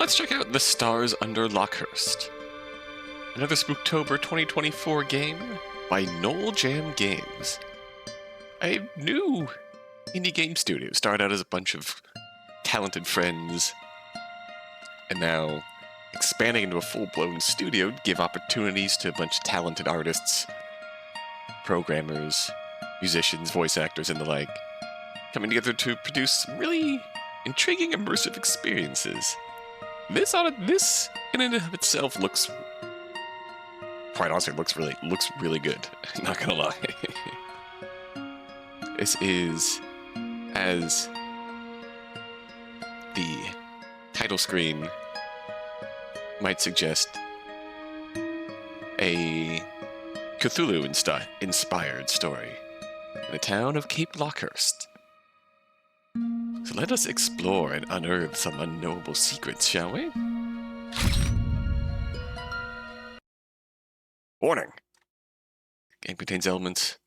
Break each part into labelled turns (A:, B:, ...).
A: Let's check out the Stars Under Lockehurst. Another Spooktober 2024 game by Null Games. A new indie game studio. Started out as a bunch of talented friends, and now expanding into a full-blown studio to give opportunities to a bunch of talented artists, programmers, musicians, voice actors, and the like, coming together to produce some really intriguing, immersive experiences. This in and of itself looks, quite honestly, looks really good. Not gonna lie. This is, as the title screen might suggest, a Cthulhu-inspired story in the town of Cape Lockehurst. So let us explore and unearth some unknowable secrets, shall we? Warning! Game contains elements,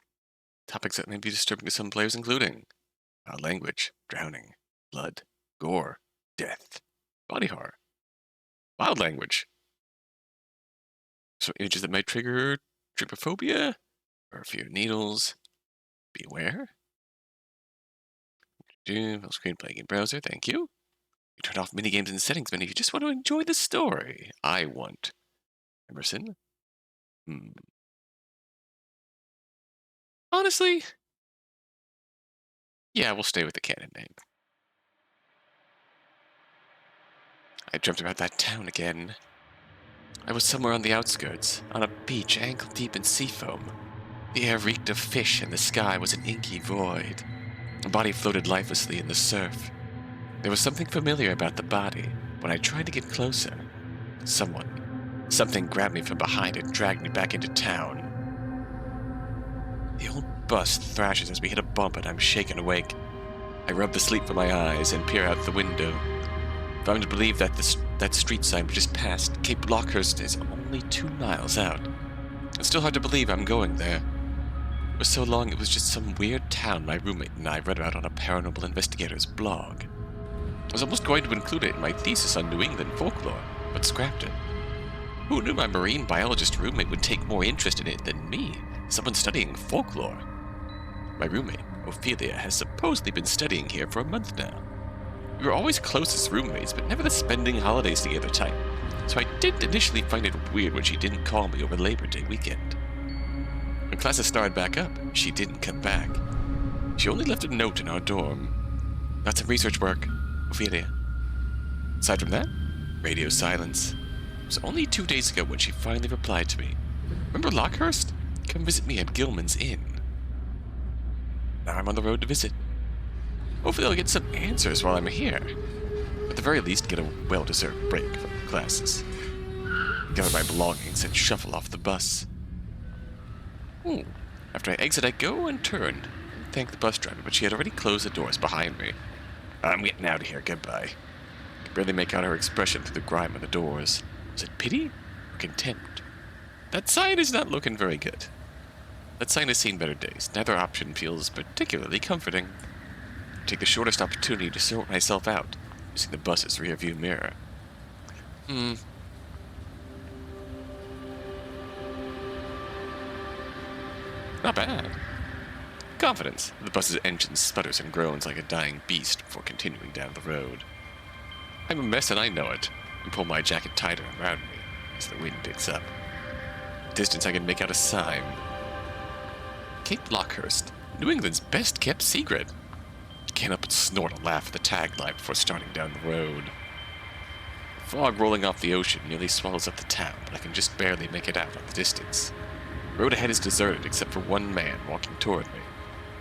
A: topics that may be disturbing to some players, including foul language, drowning, blood, gore, death, body horror, wild language, so images that might trigger trypophobia or fear of needles. Beware. Full screen playing in browser, thank you. You turn off minigames in the settings menu if you just want to enjoy the story. I want Emerson. Honestly, yeah, we'll stay with the canon name. I dreamt about that town again. I was somewhere on the outskirts, on a beach ankle-deep in sea foam. The air reeked of fish and the sky was an inky void. A body floated lifelessly in the surf. There was something familiar about the body. When I tried to get closer, something grabbed me from behind and dragged me back into town. The old bus thrashes as we hit a bump and I'm shaken awake. I rub the sleep from my eyes and peer out the window. If I'm to believe that that street sign we just passed, Cape Lockehurst is only 2 miles out. It's still hard to believe I'm going there. For so long, it was just some weird town my roommate and I read about on a paranormal investigator's blog. I was almost going to include it in my thesis on New England folklore, but scrapped it. Who knew my marine biologist roommate would take more interest in it than me, someone studying folklore? My roommate, Ophelia, has supposedly been studying here for a month now. We were always close as roommates, but never the spending holidays together type, so I did initially find it weird when she didn't call me over Labor Day weekend. When classes started back up, she didn't come back. She only left a note in our dorm. Got some research work, Ophelia. Aside from that, radio silence. It was only 2 days ago when she finally replied to me. Remember Lockehurst? Come visit me at Gilman's Inn. Now I'm on the road to visit. Hopefully I'll get some answers while I'm here. At the very least, get a well-deserved break from the classes. Gather my belongings and shuffle off the bus. After I exit, I go and turn and thank the bus driver, but she had already closed the doors behind me. I'm getting out of here, goodbye. I could barely make out her expression through the grime on the doors. Was it pity or contempt? That sign is not looking very good. That sign has seen better days. Neither option feels particularly comforting. I take the shortest opportunity to sort myself out, using the bus's rearview mirror. Not bad. Confidence. The bus's engine sputters and groans like a dying beast before continuing down the road. I'm a mess and I know it, and pull my jacket tighter around me as the wind picks up. In the distance I can make out a sign. Cape Lockehurst, New England's best-kept secret. I can't help but snort and laugh at the tagline before starting down the road. The fog rolling off the ocean nearly swallows up the town, but I can just barely make it out on the distance. The road ahead is deserted except for one man walking toward me.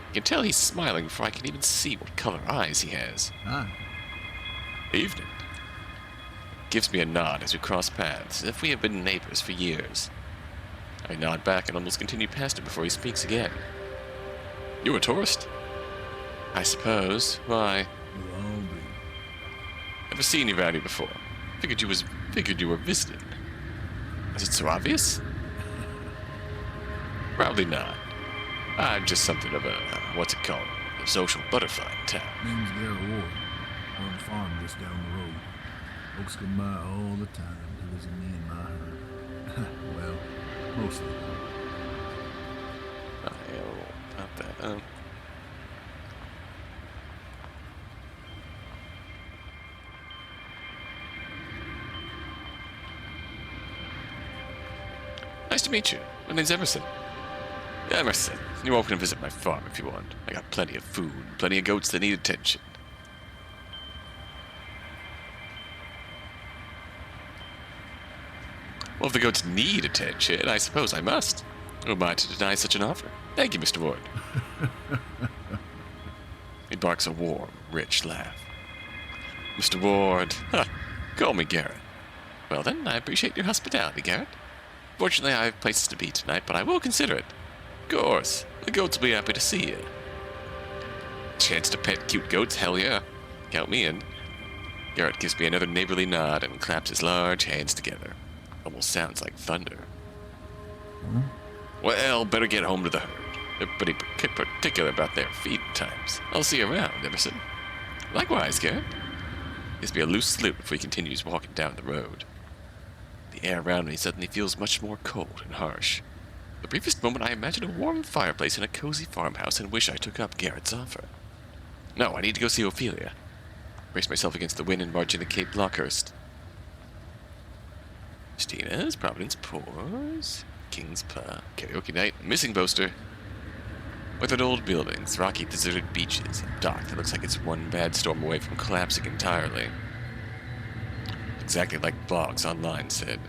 A: I can tell he's smiling before I can even see what color eyes he has. Evening. Gives me a nod as we cross paths, as if we have been neighbors for years. I nod back and almost continue past him before he speaks again. You a tourist? I suppose. Why? Never seen you around here before. Figured you were visiting. Is it so obvious? Probably not. I'm just something of a, what's it called? A social butterfly in town.
B: Name's Gary Ward. Run a farm just down the road. Folks come by all the time to visit me in my herd. Well, mostly.
A: Not that. Nice to meet you. My name's Emerson. Emerson, you're welcome to visit my farm if you want. I got plenty of food, plenty of goats that need attention. Well, if the goats need attention, I suppose I must. Who am I to deny such an offer? Thank you, Mr. Ward. He barks a warm, rich laugh. Mr. Ward, call me Garrett. Well then, I appreciate your hospitality, Garrett. Fortunately, I have places to be tonight, but I will consider it. Of course, the goats will be happy to see you. Chance to pet cute goats? Hell yeah. Count me in. Garrett gives me another neighborly nod and claps his large hands together. Almost sounds like thunder. Well, better get home to the herd. They're pretty particular about their feed times. I'll see you around, Emerson. Likewise, Garrett. Gives me a loose salute before he continues walking down the road. The air around me suddenly feels much more cold and harsh. The briefest moment I imagine a warm fireplace in a cozy farmhouse and wish I took up Garrett's offer. No, I need to go see Ophelia. Brace myself against the wind and march into Cape Lockehurst. Stina's, Providence Pours, King's Paw, Karaoke Night, Missing Poster. Weathered old buildings, rocky deserted beaches, a dock that looks like it's one bad storm away from collapsing entirely. Exactly like blogs online said.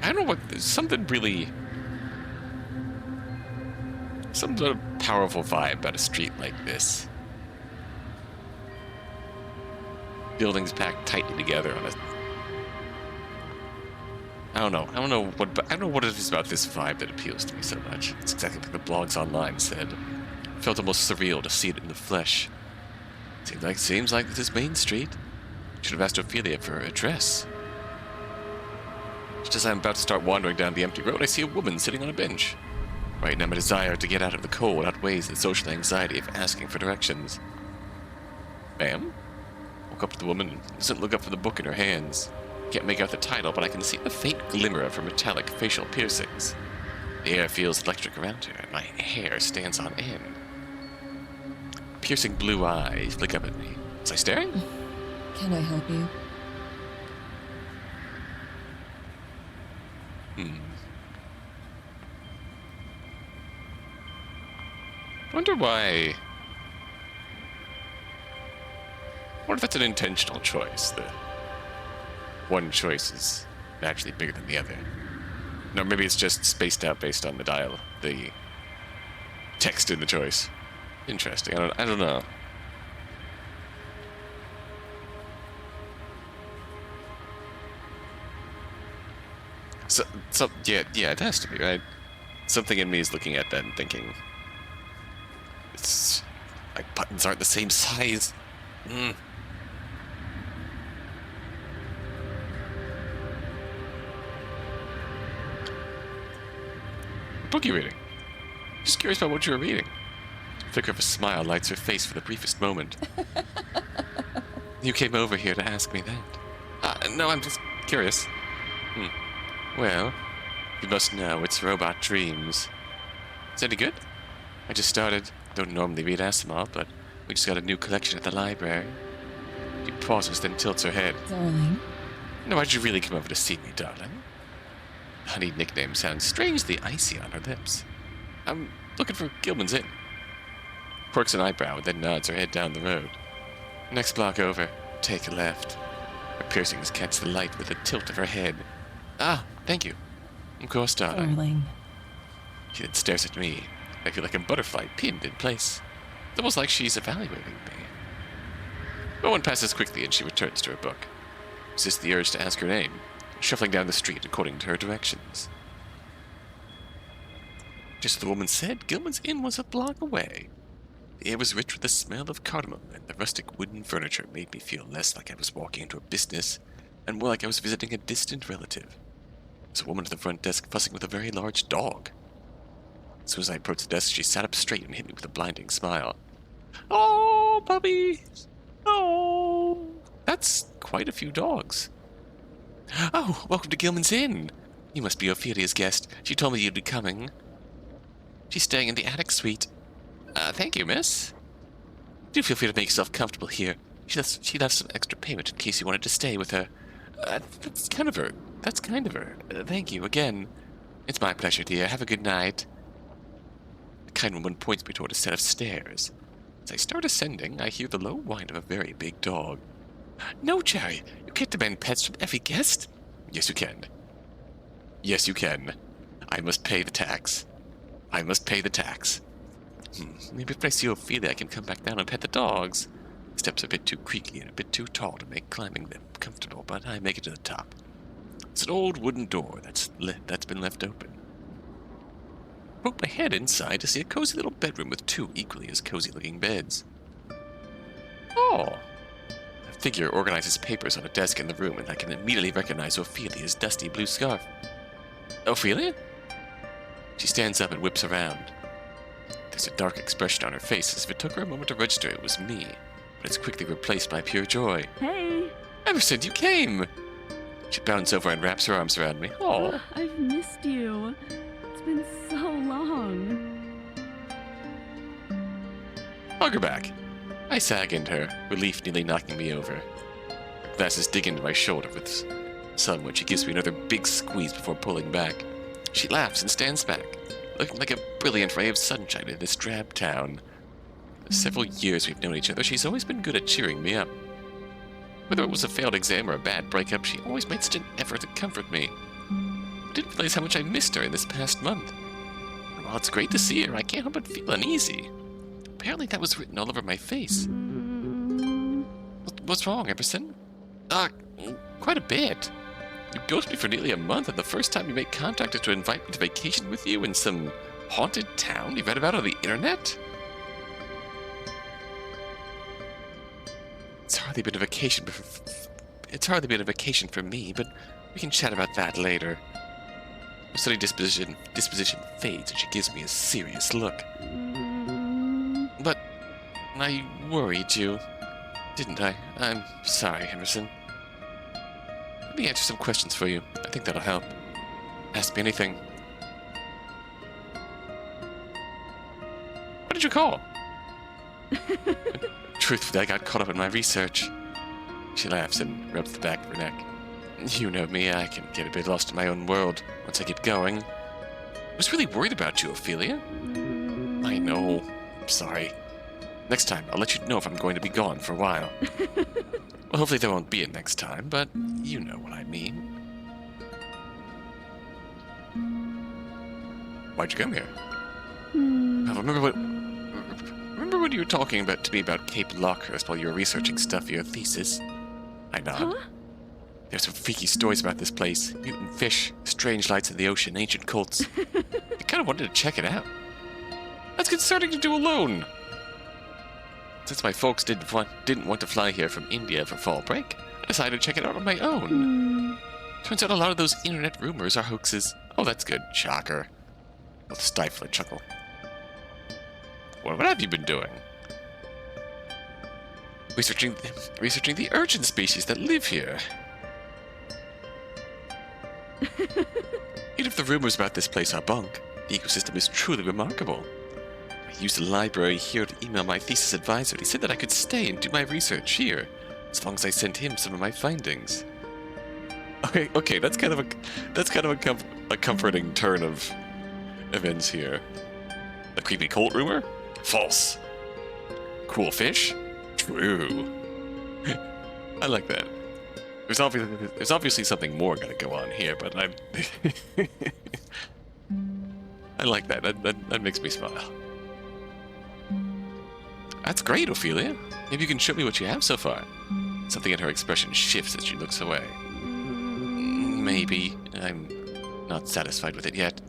A: I don't know what, there's something really, some sort of powerful vibe about a street like this. Buildings packed tightly together on a, I don't know what it is about this vibe that appeals to me so much. It's exactly like the blogs online said. It felt almost surreal to see it in the flesh. Seems like this is Main Street. Should have asked Ophelia for her address. Just as I'm about to start wandering down the empty road, I see a woman sitting on a bench. Right now, my desire to get out of the cold outweighs the social anxiety of asking for directions. Ma'am? Walk up to the woman and doesn't look up from the book in her hands. Can't make out the title, but I can see the faint glimmer of her metallic facial piercings. The air feels electric around her, and my hair stands on end. Piercing blue eyes flick up at me. Was I staring?
C: Can I help you?
A: Wonder why. I wonder if that's an intentional choice. The one choice is naturally bigger than the other. No, maybe it's just spaced out based on the text in the choice. Interesting. I don't know. Yeah, it has to be, right? Something in me is looking at that and thinking, it's like buttons aren't the same size. What book are you reading? Just curious about what you were reading. The flicker of a smile lights her face for the briefest moment. You came over here to ask me that. No, I'm just curious. Well, you must know it's Robot Dreams. Is that any good? I just started. Don't normally read Asimov, but we just got a new collection at the library. She pauses, then tilts her head.
C: Darling.
A: No, why'd you really come over to see me, darling? The honeyed nickname sounds strangely icy on her lips. I'm looking for Gilman's Inn. Quirks an eyebrow and then nods her head down the road. Next block over, take a left. Her piercings catch the light with a tilt of her head. Ah, thank you. Of course, darling.
C: Darling.
A: She then stares at me. I feel like a butterfly pinned in place. It's almost like she's evaluating me. No one passes quickly and she returns to her book. Resists the urge to ask her name, shuffling down the street according to her directions. Just as the woman said, Gilman's Inn was a block away. The air was rich with the smell of cardamom, and the rustic wooden furniture made me feel less like I was walking into a business and more like I was visiting a distant relative. There's a woman at the front desk fussing with a very large dog. As soon as I approached the desk, she sat up straight and hit me with a blinding smile. Oh, puppies! Oh! That's quite a few dogs. Oh, welcome to Gilman's Inn. You must be Ophelia's guest. She told me you'd be coming. She's staying in the attic suite. Thank you, miss. Do feel free to make yourself comfortable here. She left some extra payment in case you wanted to stay with her. That's kind of her. Thank you again. It's my pleasure, dear. Have a good night. The kind woman points me toward a set of stairs. As I start ascending, I hear the low whine of a very big dog. No, Jerry. You can't demand pets from every guest. Yes, you can. Yes, you can. I must pay the tax. Maybe if I see Ophelia, I can come back down and pet the dogs. The steps are a bit too creaky and a bit too tall to make climbing them comfortable, but I make it to the top. It's an old wooden door that's been left open. I poke my head inside to see a cozy little bedroom with two equally as cozy-looking beds. Oh! A figure organizes papers on a desk in the room, and I can immediately recognize Ophelia's dusty blue scarf. Ophelia? She stands up and whips around. There's a dark expression on her face as if it took her a moment to register it was me, but it's quickly replaced by pure joy.
D: Hey!
A: Emerson, you came! She bounds over and wraps her arms around me. Oh,
D: I've missed you. It's been so long.
A: hug her back. I sag into her, relief nearly knocking me over. Her glasses dig into my shoulder with some when she gives me another big squeeze before pulling back. She laughs and stands back, looking like a brilliant ray of sunshine in this drab town. For several years we've known each other, she's always been good at cheering me up. Whether it was a failed exam or a bad breakup, she always made such an effort to comfort me. I didn't realize how much I missed her in this past month. And while it's great to see her, I can't help but feel uneasy. Apparently that was written all over my face. What's wrong, Emerson? Quite a bit. You ghosted me for nearly a month, and the first time you made contact is to invite me to vacation with you in some haunted town you read about on the internet? It's hardly been a vacation for me, but we can chat about that later. Her sunny disposition fades, and she gives me a serious look. But I worried you, didn't I? I'm sorry, Emerson. Let me answer some questions for you. I think that'll help. Ask me anything. What did you call? Truthfully, I got caught up in my research. She laughs and rubs the back of her neck. You know me, I can get a bit lost in my own world once I get going. I was really worried about you, Ophelia. I know. I'm sorry. Next time, I'll let you know if I'm going to be gone for a while. Well, hopefully there won't be a next time, but you know what I mean. Why'd you come here? I remember when you were talking to me about Cape Lockehurst while you were researching stuff for your thesis? I nod.
D: Huh?
A: There's some freaky stories about this place. Mutant fish, strange lights in the ocean, ancient cults. I kind of wanted to check it out. That's concerning to do alone. Since my folks didn't want to fly here from India for fall break, I decided to check it out on my own. Turns out a lot of those internet rumors are hoaxes. Oh, that's good. Shocker. I'll stifle a chuckle. What have you been doing? Researching the urchin species that live here. Even if the rumors about this place are bunk, the ecosystem is truly remarkable. I used the library here to email my thesis advisor. He said that I could stay and do my research here, as long as I sent him some of my findings. Okay, that's kind of a comforting turn of events here. A creepy cult rumor? False. Cool fish? True. I like that. There's obviously something more gonna go on here, but I like that. That makes me smile. That's great, Ophelia. Maybe you can show me what you have so far. Something in her expression shifts as she looks away. Maybe. I'm not satisfied with it yet.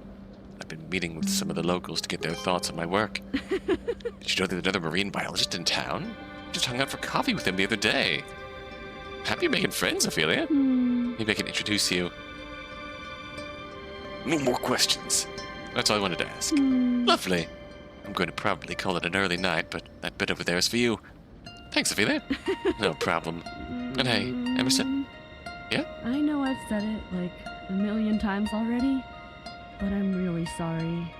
A: I've been meeting with some of the locals to get their thoughts on my work. Did you know there's another marine biologist in town? Just hung out for coffee with him the other day. Happy you're making friends, Ophelia. Maybe I can introduce you. No more questions. That's all I wanted to ask. Lovely. I'm going to probably call it an early night, but that bit over there is for you. Thanks, Sophia. No problem. And hey, Emerson? Yeah?
D: I know I've said it like a million times already, but I'm really sorry.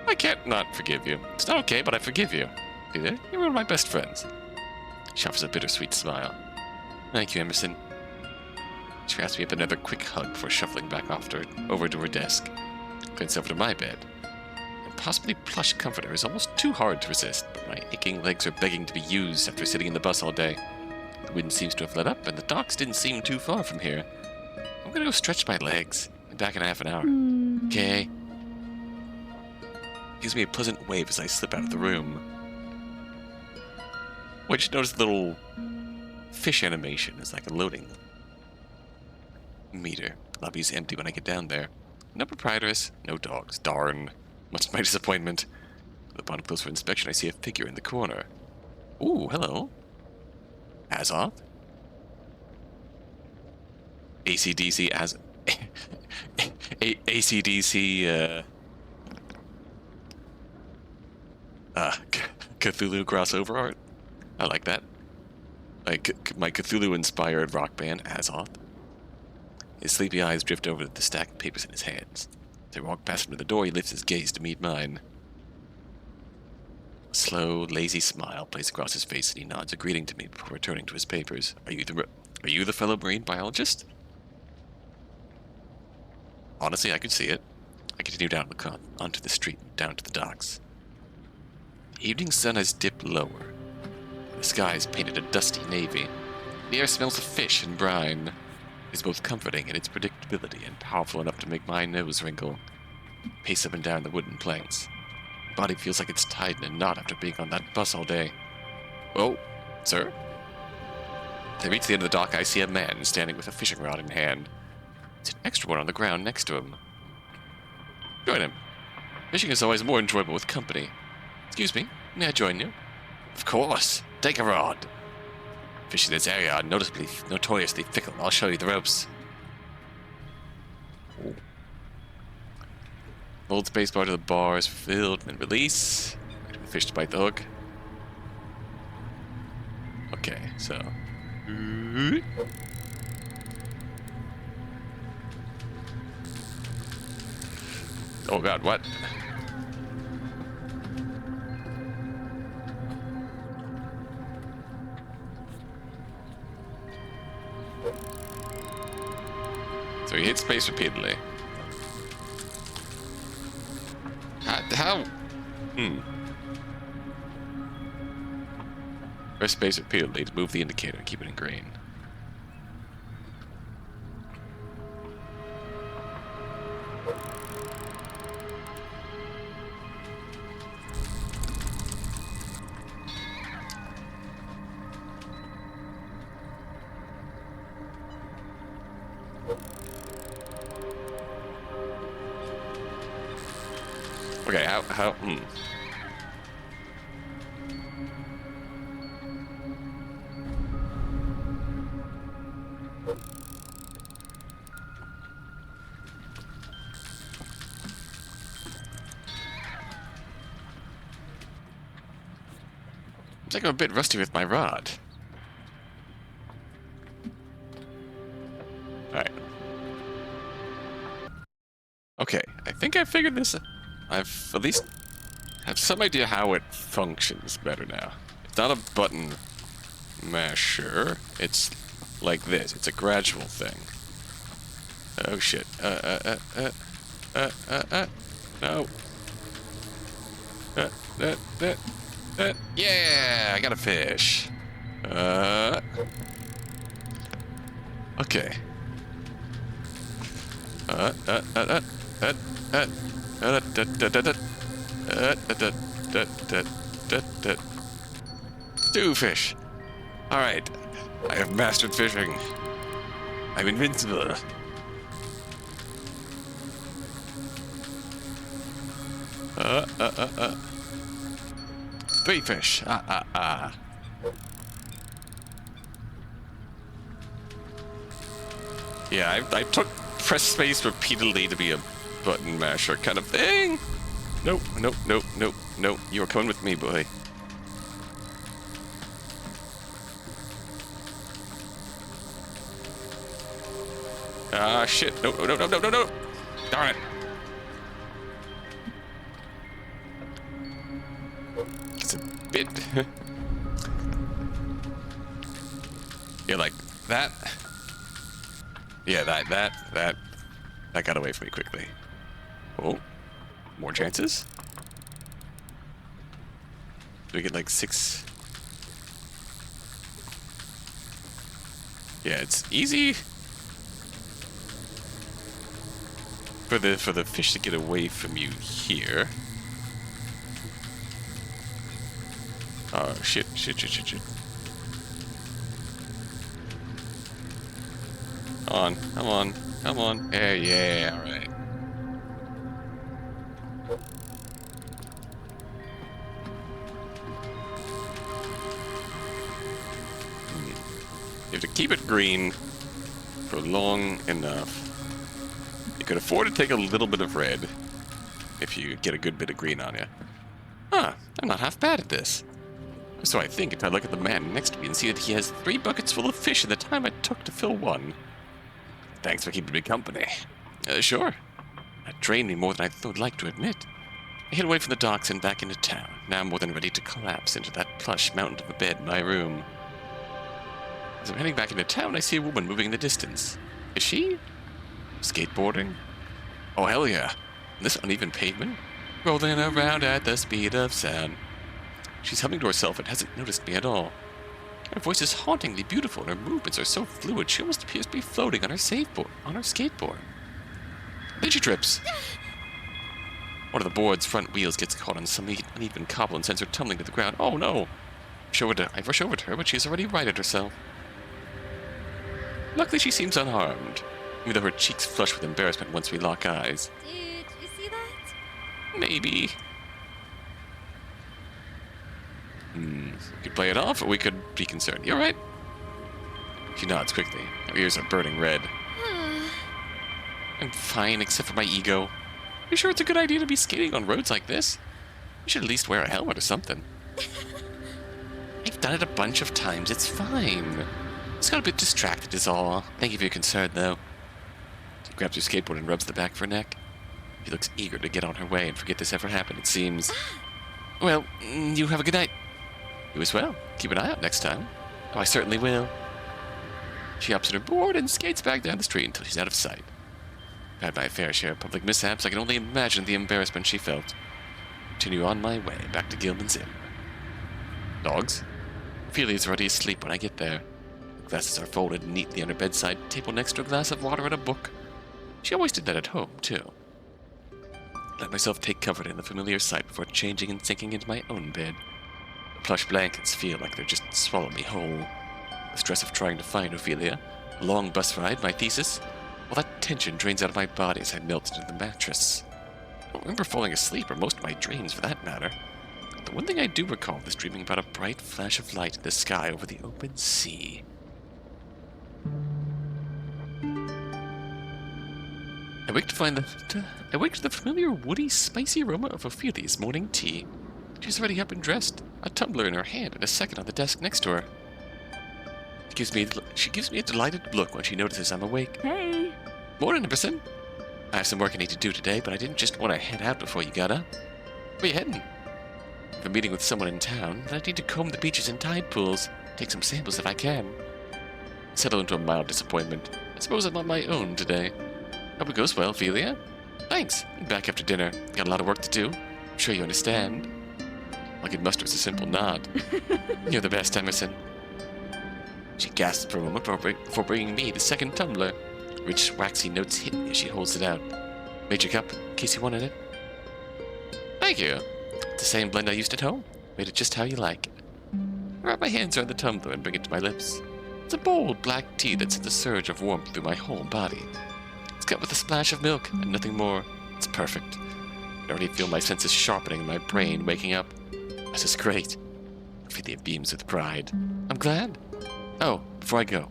A: I can't not forgive you. It's not okay, but I forgive you. See there? You're one of my best friends. She offers a bittersweet smile. Thank you, Emerson. She grabs me up another quick hug before shuffling back over to her desk. Glancing over to my bed. And possibly plush comforter is almost too hard to resist, but my aching legs are begging to be used after sitting in the bus all day. The wind seems to have let up, and the docks didn't seem too far from here. I'm gonna go stretch my legs. Be back in half an hour. Okay. Gives me a pleasant wave as I slip out of the room. Which notice the little fish animation is like a loading meter. Lobby's empty when I get down there. No proprietress, no dogs. Darn. Much to my disappointment. Upon closer inspection, I see a figure in the corner. Ooh, hello. Azoth? ACDC as... ACDC, Cthulhu crossover art. I like that. Like my Cthulhu-inspired rock band, Azoth. His sleepy eyes drift over to the stack of papers in his hands. As I walk past him to the door, he lifts his gaze to meet mine. A slow, lazy smile plays across his face, and he nods a greeting to me before returning to his papers. Are you the fellow marine biologist? Honestly, I could see it. I continue down onto the street, down to the docks. The evening sun has dipped lower. The sky is painted a dusty navy. The air smells of fish and brine. It is both comforting in its predictability and powerful enough to make my nose wrinkle. Pace up and down the wooden planks. My body feels like it's tied in a knot after being on that bus all day. Oh, sir? As I reach the end of the dock, I see a man standing with a fishing rod in hand. There's an extra one on the ground next to him. Join him. Fishing is always more enjoyable with company. Excuse me, may I join you? Of course. Take a rod. Fish in this area are notoriously fickle. I'll show you the ropes. Oh. Old space bar to the bar is filled and release. Wait for the fish to bite the hook. Okay, so... Oh god, what? So he hits space repeatedly. How? Press space repeatedly to move the indicator and keep it in green. Okay, how, Looks like I'm a bit rusty with my rod. Alright. Okay, I think I figured this out. I've at least have some idea how it functions better now. It's not a button masher. It's like this. It's a gradual thing. Oh shit. No. Yeah, I got a fish. Okay. Two fish. Alright. I have mastered fishing. I'm invincible. Three fish. Yeah, I took press space repeatedly to be a button masher kind of thing. Nope, nope, nope, nope, nope. You are coming with me, boy. Ah, shit. No, no, no, no, no, no, no. Darn it. It's a bit... Yeah, like that. Yeah, that got away from me quickly. Oh, more chances. Do we get like 6? Yeah, it's easy for the fish to get away from you here. Oh shit, shit, shit, shit, shit. On, come on, come on. Yeah, yeah, alright. You have to keep it green for long enough. You could afford to take a little bit of red if you get a good bit of green on you. Huh, I'm not half bad at this. So I think if I look at the man next to me and see that he has 3 buckets full of fish in the time it took to fill one. Thanks for keeping me company. Sure. That drained me more than I would like to admit. I hid away from the docks and back into town, now more than ready to collapse into that plush mountain of a bed in my room. As I'm heading back into town, I see a woman moving in the distance. Is she skateboarding? Oh, hell yeah. On this uneven pavement? Rolling around at the speed of sound. She's humming to herself and hasn't noticed me at all. Her voice is hauntingly beautiful, and her movements are so fluid she almost appears to be floating on her skateboard. Then she trips. One of the board's front wheels gets caught on some uneven cobble and sends her tumbling to the ground. Oh no! I rush over to her, but she's already righted herself. Luckily, she seems unharmed, even though her cheeks flush with embarrassment once we lock eyes.
E: Did you see that?
A: Maybe. We could play it off, or we could be concerned. You alright? She nods quickly. Her ears are burning red. I'm fine, except for my ego. You sure it's a good idea to be skating on roads like this? You should at least wear a helmet or something. I've done it a bunch of times. It's fine. Just got a bit distracted is all. Thank you for your concern, though. She grabs her skateboard and rubs the back of her neck. She looks eager to get on her way and forget this ever happened, it seems. Well, you have a good night. You as well. Keep an eye out next time. Oh, I certainly will. She hops on her board and skates back down the street until she's out of sight. I've had my fair share of public mishaps. I can only imagine the embarrassment she felt. Continue on my way back to Gilman's Inn. Dogs? Ophelia's already asleep when I get there. The glasses are folded neatly on her bedside table next to a glass of water and a book. She always did that at home, too. Let myself take comfort in the familiar sight before changing and sinking into my own bed. The plush blankets feel like they're just swallowing me whole. The stress of trying to find Ophelia, a long bus ride, my thesis, all that tension drains out of my body as I melt into the mattress. I don't remember falling asleep, or most of my dreams for that matter. The one thing I do recall is dreaming about a bright flash of light in the sky over the open sea. I wake to the familiar woody, spicy aroma of Ophelia's morning tea. She's already up and dressed, a tumbler in her hand and a second on the desk next to her. She gives me a delighted look when she notices I'm awake.
D: Hey!
A: Morning, Emerson. I have some work I need to do today, but I didn't just want to head out before you got up. Where you heading? I have a meeting with someone in town, and I need to comb the beaches and tide pools, take some samples if I can. Settle into a mild disappointment. I suppose I'm on my own today. Hope it goes well, Ophelia. Thanks. Back after dinner. Got a lot of work to do. I'm sure you understand. All I could muster is a simple nod. You're the best, Emerson. She gasps for a moment before bringing me the second tumbler. Rich, waxy notes hit me as she holds it out. Made your cup, in case you wanted it. Thank you. It's the same blend I used at home. Made it just how you like. I wrap my hands around the tumbler and bring it to my lips. It's a bold black tea that sends a surge of warmth through my whole body. It's cut with a splash of milk and nothing more. It's perfect. I already feel my senses sharpening and my brain waking up. This is great. Ophelia beams with pride. I'm glad. Oh, before I go,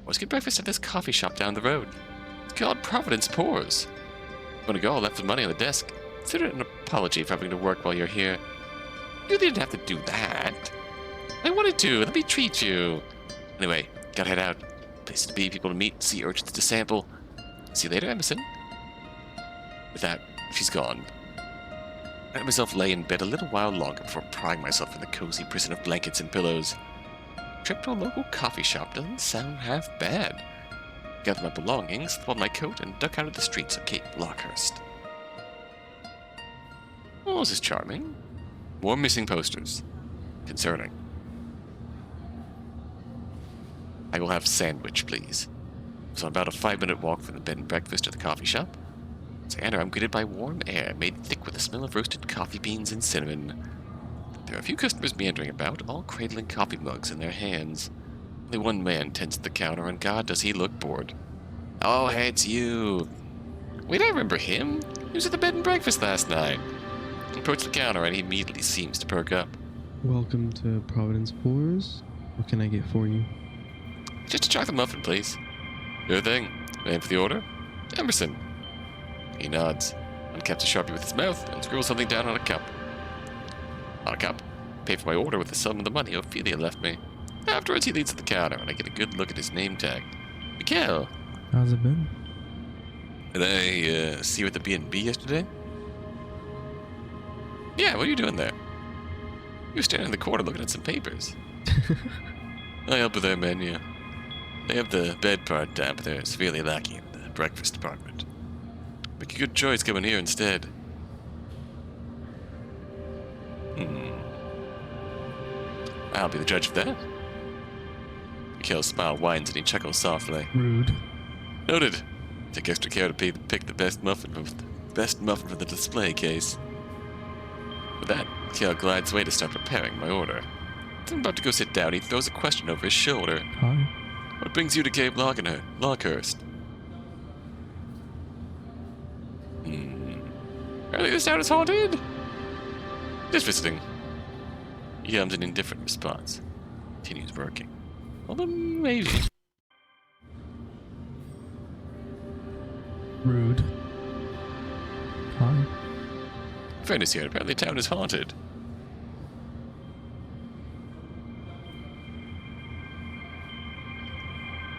A: let's get breakfast at this coffee shop down the road. It's called Providence Pours. Want to go? I left the money on the desk. Consider it an apology for having to work while you're here. You didn't have to do that. I wanted to. Let me treat you. Anyway, gotta head out. Places to be, people to meet, sea urchins to sample. See you later, Emerson. With that, she's gone. I let myself lay in bed a little while longer before prying myself in the cozy prison of blankets and pillows. Trip to a local coffee shop doesn't sound half bad. Gathered my belongings, threw on my coat, and ducked out of the streets of Cape Lockehurst. Oh, this is charming. More missing posters. Concerning. I will have sandwich, please. So about a 5-minute walk from the bed and breakfast to the coffee shop. As I enter, I'm greeted by warm air, made thick with the smell of roasted coffee beans and cinnamon. There are a few customers meandering about, all cradling coffee mugs in their hands. Only one man tends to the counter, and God, does he look bored. Oh, hey, it's you. Wait, I remember him. He was at the bed and breakfast last night. I approach the counter, and he immediately seems to perk up.
F: Welcome to Providence Pours. What can I get for you?
A: Just a chocolate muffin, please. Sure thing. Name for the order? Emerson. He nods, uncaps a Sharpie with his mouth, and scribbles something down on a cup. On a cup. Pay for my order with the sum of the money Ophelia left me. Afterwards, he leads to the counter, and I get a good look at his name tag. Mikhail.
F: How's it been?
A: Did I see you at the B&B yesterday? Yeah, what are you doing there? You were standing in the corner looking at some papers. I help with their menu. They have the bed part down, but they're severely lacking in the breakfast department. Make a good choice coming here instead. I'll be the judge of that. Mikhail's smile winds and he chuckles softly.
F: Rude.
A: Noted. Take extra care to pick the best muffin from the display case. With that, Mikhail glides away to start preparing my order. As I'm about to go sit down, he throws a question over his shoulder.
F: Hi.
A: What brings you to Cape Lockehurst? Apparently this town is haunted. Just visiting. He hums an indifferent response. Continues working. Although maybe.
F: Rude. Hi.
A: Friend is here. Apparently town is haunted.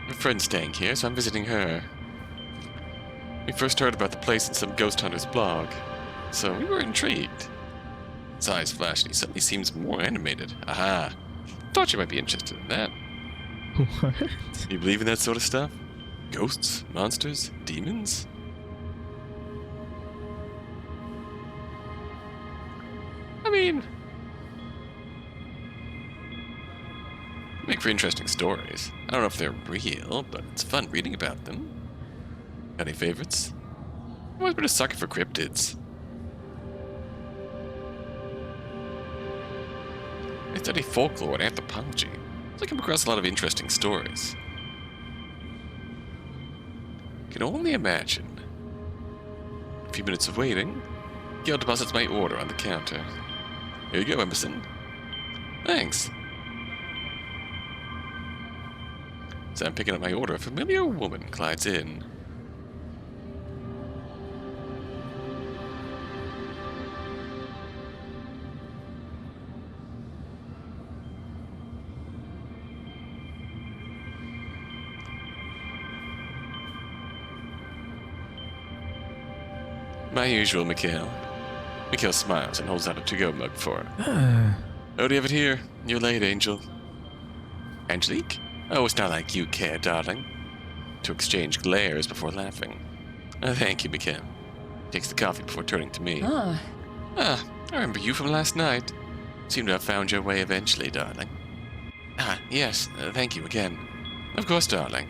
A: My friend's staying here, so I'm visiting her. We first heard about the place in some ghost hunter's blog, so we were intrigued. His eyes flash and he suddenly seems more animated. Aha! Thought you might be interested in that.
F: What?
A: You believe in that sort of stuff? Ghosts? Monsters? Demons? I mean, make for interesting stories. I don't know if they're real, but it's fun reading about them. Got any favorites? I've always been a sucker for cryptids. I study folklore and anthropology, so I come across a lot of interesting stories. Can only imagine. A few minutes of waiting, Gail deposits my order on the counter. Here you go, Emerson. Thanks. As I'm picking up my order, a familiar woman glides in. My usual, Mikhail. Mikhail smiles and holds out a to-go mug for her. Oh, do you have it here? You're late, Angel. Angelique? Oh, it's not like you care, darling. To exchange glares before laughing. Thank you, Mikhail. Takes the coffee before turning to me.
C: Ah,
A: I remember you from last night. Seem to have found your way eventually, darling. Yes, thank you again. Of course, darling.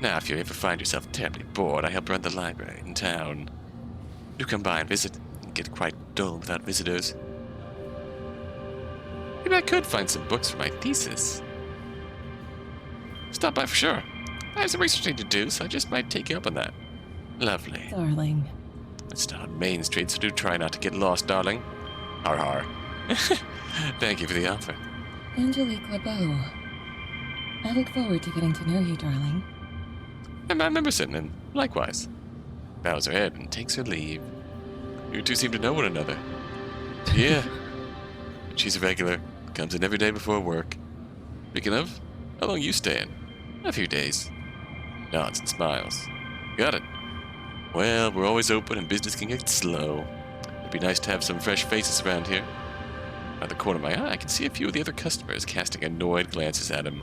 A: Now, if you ever find yourself terribly bored, I help run the library in town. Do come by and visit. It get quite dull without visitors. Maybe I could find some books for my thesis. Stop by for sure. I have some researching to do, so I just might take you up on that. Lovely.
C: darling.
A: It's not on Main Street, so do try not to get lost, darling. Har har. Thank you for the offer.
C: Angelique LeBeau. I look forward to getting to know you, darling.
A: And I'm Emerson, and likewise. bows her head, and takes her leave. You two seem to know one another. Yeah. She's a regular. Comes in every day before work. Speaking of, how long you staying? A few days. Nods and smiles. Got it. Well, we're always open and business can get slow. It'd be nice to have some fresh faces around here. Out of the corner of my eye, I can see a few of the other customers casting annoyed glances at him.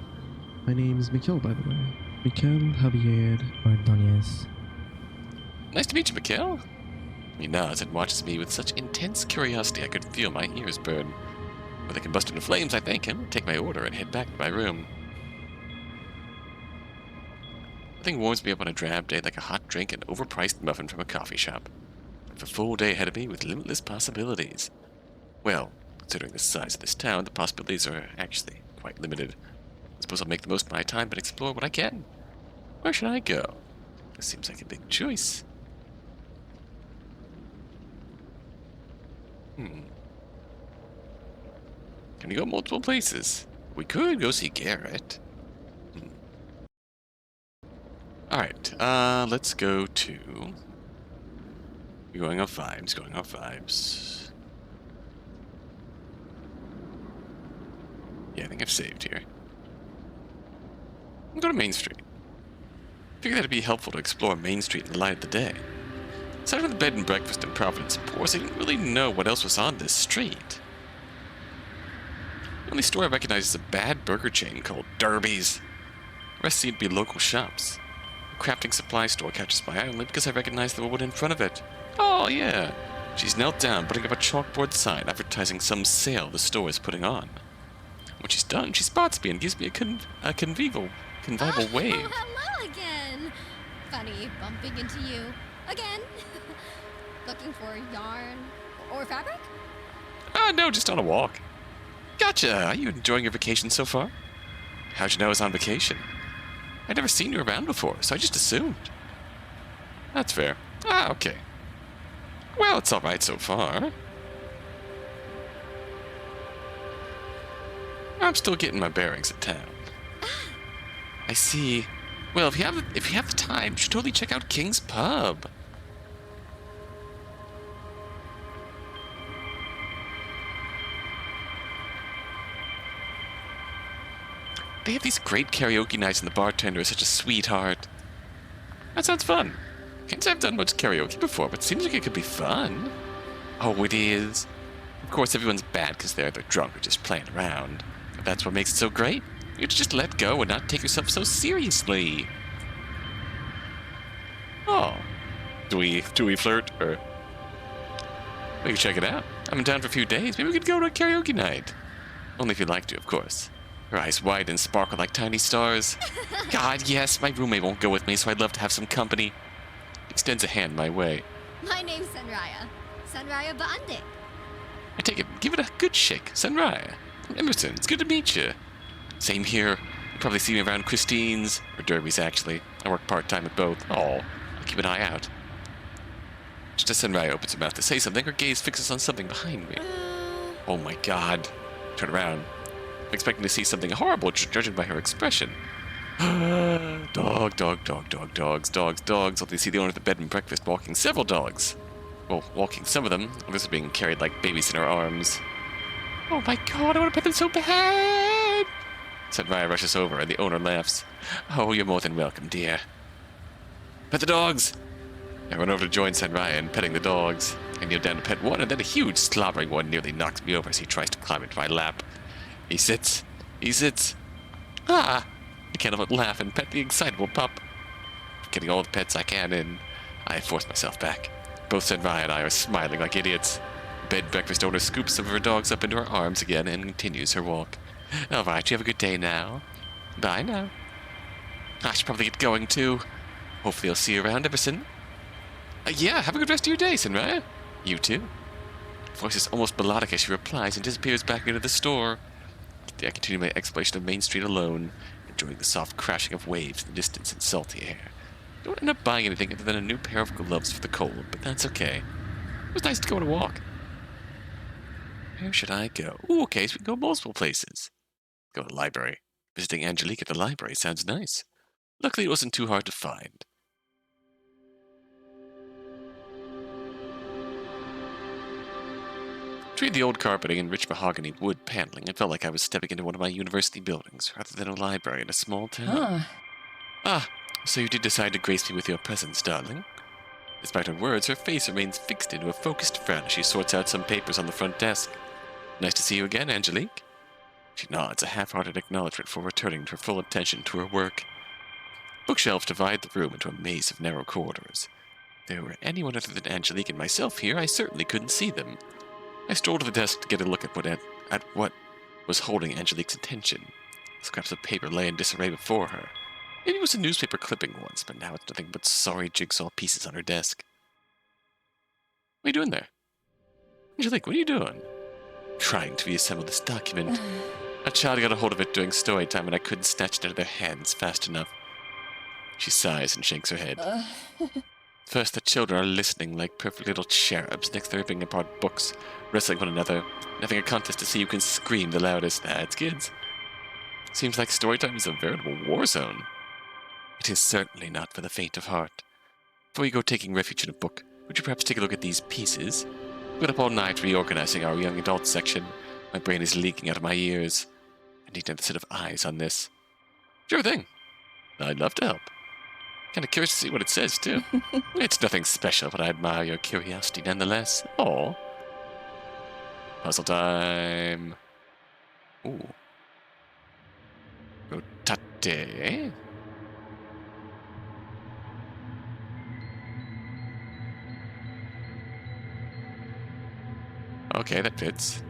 F: My name's Mikhail, by the way. Mikhail Javier Ordonez.
A: Nice to meet you, Mikhail. He nods and watches me with such intense curiosity I could feel my ears burn. When they combust into flames, I thank him, take my order, and head back to my room. Nothing warms me up on a drab day like a hot drink and overpriced muffin from a coffee shop. I have a full day ahead of me with limitless possibilities. Well, considering the size of this town, the possibilities are actually quite limited. I suppose I'll make the most of my time and explore what I can. Where should I go? This seems like a big choice. Can we go multiple places? We could go see Garrett. Alright, let's go to... We're going off vibes, Yeah, I think I've saved here. Go to Main Street. Figured that'd be helpful to explore Main Street in the light of the day. Aside from the bed and breakfast in Providence Poors, I didn't really know what else was on this street. The only store I recognize is a bad burger chain called Derby's. The rest seem to be local shops. A crafting supply store catches my eye only because I recognize the woman in front of it. Oh, yeah. She's knelt down, putting up a chalkboard sign advertising some sale the store is putting on. When she's done, she spots me and gives me a convivial wave.
E: Hello again. Funny bumping into you again. Looking for yarn or fabric?
A: No, just on a walk. Gotcha. Are you enjoying your vacation so far? How'd you know I was on vacation? I'd never seen you around before, so I just assumed. That's fair. Okay. Well, it's alright so far. I'm still getting my bearings at town. I see. Well, if you have the time, you should totally check out King's Pub. They have these great karaoke nights and the bartender is such a sweetheart. That sounds fun. Can't say I've done much karaoke before, but it seems like it could be fun. Oh, it is. Of course, everyone's bad because they're drunk or just playing around. But that's what makes it so great. You just let go and not take yourself so seriously. Oh. Do we flirt, or... We can check it out. I'm in town for a few days. Maybe we could go to a karaoke night. Only if you'd like to, of course. Her eyes wide and sparkle like tiny stars. God, yes, my roommate won't go with me, so I'd love to have some company. Extends a hand my way.
E: My name's Sanraya. Sanraya Baandik.
A: I take it, give it a good shake. Sanraya. I'm Emerson, it's good to meet you. Same here. You probably see me around Christine's, or Derby's actually. I work part-time at both. Oh, I'll keep an eye out. Just as Sanraya opens her mouth to say something, her gaze fixes on something behind me. Oh my god. Turn around. I'm expecting to see something horrible, judging by her expression. Dogs. Only see the owner of the bed and breakfast walking several dogs. Well, walking some of them. Others are being carried like babies in her arms. Oh my god, I want to pet them so bad! Sanraya rushes over and the owner laughs. Oh, you're more than welcome, dear. Pet the dogs! I run over to join Sanraya in petting the dogs. I kneel down to pet one, and then a huge slobbering one nearly knocks me over as he tries to climb into my lap. He sits. I can't help but laugh and pet the excitable pup. Getting all the pets I can in, I force myself back. Both Sanraya and I are smiling like idiots. Bed breakfast owner scoops some of her dogs up into her arms again and continues her walk. All right, you have a good day now. Bye now. I should probably get going too. Hopefully I'll see you around, Emerson. Yeah, have a good rest of your day, Sanraya. You too. Voice is almost melodic as she replies and disappears back into the store. I continue my exploration of Main Street alone, enjoying the soft crashing of waves in the distance and salty air. I don't end up buying anything other than a new pair of gloves for the cold, but that's okay. It was nice to go on a walk. Where should I go? Ooh, okay, so we can go multiple places. Go to the library. Visiting Angelique at the library sounds nice. Luckily, it wasn't too hard to find. Between the old carpeting and rich mahogany wood paneling, it felt like I was stepping into one of my university buildings, rather than a library in a small town. Ah, so you did decide to grace me with your presence, darling. Despite her words, her face remains fixed into a focused frown as she sorts out some papers on the front desk. Nice to see you again, Angelique. She nods, a half-hearted acknowledgement for returning her full attention to her work. Bookshelves divide the room into a maze of narrow corridors. If there were anyone other than Angelique and myself here, I certainly couldn't see them. I strolled to the desk to get a look at what was holding Angelique's attention. Scraps of paper lay in disarray before her. Maybe it was a newspaper clipping once, but now it's nothing but sorry jigsaw pieces on her desk. What are you doing there? Angelique, what are you doing? Trying to reassemble this document. A child got a hold of it during story time and I couldn't snatch it out of their hands fast enough. She sighs and shakes her head. First, the children are listening like perfect little cherubs. Next, they're ripping apart books, wrestling one another, and having a contest to see who can scream the loudest. It's kids. Seems like storytime is a veritable war zone. It is certainly not for the faint of heart. Before you go taking refuge in a book, would you perhaps take a look at these pieces? I've been up all night reorganizing our young adult section. My brain is leaking out of my ears. I need another set of eyes on this. Sure thing. I'd love to help. Kind of curious to see what it says, too. It's nothing special, but I admire your curiosity nonetheless. Oh. Puzzle time. Ooh. Rotate. Okay, that fits.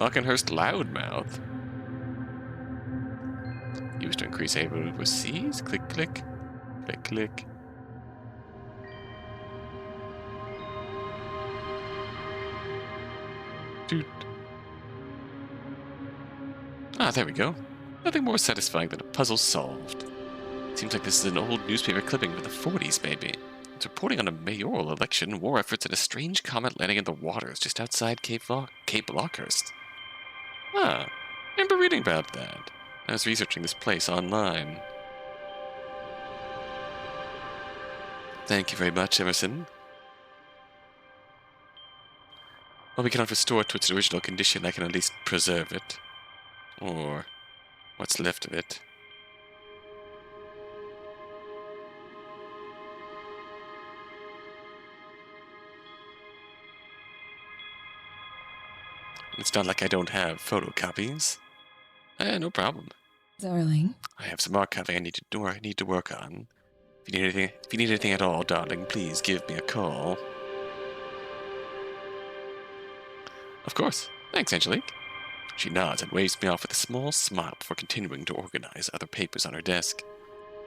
A: Lockehurst loudmouth. Used to increase able to overseas. Click, click. Click, click. Doot. Ah, there we go. Nothing more satisfying than a puzzle solved. Seems like this is an old newspaper clipping from the 40s, maybe. It's reporting on a mayoral election, war efforts, and a strange comet landing in the waters just outside Cape Lockehurst. Ah, I remember reading about that. I was researching this place online. Thank you very much, Emerson. While we cannot restore it to its original condition, I can at least preserve it. Or what's left of it. It's not like I don't have photocopies. No problem.
C: Darling.
A: I have some archiving I need to work on. If you need anything at all, darling, please give me a call. Of course. Thanks, Angelique. She nods and waves me off with a small smile before continuing to organize other papers on her desk.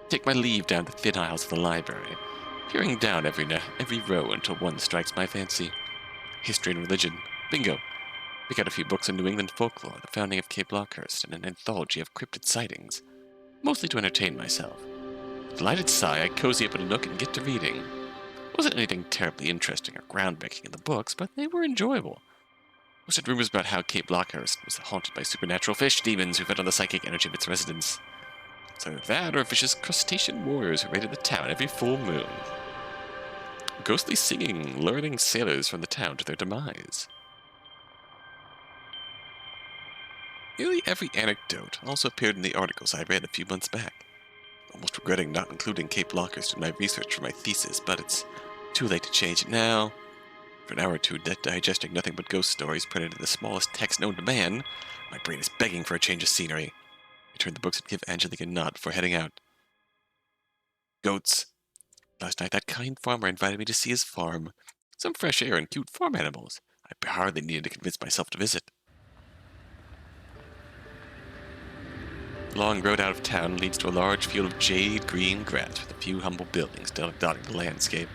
A: I take my leave down the thin aisles of the library, peering down every row until one strikes my fancy. History and religion. Bingo. Pick out a few books on New England folklore, the founding of Cape Lockehurst, and an anthology of cryptid sightings, mostly to entertain myself. With a delighted sigh, I cozy up in a nook and get to reading. There wasn't anything terribly interesting or groundbreaking in the books, but they were enjoyable. Most had rumors about how Cape Lockehurst was haunted by supernatural fish demons who fed on the psychic energy of its residents. So that, or vicious crustacean warriors who raided the town every full moon. Ghostly singing, luring sailors from the town to their demise. Nearly every anecdote also appeared in the articles I read a few months back. Almost regretting not including Cape Lockehurst in my research for my thesis, but it's too late to change it now. For an hour or two, digesting nothing but ghost stories printed in the smallest text known to man, my brain is begging for a change of scenery. I turn the books and give Angelique a nod before heading out. Goats. Last night, that kind farmer invited me to see his farm. Some fresh air and cute farm animals. I hardly needed to convince myself to visit. The long road out of town leads to a large field of jade-green grass with a few humble buildings dotting the landscape.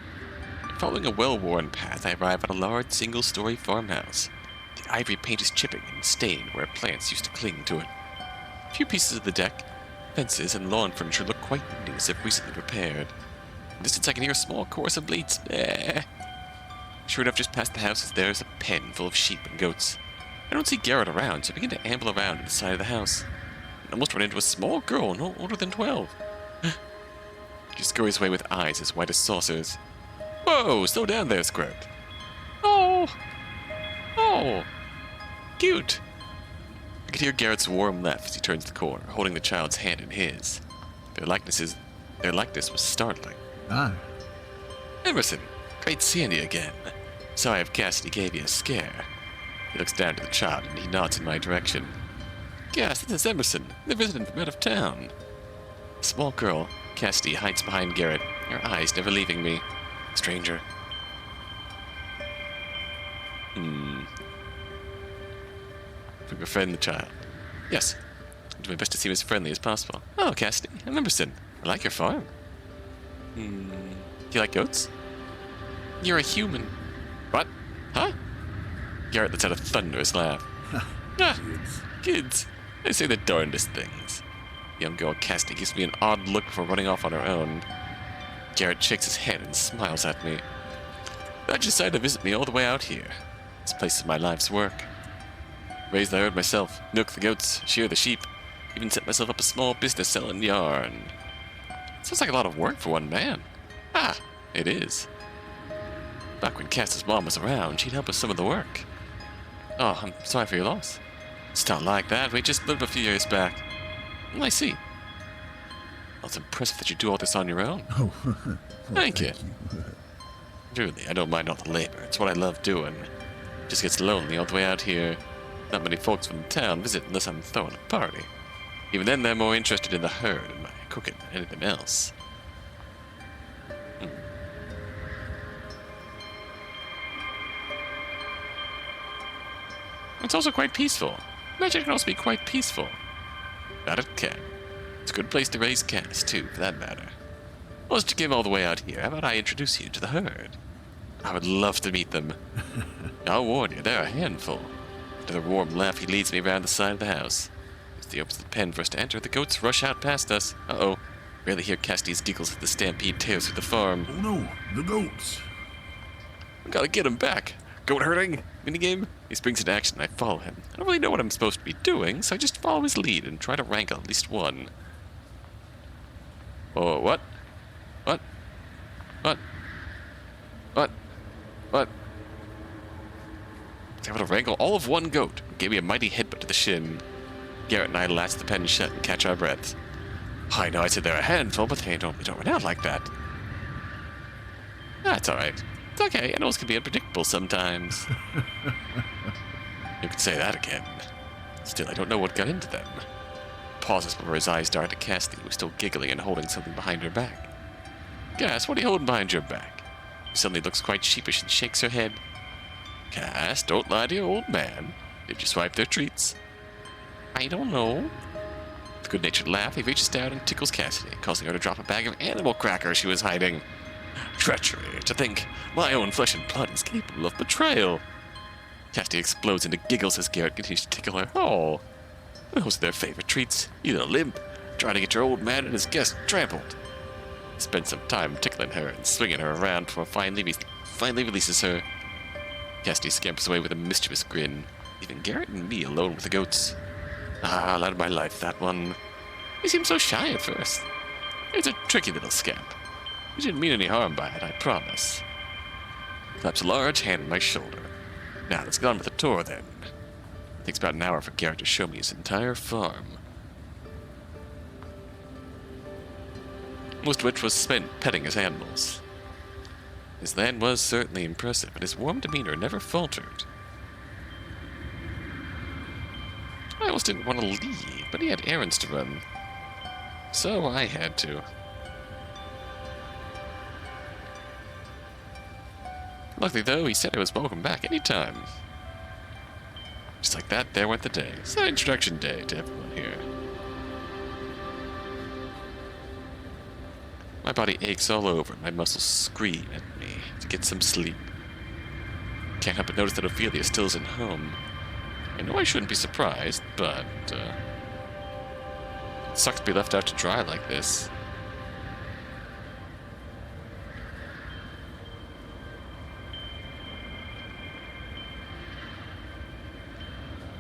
A: Following a well-worn path, I arrive at a large single-story farmhouse. The ivory paint is chipping and stained where plants used to cling to it. A few pieces of the deck, fences, and lawn furniture look quite new as if recently repaired. In the distance I can hear a small chorus of bleats. Sure enough, just past the house there's a pen full of sheep and goats. I don't see Garrett around, so I begin to amble around to the side of the house. I almost run into a small girl no older than 12. She scurries away with eyes as white as saucers. Whoa, slow down there, Squirt. Oh, Oh, cute. I could hear Garrett's warm laugh as he turns the corner, holding the child's hand in his. Their likeness was startling.
B: Ah,
A: Emerson, great seeing you again. Sorry if Cassidy gave you a scare. He looks down to the child and he nods in my direction. Yes, this is Emerson. They're visiting from out of town. The small girl, Cassidy, hides behind Garrett, her eyes never leaving me. Stranger. We befriend the child. Yes. I do my best to seem as friendly as possible. Oh, Cassidy, I'm Emerson. I like your farm. Do you like goats? You're a human. What? Huh? Garrett lets out a thunderous laugh. Ah, kids. They say the darndest things. Young girl Cassidy gives me an odd look before running off on her own. Garrett shakes his head and smiles at me. Glad you decided to visit me all the way out here. This place is my life's work. Raised the herd myself, milk the goats, shear the sheep, even set myself up a small business selling yarn. Sounds like a lot of work for one man. Ah, it is. Back when Cass's mom was around, she'd help with some of the work. Oh, I'm sorry for your loss. It's not like that. We just lived a few years back. I see. Well, it's impressive that you do all this on your own.
B: oh, well,
A: Thank you. Truly, I don't mind all the labor. It's what I love doing. It just gets lonely all the way out here. Not many folks from the town visit unless I'm throwing a party. Even then, they're more interested in the herd and my cooking than anything else. It's also quite peaceful. Magic can also be quite peaceful. That it can. It's a good place to raise cats, too, for that matter. Well, as you came all the way out here, how about I introduce you to the herd? I would love to meet them. I'll warn you, they're a handful. With a warm laugh, he leads me around the side of the house. As he opens the pen for us to enter, the goats rush out past us. Uh-oh. Barely hear Cassidy's giggles as the stampede tears through the farm.
B: Oh no, the goats.
A: I gotta get him back. Goat herding minigame. He springs into action and I follow him. I don't really know what I'm supposed to be doing, so I just follow his lead and try to wrangle at least one. Oh, what? What? What? What? What? I was able to wrangle all of one goat. It gave me a mighty headbutt to the shin. Garrett and I latch the pen shut and catch our breaths. I know I said they're a handful, but they don't run out like that. That's alright. It's okay. Animals can be unpredictable sometimes. You could say that again. Still, I don't know what got into them. Pauses before his eyes dart to Cassidy, who's still giggling and holding something behind her back. Cass, what are you holding behind your back? She suddenly looks quite sheepish and shakes her head. Cass, don't lie to your old man. Did you swipe their treats? I don't know. With a good-natured laugh, he reaches down and tickles Cassidy, causing her to drop a bag of animal crackers she was hiding. Treachery, to think my own flesh and blood is capable of betrayal. Cassidy explodes into giggles as Garrett continues to tickle her. Oh, those are their favorite treats. You little limp, trying to get your old man and his guest trampled. He spends some time tickling her and swinging her around before finally releases her. Cassidy scampers away with a mischievous grin, leaving Garrett and me alone with the goats. Ah, lad of my life, that one. He seemed so shy at first. It's a tricky little scamp. He didn't mean any harm by it, I promise. Claps a large hand on my shoulder. Now, let's get on with the tour, then. It takes about an hour for Garrett to show me his entire farm. Most of which was spent petting his animals. His land was certainly impressive, and his warm demeanor never faltered. I almost didn't want to leave, but he had errands to run. So I had to. Luckily, though, he said I was welcome back anytime. Just like that, there went the day. It's an introduction day to everyone here. My body aches all over, and my muscles scream at me to get some sleep. Can't help but notice that Ophelia still isn't home. I know I shouldn't be surprised, but, it sucks to be left out to dry like this.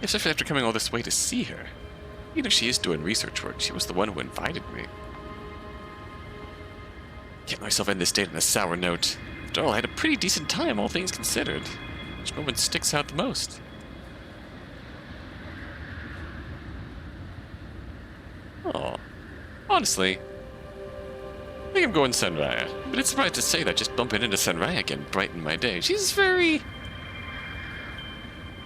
A: Especially after coming all this way to see her. Even if she is doing research work, she was the one who invited me. Get myself in this date on a sour note. After all, I had a pretty decent time, all things considered. Which moment sticks out the most? Oh, honestly, I think I'm going Sunraya. But it's surprised to say that just bumping into Sunraya can brighten my day. She's very...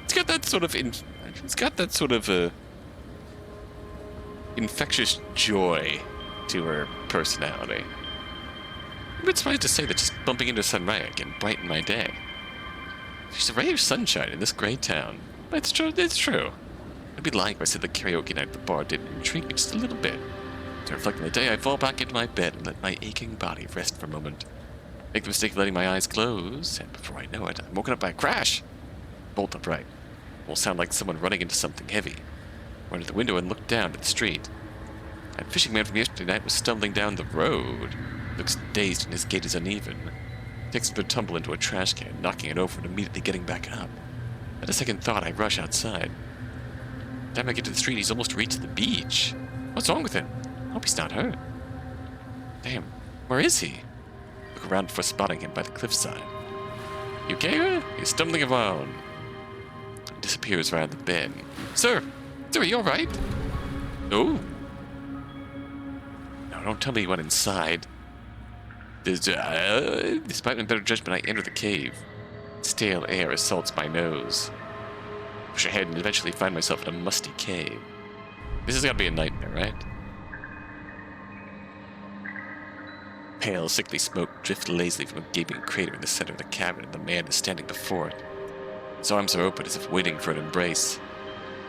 A: It's got that sort of... infectious joy to her personality. I'm surprised to say that just bumping into Sunraya can brighten my day. She's a ray of sunshine in this great town. But it's true, it's true. I'd be lying if I said the karaoke night at the bar didn't intrigue me just a little bit. To reflect on the day, I fall back into my bed and let my aching body rest for a moment. Make the mistake of letting my eyes close, and before I know it, I'm woken up by a crash. Bolt upright. It will sound like someone running into something heavy. I went to the window and looked down at the street. That fishing man from yesterday night was stumbling down the road. Looks dazed and his gait is uneven. Takes a tumble into a trash can, knocking it over and immediately getting back up. At a second thought, I rush outside. By the time I get to the street, he's almost reached the beach. What's wrong with him? I hope he's not hurt. Damn, where is he? Look around before spotting him by the cliffside. You okay? He's stumbling around. He disappears around the bend. Sir, are you alright? No. No, don't tell me you went inside. Despite my better judgment, I enter the cave. Stale air assaults my nose. Push ahead and eventually find myself in a musty cave. This has got to be a nightmare, right? Pale, sickly smoke drifts lazily from a gaping crater in the center of the cavern, and the man is standing before it. His arms are open as if waiting for an embrace.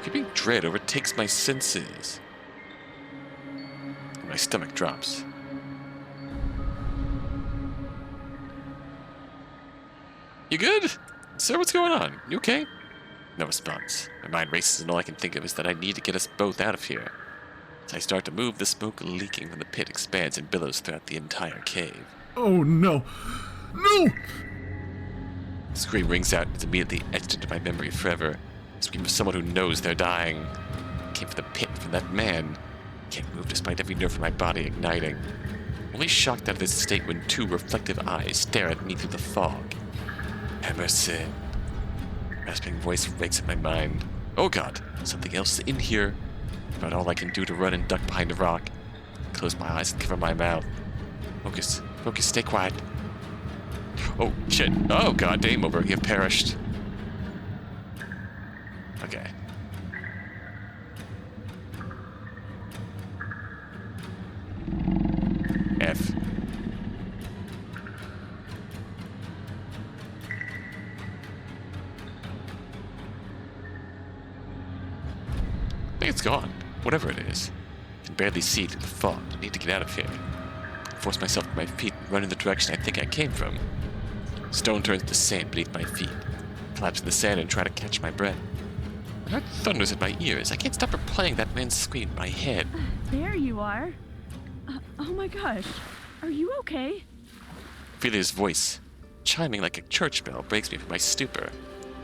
A: Creeping dread overtakes my senses. And my stomach drops. You good? Sir, what's going on? You okay? No response. My mind races and all I can think of is that I need to get us both out of here. As I start to move, the smoke leaking from the pit expands and billows throughout the entire cave.
B: Oh, no. No!
A: The scream rings out and is immediately etched into my memory forever. The scream of someone who knows they're dying. It came from the pit, from that man. I can't move despite every nerve in my body igniting. Only shocked out of this state when two reflective eyes stare at me through the fog. Emerson. Rasping voice rakes at my mind. Oh god, something else in here. About all I can do to run and duck behind a rock. Close my eyes and cover my mouth. Focus, stay quiet. Oh shit, oh god, game over, you have perished. Okay. F. I think it's gone. Whatever it is. I can barely see through the fog. I need to get out of here. I force myself to my feet and run in the direction I think I came from. Stone turns to sand beneath my feet. I collapse in the sand and try to catch my breath. My heart thunders at my ears. I can't stop replaying that man's scream in my head.
D: There you are. Oh my gosh. Are you okay?
A: Ophelia's voice, chiming like a church bell, breaks me from my stupor.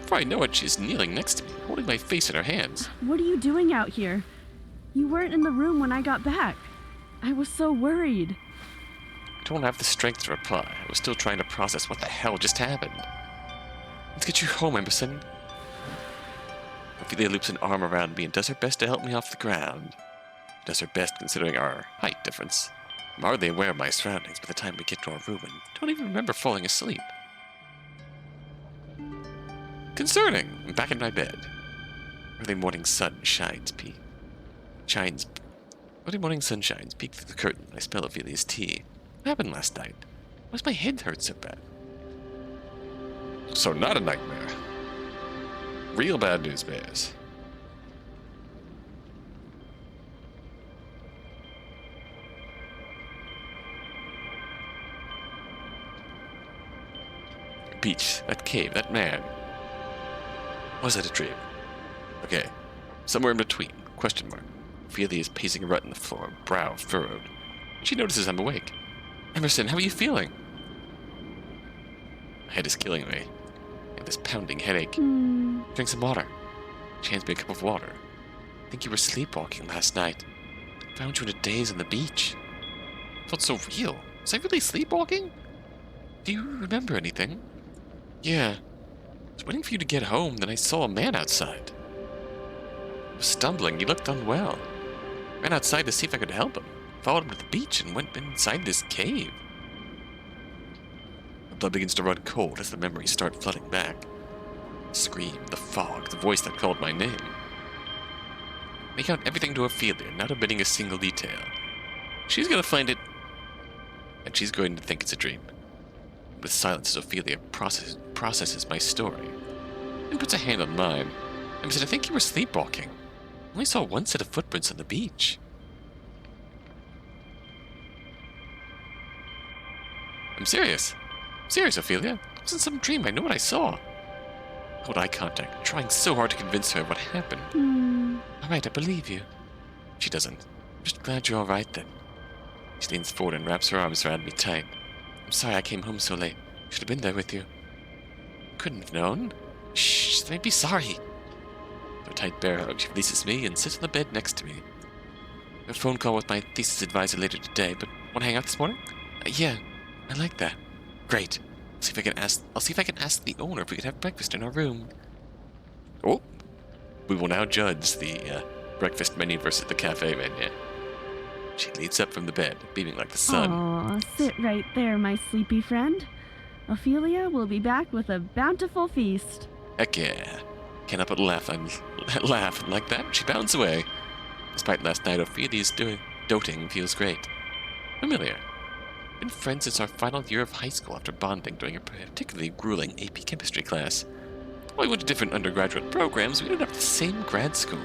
A: Before I know it, she's kneeling next to me, holding my face in her hands.
D: What are you doing out here? You weren't in the room when I got back. I was so worried.
A: I don't have the strength to reply. I was still trying to process what the hell just happened. Let's get you home, Emerson. Ophelia loops an arm around me and does her best to help me off the ground. She does her best considering our height difference. I'm hardly aware of my surroundings by the time we get to our room and don't even remember falling asleep. Concerning. I'm back in my bed. Early morning sun shines peek through the curtain. I smell Ophelia's tea. What happened last night? Why does my head hurt so bad? So not a nightmare. Real bad news bears. Beach, that cave, that man. Was it a dream? Okay, somewhere in between, question mark. Ophelia is pacing a rut on the floor, brow furrowed. She notices I'm awake. Emerson, how are you feeling? My head is killing me. I have this pounding headache. Drink some water. She hands me a cup of water. I think you were sleepwalking last night. I found you in a daze on the beach. It felt so real. Was I really sleepwalking? Do you remember anything? Yeah. I was waiting for you to get home, then I saw a man outside. I was stumbling. You looked unwell. Ran outside to see if I could help him. Followed him to the beach and went inside this cave. My blood begins to run cold as the memories start flooding back. The scream, the fog, the voice that called my name. Make out everything to Ophelia, not omitting a single detail. She's gonna find it, and she's going to think it's a dream. With silence, as Ophelia processes my story, and puts a hand on mine, and said, I think you were sleepwalking. I only saw one set of footprints on the beach. I'm serious. I'm serious, Ophelia. It wasn't some dream. I know what I saw. I hold eye contact, trying so hard to convince her of what happened. All right, I believe you. She doesn't. I'm just glad you're all right then. She leans forward and wraps her arms around me tight. I'm sorry I came home so late. Should have been there with you. Couldn't have known. Shh, they'd be sorry. With a tight bear hug, she releases me and sits on the bed next to me. I have a phone call with my thesis advisor later today, but want to hang out this morning? Yeah, I like that. Great. I'll see if I can ask the owner if we could have breakfast in our room. Oh, we will now judge the breakfast menu versus the cafe menu. She leads up from the bed, beaming like the sun.
D: Aw, sit right there, my sleepy friend. Ophelia will be back with a bountiful feast.
A: Heck yeah. Cannot but laugh and like that. She bounds away. Despite last night, Ophelia's doting feels great. Familiar. Been friends since our final year of high school after bonding during a particularly grueling AP chemistry class. While we went to different undergraduate programs, we ended up at the same grad school.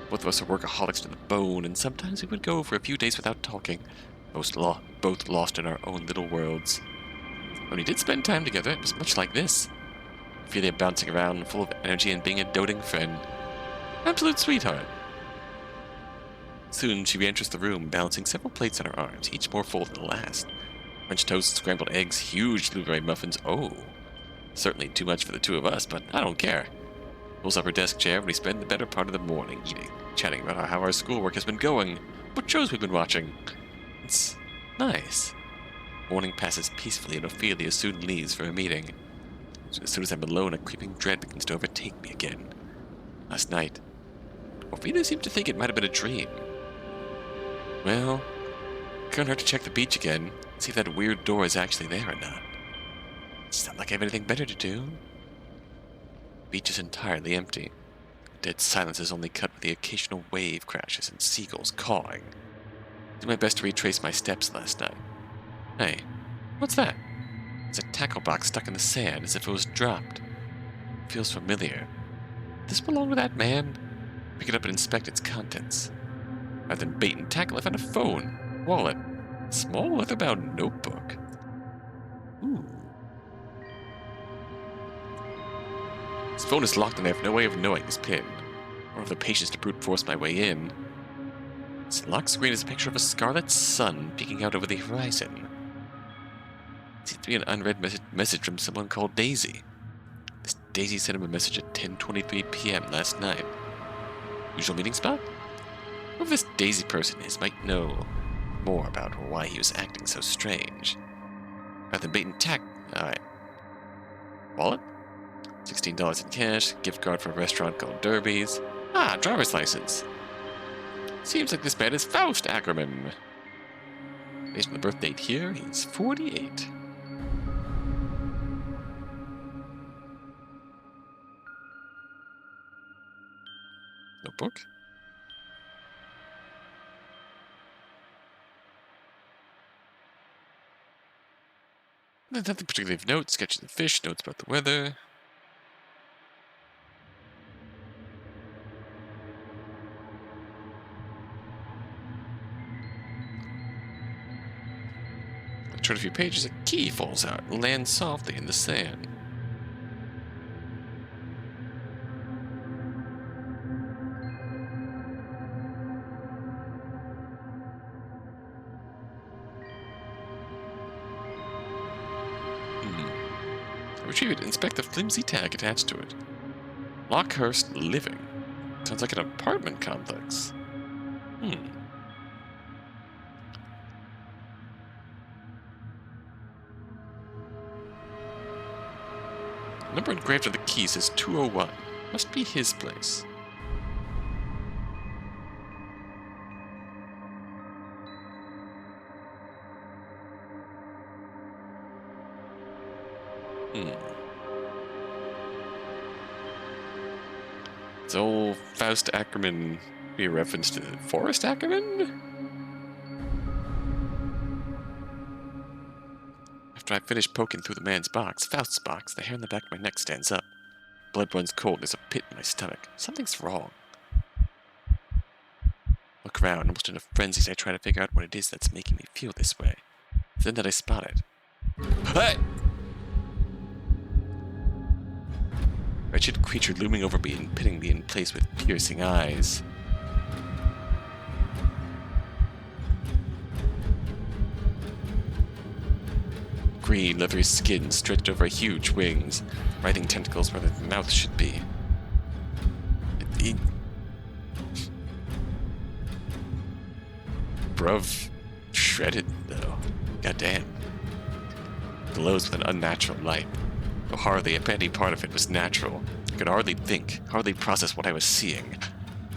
A: Both of us are workaholics to the bone, and sometimes we would go for a few days without talking, both lost in our own little worlds. When we did spend time together, it was much like this. Ophelia bouncing around, full of energy and being a doting friend. Absolute sweetheart. Soon she re-enters the room, balancing several plates on her arms, each more full than the last. French toast, scrambled eggs, huge blueberry muffins. Oh, certainly too much for the two of us, but I don't care. Pulls up her desk chair and we spend the better part of the morning eating, chatting about how our schoolwork has been going, what shows we've been watching. It's nice. Morning passes peacefully and Ophelia soon leaves for a meeting. As soon as I'm alone, a creeping dread begins to overtake me again. Last night, Ophelia seemed to think it might have been a dream. Well, couldn't hurt to check the beach again, see if that weird door is actually there or not. It's not like I have anything better to do. The beach is entirely empty. Dead silence is only cut with the occasional wave crashes and seagulls cawing. I did my best to retrace my steps last night. Hey, what's that? It's a tackle box stuck in the sand as if it was dropped. It feels familiar. Did this belong to that man? Pick it up and inspect its contents. Rather than bait and tackle, I found a phone, wallet, small leather-bound notebook. Ooh. This phone is locked and I have no way of knowing his PIN, or have the patience to brute force my way in. This locked screen is a picture of a scarlet sun peeking out over the horizon. It seems to be an unread message from someone called Daisy. This Daisy sent him a message at 10:23 p.m. last night. Usual meeting spot? Whoever this Daisy person is might know more about why he was acting so strange. Rather than bait and tack, alright. Wallet? $16 in cash, gift card for a restaurant called Derby's. Ah, driver's license. Seems like this man is Faust Ackerman. Based on the birth date here, he's 48. Notebook? There's nothing particularly of note. Sketches of fish, notes about the weather. I turn a few pages, a key falls out and lands softly in the sand. Retrieve it, inspect the flimsy tag attached to it. Lockehurst Living. Sounds like an apartment complex. The number engraved on the key says 201. Must be his place. Hmm. Does old Faust Ackerman be a reference to Forrest Ackerman? After I finish poking through the man's box, Faust's box, the hair on the back of my neck stands up. Blood runs cold and there's a pit in my stomach. Something's wrong. Look around, almost in a frenzy as I try to figure out what it is that's making me feel this way. It's then that I spot it. Hey! Wretched creature looming over me and pinning me in place with piercing eyes. Green, leathery skin stretched over huge wings, writhing tentacles where the mouth should be. Bruv, shredded though. Goddamn. Glows with an unnatural light. Though hardly if any part of it was natural. I could hardly think, hardly process what I was seeing.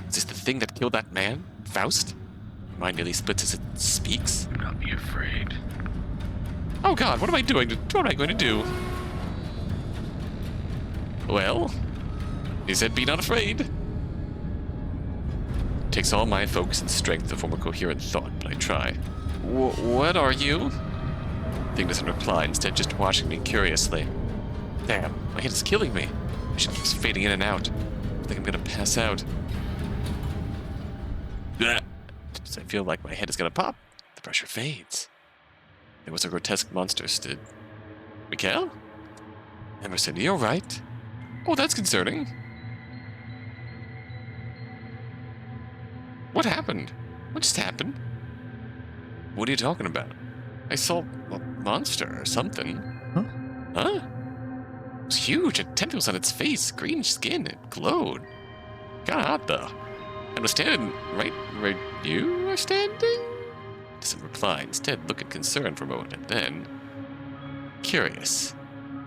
A: Is this the thing that killed that man? Faust? My mind nearly splits as it speaks.
B: Do not be afraid.
A: Oh god, what am I doing? What am I going to do? Well, he said be not afraid. It takes all my focus and strength to form a coherent thought, but I try. What are you? The thing doesn't reply, instead just watching me curiously. Damn, my head is killing me. Vision keeps fading in and out. I think I'm gonna pass out. As I feel like my head is gonna pop, the pressure fades. There was a grotesque monster stood. Mikhail? Emerson, you're right. Oh, that's concerning. What happened? What just happened? What are you talking about? I saw a monster or something. Huh? It was huge, had tentacles on its face, green skin, it glowed. Kinda hot though. And was standing right where you were standing? Doesn't reply, instead looking concerned for a moment, and then curious.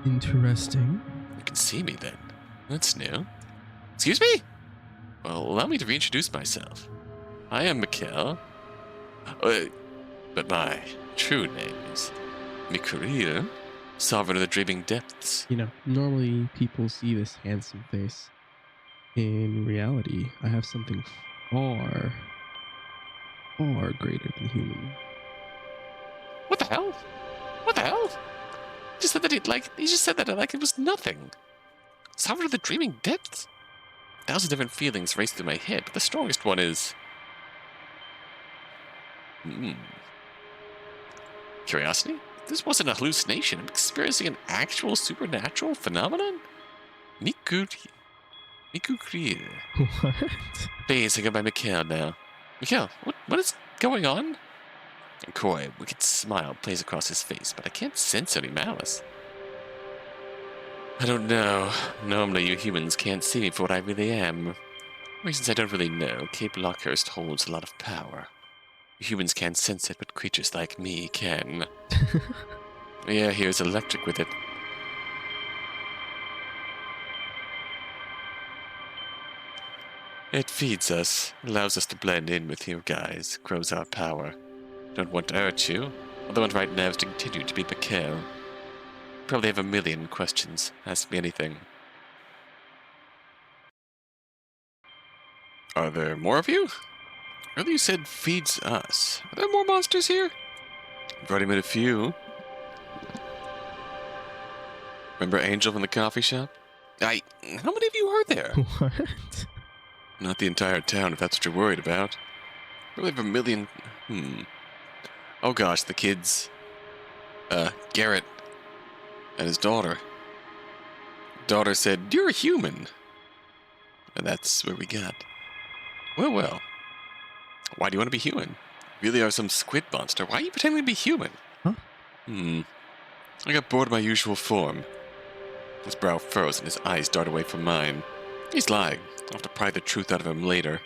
F: Interesting.
A: You can see me then. That's new. Excuse me? Well, allow me to reintroduce myself. I am Mikhail. But my true name is Mikhail, Sovereign of the Dreaming Depths.
F: You know, normally people see this handsome face. In reality, I have something far greater than human.
A: What the hell? What the hell? He just said that it was nothing. Sovereign of the Dreaming Depths? 1,000 different feelings race through my head, but the strongest one is... Curiosity? This wasn't a hallucination. I'm experiencing an actual supernatural phenomenon? Mikhail.
F: What?
A: Please, I go by Mikhail now. Mikhail, what is going on? A coy, wicked smile plays across his face, but I can't sense any malice. I don't know. Normally you humans can't see me for what I really am. Reasons I don't really know, Cape Lockehurst holds a lot of power. You humans can't sense it, but creatures like me can. Yeah, here's electric with it. It feeds us, allows us to blend in with you guys, grows our power. Don't want to hurt you. All I want right now is to continue to be Mikhail. Probably have a million questions. Ask me anything. Are there more of you? Earlier you said feeds us. Are there more monsters here? I've already met a few. Remember Angel from the coffee shop? How many of you are there?
F: What?
A: Not the entire town, if that's what you're worried about. Probably have a million... Oh gosh, the kids. Garrett. And his daughter. Daughter said, "You're a human." And that's where we got. Well. Why do you want to be human? You really are some squid monster. Why are you pretending to be human?
F: Huh?
A: I got bored of my usual form. His brow furrows and his eyes dart away from mine. He's lying. I'll have to pry the truth out of him later.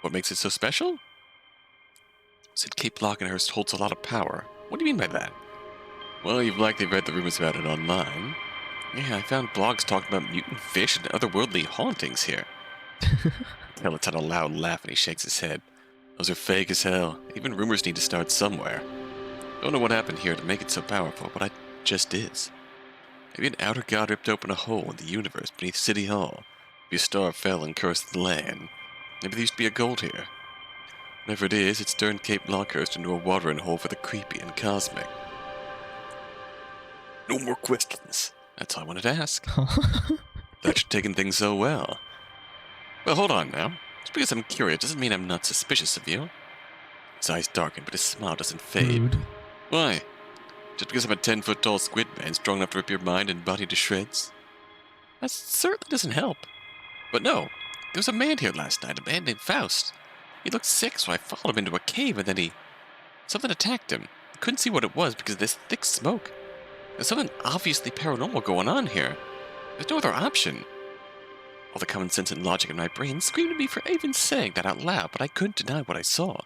A: What makes it so special? Said Cape Lockehurst holds a lot of power. What do you mean by that? Well, you've likely read the rumors about it online. Yeah, I found blogs talking about mutant fish and otherworldly hauntings here. Hell, lets out a loud laugh and he shakes his head. Those are fake as hell. Even rumors need to start somewhere. Don't know what happened here to make it so powerful, but I just is. Maybe an outer god ripped open a hole in the universe beneath City Hall. Maybe a star fell and cursed the land. Maybe there used to be a gold here. Whatever it is, it's turned Cape Lockehurst into a watering hole for the creepy and cosmic. No more questions. That's all I wanted to ask. Thought you're taking things so well. Well, hold on now. Just because I'm curious doesn't mean I'm not suspicious of you. His eyes darken, but his smile doesn't fade.
F: Rude.
A: Why? Just because I'm a 10-foot-tall squid man strong enough to rip your mind and body to shreds? That certainly doesn't help. But no, there was a man here last night, a man named Faust. He looked sick, so I followed him into a cave, and then something attacked him. I couldn't see what it was because of this thick smoke. There's something obviously paranormal going on here. There's no other option. All the common sense and logic in my brain screamed at me for even saying that out loud, but I couldn't deny what I saw.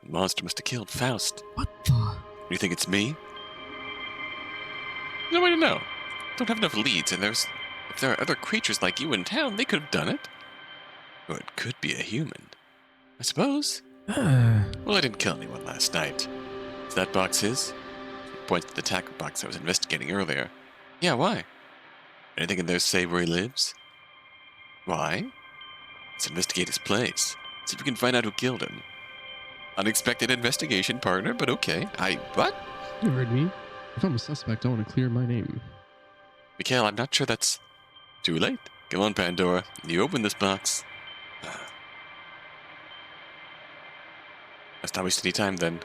A: The monster must have killed Faust.
F: What the?
A: You think it's me? No way to know. Don't have enough leads, and if there are other creatures like you in town, they could have done it. Or it could be a human. I suppose. Well, I didn't kill anyone last night. Is that box his? He points to the tackle box I was investigating earlier. Yeah, why? Anything in there say where he lives? Why? Let's investigate his place. See if we can find out who killed him. Unexpected investigation, partner, but okay. What?
F: You heard me. If I'm a suspect, I want to clear my name.
A: Mikhail, I'm not sure that's too late. Come on, Pandora. You open this box. Let's not waste any time then.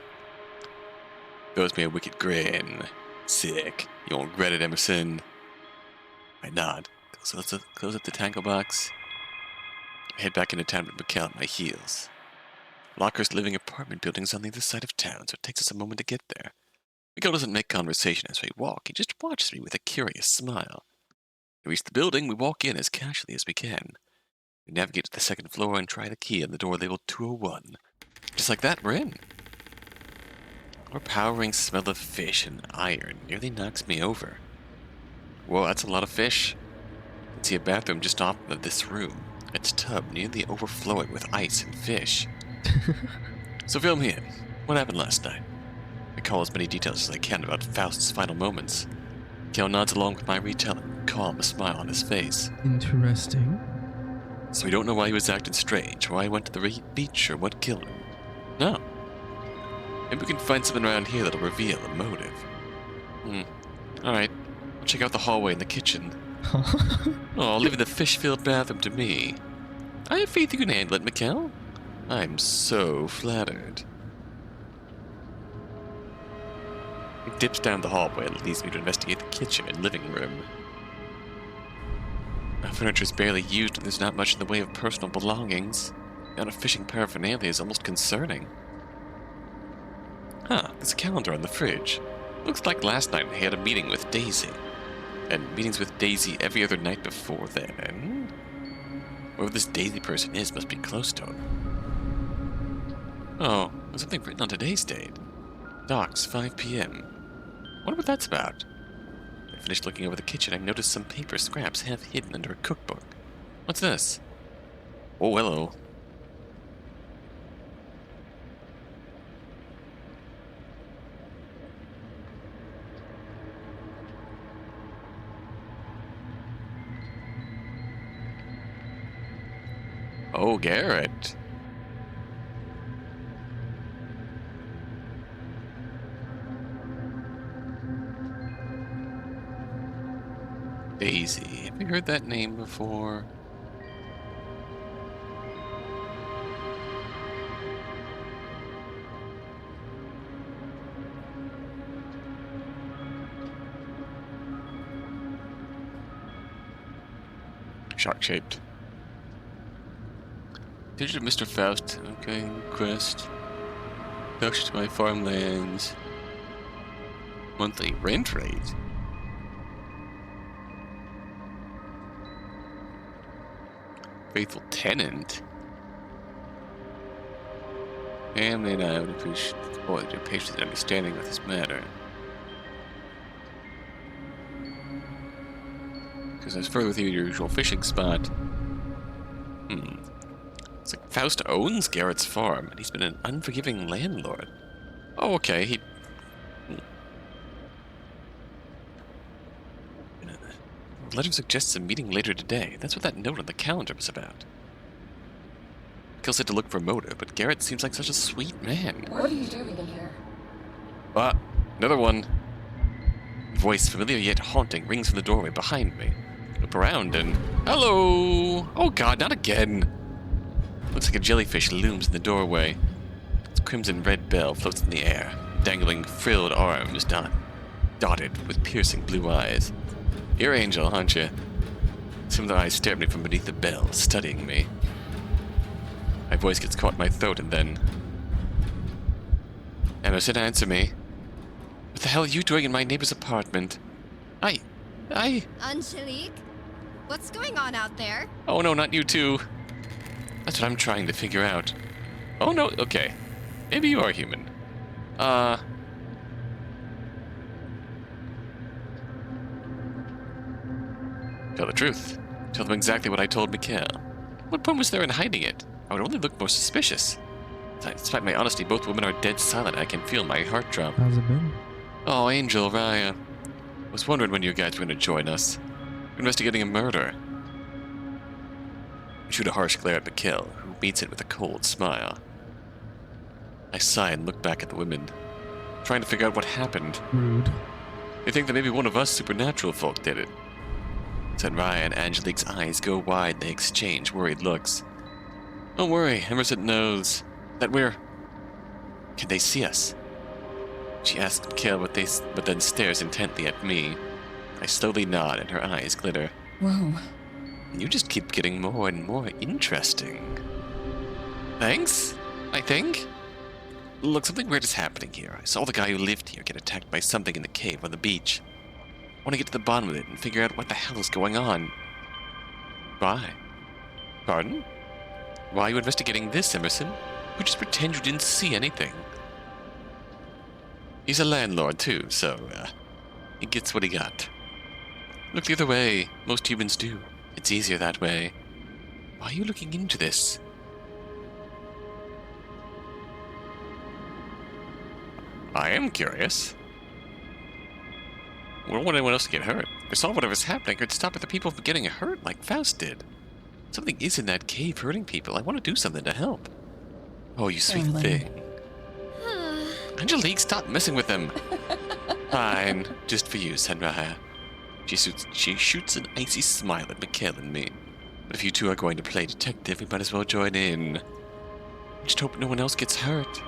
A: Throws me a wicked grin. Sick. You won't regret it, Emerson. I nod. Close up the tackle box. I head back into town with Mikhail at my heels. Lockehurst living apartment buildings on the other side of town, so it takes us a moment to get there. Mikhail doesn't make conversation as we walk. He just watches me with a curious smile. We reach the building. We walk in as casually as we can. We navigate to the second floor and try the key on the door labeled 201. Just like that, we're in. Overpowering smell of fish and iron nearly knocks me over. Whoa, that's a lot of fish. I can see a bathroom just off of this room. Its tub nearly overflowing with ice and fish. So fill me in. What happened last night? I recall as many details as I can about Faust's final moments. Kel nods along with my retelling, calm, a smile on his face.
F: Interesting.
A: So we don't know why he was acting strange, why he went to the beach, or what killed him. No. Maybe we can find something around here that'll reveal a motive. Alright. I'll check out the hallway and the kitchen. Oh, leaving the fish-filled bathroom to me. I have faith you can handle it, Mikhail. I'm so flattered. He dips down the hallway and leads me to investigate the kitchen and living room. My furniture is barely used and there's not much in the way of personal belongings. The amount of fishing paraphernalia is almost concerning. There's a calendar on the fridge. Looks like last night he had a meeting with Daisy. And meetings with Daisy every other night before then. Whoever this Daisy person is must be close to him. Oh, there's something written on today's date. Docks, 5 p.m. Wonder what that's about. I finished looking over the kitchen. I noticed some paper scraps half hidden under a cookbook. What's this? Oh, hello. Oh, Garrett. Daisy. Have you heard that name before? Shark-shaped. Digital Mr. Faust. Okay, request. Purchase my farmlands. Monthly rent rate. Faithful tenant. Family and I would appreciate your patience and understanding with this matter. Because it's further with your usual fishing spot. It's like Faust owns Garrett's farm, and he's been an unforgiving landlord. Oh, okay, The letter suggests a meeting later today. That's what that note on the calendar was about. Mikhail said to look for a motive, but Garrett seems like such a sweet man.
C: What are you doing in here?
A: Another one. A voice, familiar yet haunting, rings from the doorway behind me. I look around and... Hello! Oh god, not again! Looks like a jellyfish looms in the doorway. Its crimson-red bell floats in the air, dangling frilled arms dotted with piercing blue eyes. You're Angel, aren't you? Similar eyes stare at me from beneath the bell, studying me. My voice gets caught in my throat and then... Emerson, answer me. What the hell are you doing in my neighbor's apartment? I...
E: Angelique? What's going on out there?
A: Oh no, not you too. That's what I'm trying to figure out. Oh no, okay. Maybe you are human. Tell the truth. Tell them exactly what I told Mikhail. What point was there in hiding it? I would only look more suspicious. Despite my honesty, both women are dead silent. I can feel my heart drop.
F: How's it been?
A: Oh, Angel, Raya. Was wondering when you guys were going to join us. We're investigating a murder. I shoot a harsh glare at Mikhail, who meets it with a cold smile. I sigh and look back at the women, trying to figure out what happened.
F: Rude.
A: They think that maybe one of us supernatural folk did it. Said Raya, and Angelique's eyes go wide. They exchange worried looks. Don't worry, Emerson knows that we're... Can they see us? She asks Mikhail, but then stares intently at me. I slowly nod, and her eyes glitter.
C: Whoa.
A: You just keep getting more and more interesting. Thanks, I think. Look, something weird is happening here. I saw the guy who lived here get attacked by something in the cave on the beach. I want to get to the bottom of it and figure out what the hell is going on. Why? Pardon? Why are you investigating this, Emerson? You just pretend you didn't see anything. He's a landlord, too, so, he gets what he got. Look the other way. Most humans do. It's easier that way. Why are you looking into this? I am curious. We don't want anyone else to get hurt. If we saw whatever's happening, I'd stop other people from getting hurt like Faust did. Something is in that cave hurting people. I want to do something to help. Oh, you sweet thing. Angelique, stop messing with him. Fine. Just for you, Senraya. She shoots an icy smile at Mikhail and me. But if you two are going to play detective, we might as well join in. Just hope no one else gets hurt.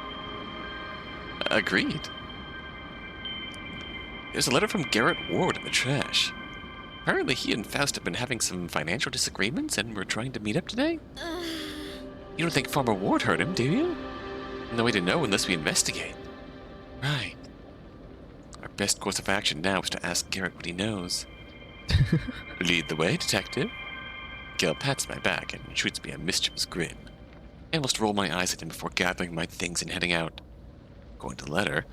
A: Agreed. There's a letter from Garrett Ward in the trash. Apparently he and Faust have been having some financial disagreements and were trying to meet up today? You don't think Farmer Ward hurt him, do you? No way to know unless we investigate. Right. Our best course of action now is to ask Garrett what he knows. Lead the way, detective. Gil pats my back and shoots me a mischievous grin. I almost roll my eyes at him before gathering my things and heading out. Going to the letter,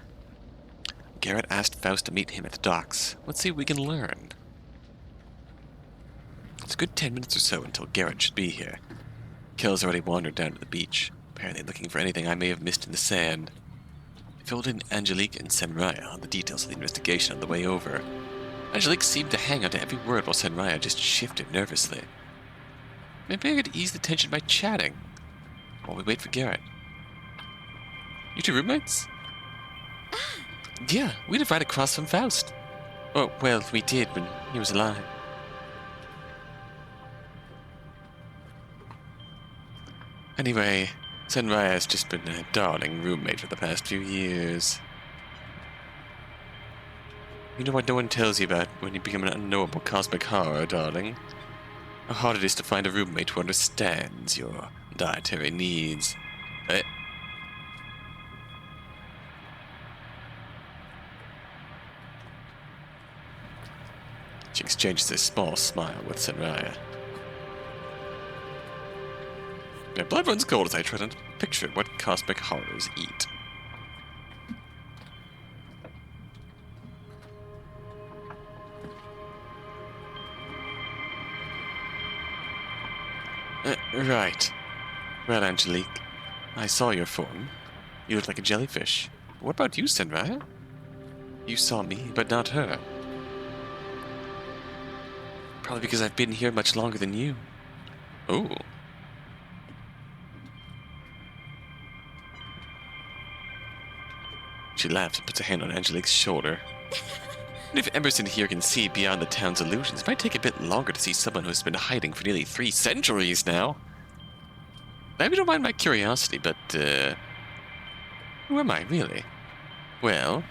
A: Garrett asked Faust to meet him at the docks. Let's see what we can learn. It's a good 10 minutes or so until Garrett should be here. Gil's already wandered down to the beach, apparently looking for anything I may have missed in the sand. I filled in Angelique and Senraya on the details of the investigation on the way over. Angelique seemed to hang on to every word while Senraya just shifted nervously. Maybe I could ease the tension by chatting while we wait for Garrett. You two roommates? Yeah, we live right across from Faust. Oh, well, we did when he was alive. Anyway, Senraya has just been a darling roommate for the past few years. You know what no one tells you about when you become an unknowable cosmic horror, darling? How hard it is to find a roommate who understands your dietary needs. She exchanges a small smile with Senraya. My blood runs cold as I try to picture what cosmic horrors eat. Right. Well, Angelique, I saw your form. You look like a jellyfish. What about you, Senraya? You saw me, but not her. Probably because I've been here much longer than you. Oh. She laughs and puts a hand on Angelique's shoulder. And if Emerson here can see beyond the town's illusions, it might take a bit longer to see someone who's been hiding for nearly 3 centuries now. I hope you don't mind my curiosity, but, who am I, really? Well...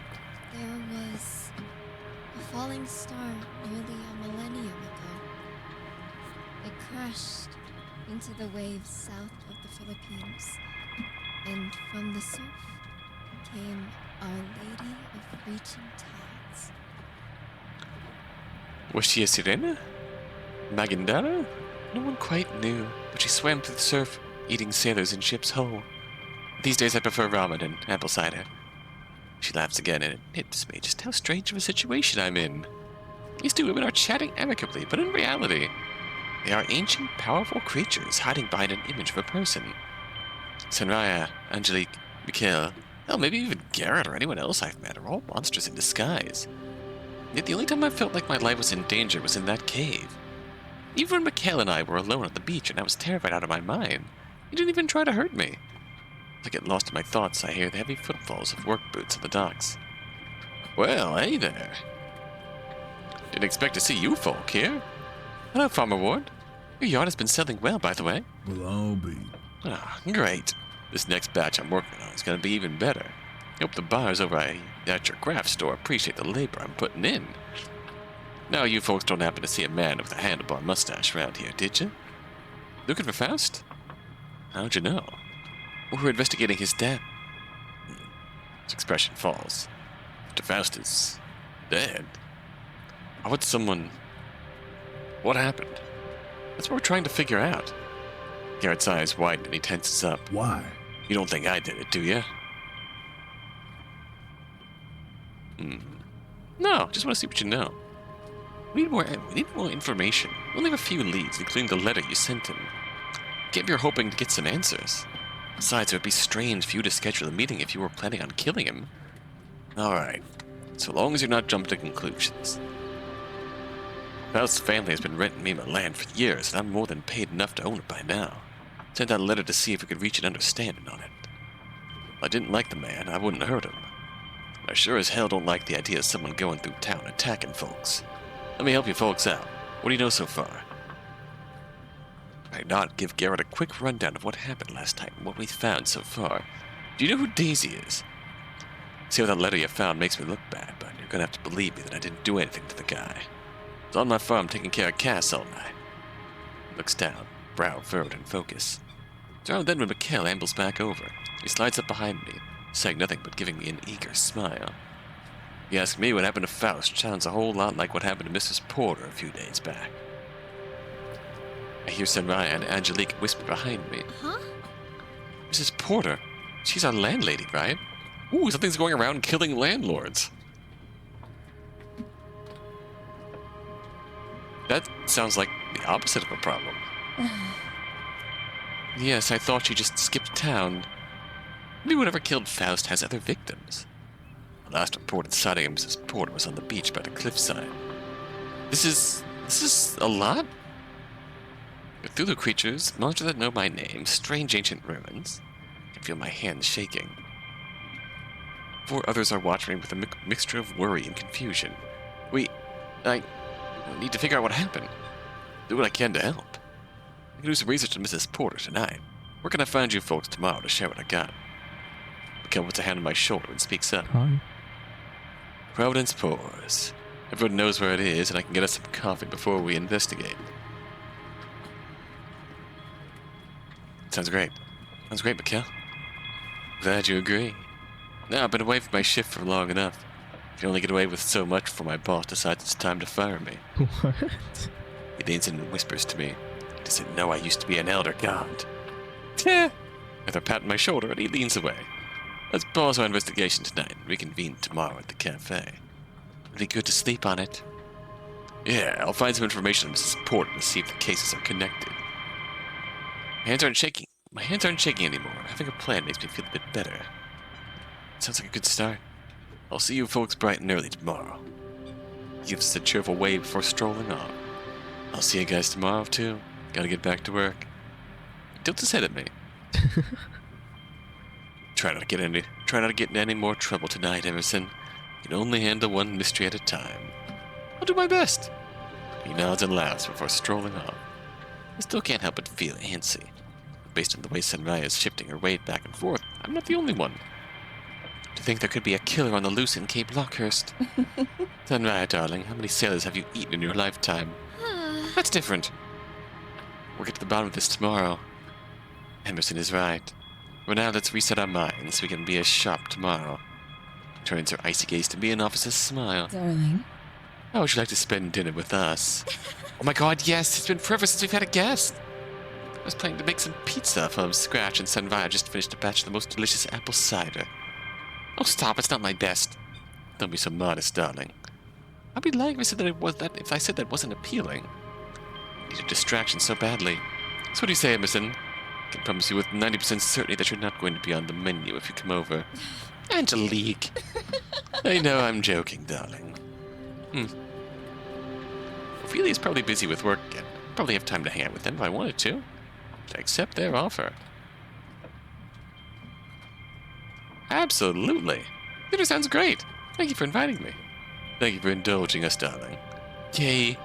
E: There was a falling star nearly a millennium ago. It crashed into the waves south of the Philippines, and from the surf came Our Lady of Reaching Tides.
A: Was she a sirena? Magandana? No one quite knew, but she swam through the surf, eating sailors in ship's hull. These days I prefer ramen and apple cider. She laughs again, and it hits me just how strange of a situation I'm in. These two women are chatting amicably, but in reality, they are ancient, powerful creatures hiding behind an image of a person. Sanraya, Angelique, Mikhail, hell, maybe even Garrett or anyone else I've met are all monsters in disguise. Yet the only time I felt like my life was in danger was in that cave. Even when Mikhail and I were alone on the beach and I was terrified out of my mind, he didn't even try to hurt me. As I get lost in my thoughts, I hear the heavy footfalls of work boots on the docks. Well, hey there. Didn't expect to see you folk here. Hello, Farmer Ward. Your yard has been selling well, by the way.
B: Will all be.
A: Ah, great. This next batch I'm working on is going to be even better. I hope the buyers over at your craft store appreciate the labor I'm putting in. Now, you folks don't happen to see a man with a handlebar mustache around here, did you? Looking for Faust? How'd you know? We're investigating his death. His expression falls. Mr. Faust is dead. How would someone... What happened? That's what we're trying to figure out. Garrett's eyes widen and he tenses up.
B: Why?
A: You don't think I did it, do you? No, just want to see what you know. We need more information. We only have a few leads, including the letter you sent him. If you're hoping to get some answers. Besides, it would be strange for you to schedule a meeting if you were planning on killing him. Alright, so long as you're not jumping to conclusions. Faust's family has been renting me my land for years, and I'm more than paid enough to own it by now. Sent out a letter to see if we could reach an understanding on it. If I didn't like the man, I wouldn't hurt him. I sure as hell don't like the idea of someone going through town attacking folks. Let me help you folks out. What do you know so far? I not give Garrett a quick rundown of what happened last night and what we found so far. Do you know who Daisy is? See how that letter you found makes me look bad, but you're gonna have to believe me that I didn't do anything to the guy. I was on my farm taking care of Cass all night. He looks down, brow furrowed in focus. It's around then when Mikhail ambles back over. He slides up behind me, saying nothing but giving me an eager smile. He asked me what happened to Faust. Sounds a whole lot like what happened to Mrs. Porter a few days back. I hear Sanraya and Angelique whisper behind me.
E: Huh?
A: Mrs. Porter? She's our landlady, right? Ooh, something's going around killing landlords. That sounds like the opposite of a problem. Yes, I thought she just skipped town. Maybe whatever killed Faust has other victims. The last reported sighting of Mrs. Porter was on the beach by the cliffside. This is a lot? Cthulhu creatures, monsters that know my name, strange ancient ruins. I can feel my hands shaking. 4 others are watching me with a mixture of worry and confusion. I need to figure out what happened. Do what I can to help. I can do some research on Mrs. Porter tonight. Where can I find you folks tomorrow to share what I got? Mikhail puts a hand on my shoulder and speaks up.
F: Hi.
A: Providence Pours. Everyone knows where it is, and I can get us some coffee before we investigate. Sounds great. Sounds great, Mikhail. Glad you agree. Now, I've been away from my shift for long enough. I can only get away with so much before my boss decides it's time to fire me.
F: What?
A: He leans in and whispers to me. He doesn't know I used to be an elder god. Teh! With a pat on my shoulder, and he leans away. Let's pause our investigation tonight and reconvene tomorrow at the cafe. It'll be good to sleep on it. Yeah, I'll find some information on Mrs. Porter to see if the cases are connected. My hands aren't shaking anymore. Having a plan makes me feel a bit better. Sounds like a good start. I'll see you folks bright and early tomorrow. Gives us a cheerful wave before strolling on. I'll see you guys tomorrow, too. Gotta get back to work. Don't just hit at me. Try not to get into any more trouble tonight, Emerson. You can only handle one mystery at a time. I'll do my best. He nods and laughs before strolling off. I still can't help but feel antsy. Based on the way Sunraya is shifting her weight back and forth, I'm not the only one. To think there could be a killer on the loose in Cape Lockehurst. Sunraya, darling, how many sailors have you eaten in your lifetime? That's different. We'll get to the bottom of this tomorrow. Emerson is right. For now, let's reset our minds so we can be as sharp tomorrow. Turns her icy gaze to me and offers a smile.
C: Darling.
A: How would you like to spend dinner with us? Oh my god, yes! It's been forever since we've had a guest! I was planning to make some pizza from scratch, and Sunraya just finished a batch of the most delicious apple cider. Oh, stop! It's not my best. Don't be so modest, darling. I'd be lying if I said that wasn't appealing. I need a distraction so badly. So what do you say, Emerson? I can promise you with 90% certainty that you're not going to be on the menu if you come over. Angelique! I know I'm joking, darling. Ophelia's probably busy with work and probably have time to hang out with them if I wanted to. I accept their offer. Absolutely. Dinner sounds great. Thank you for inviting me. Thank you for indulging us, darling. Yay.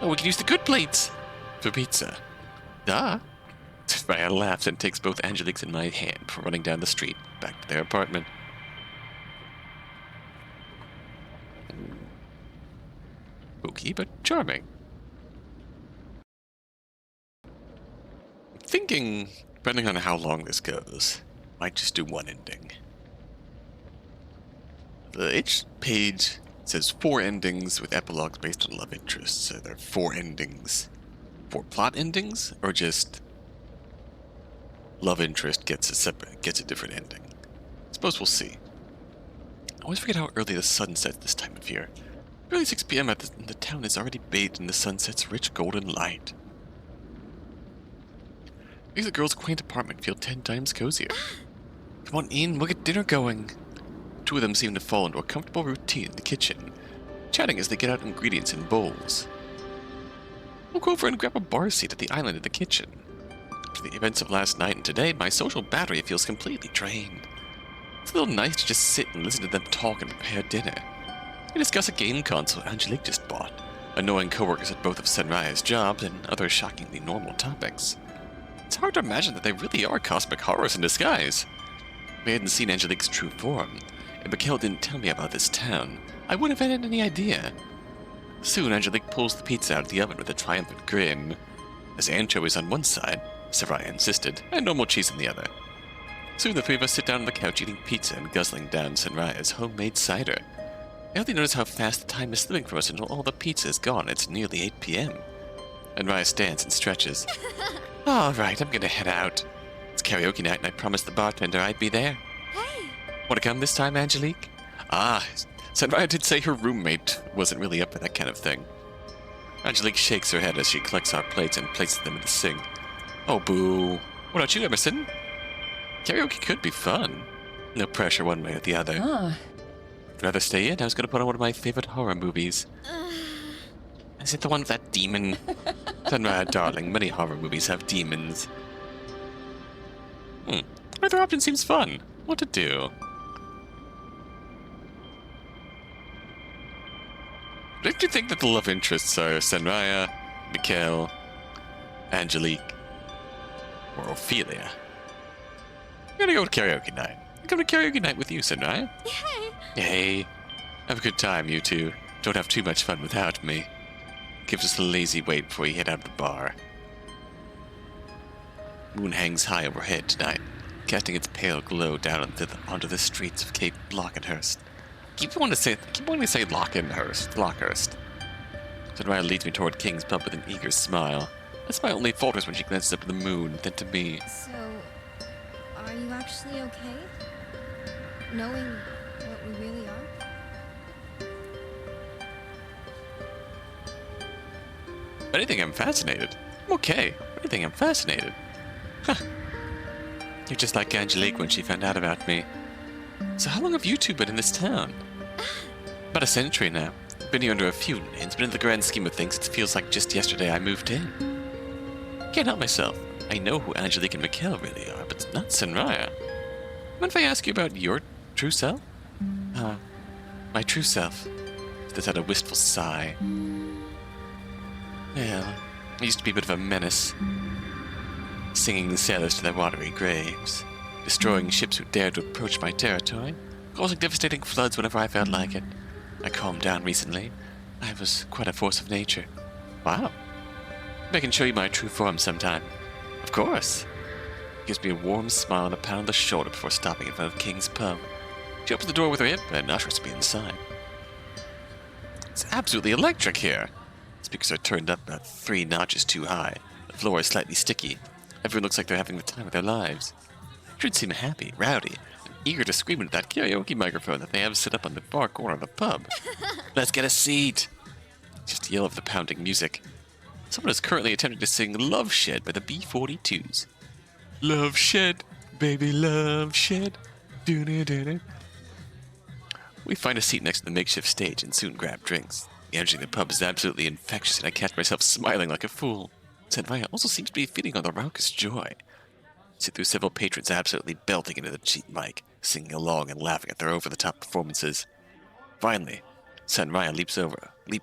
A: Oh, we can use the good plates for pizza. Duh. Ryan laughs and takes both Angelique's and my hand before running down the street back to their apartment. Spooky, but charming. Thinking, depending on how long this goes, might just do one ending. Each page says 4 endings with epilogues based on love interests. So there are 4 endings. 4 plot endings, or just love interest gets a different ending. I suppose we'll see. I always forget how early the sun sets this time of year. Early 6 p.m. The town is already bathed in the sunset's rich golden light. Makes the girl's quaint apartment feel 10 times cozier. Come on in, we'll get dinner going. 2 of them seem to fall into a comfortable routine in the kitchen, chatting as they get out ingredients in bowls. We'll go over and grab a bar seat at the island in the kitchen. After the events of last night and today, my social battery feels completely drained. It's a little nice to just sit and listen to them talk and prepare dinner. We discuss a game console Angelique just bought, annoying coworkers at both of Sunraya's jobs, and other shockingly normal topics. It's hard to imagine that they really are cosmic horrors in disguise. If I hadn't seen Angelique's true form, and Mikhail didn't tell me about this town, I wouldn't have had any idea. Soon, Angelique pulls the pizza out of the oven with a triumphant grin. There's anchovies on one side, Soraya insisted, and normal cheese on the other. Soon the 3 of us sit down on the couch eating pizza and guzzling down Sunraya's homemade cider. I hardly notice how fast the time is slipping from us until all the pizza is gone. It's nearly 8 p.m. Sunraya stands and stretches. All right, I'm gonna head out. It's karaoke night and I promised the bartender I'd be there.
E: Hey!
A: Want to come this time, Angelique? Ah, Sunraya did say her roommate wasn't really up for that kind of thing. Angelique shakes her head as she collects our plates and places them in the sink. Oh, boo. What about you, Emerson? Karaoke could be fun. No pressure one way or the other. I'd rather stay in. I was going to put on one of my favorite horror movies. Is it the one with that demon? Sunraya, darling, many horror movies have demons. Either option seems fun. What to do? Don't you think that the love interests are Sunraya, Mikhail, Angelique, or Ophelia? I'm gonna go to karaoke night. I'm going to karaoke night with you, Sunraya.
E: Yay!
A: Yay. Have a good time, you two. Don't have too much fun without me. Give us a lazy wait before you head out of the bar. Moon hangs high overhead tonight, casting its pale glow down onto the streets of Cape Lockehurst. Keep wanting to say Lockehurst. Sunraya leads me toward King's Pub with an eager smile. That smile only falters when she glances up at the moon, then to me.
E: So, are you actually okay? Knowing what we really are?
A: If anything, I'm fascinated. I'm okay. If anything, I'm fascinated. Huh. You're just like Angelique when she found out about me. So how long have you two been in this town? About a century now. Been here under a few names, but in the grand scheme of things, it feels like just yesterday I moved in. Can't help myself. I know who Angelique and Mikhail really are, but not Senraya. Mind if I ask you about your true self? My true self. This had a wistful sigh. Well, I used to be a bit of a menace. Singing the sailors to their watery graves. Destroying ships who dared to approach my territory. Causing devastating floods whenever I felt like it. I calmed down recently. I was quite a force of nature. Wow. I can show you my true form sometime. Of course. Gives me a warm smile and a pat on the shoulder before stopping in front of King's Pub. She opens the door with her hip and ushers me inside. It's absolutely electric here. Speakers are turned up about 3 notches too high. The floor is slightly sticky. Everyone looks like they're having the time of their lives. Patrons seem happy, rowdy, and eager to scream into that karaoke microphone that they have set up on the far corner of the pub. Let's get a seat! Just a yell of the pounding music. Someone is currently attempting to sing Love Shed by the B-42s. Love Shed, baby love shed. Do-do-do-do. We find a seat next to the makeshift stage and soon grab drinks. The energy in the pub is absolutely infectious and I catch myself smiling like a fool. Senraya also seems to be feeding on the raucous joy. I sit through several patrons absolutely belting into the cheap mic, singing along and laughing at their over-the-top performances. Finally, Senraya leaps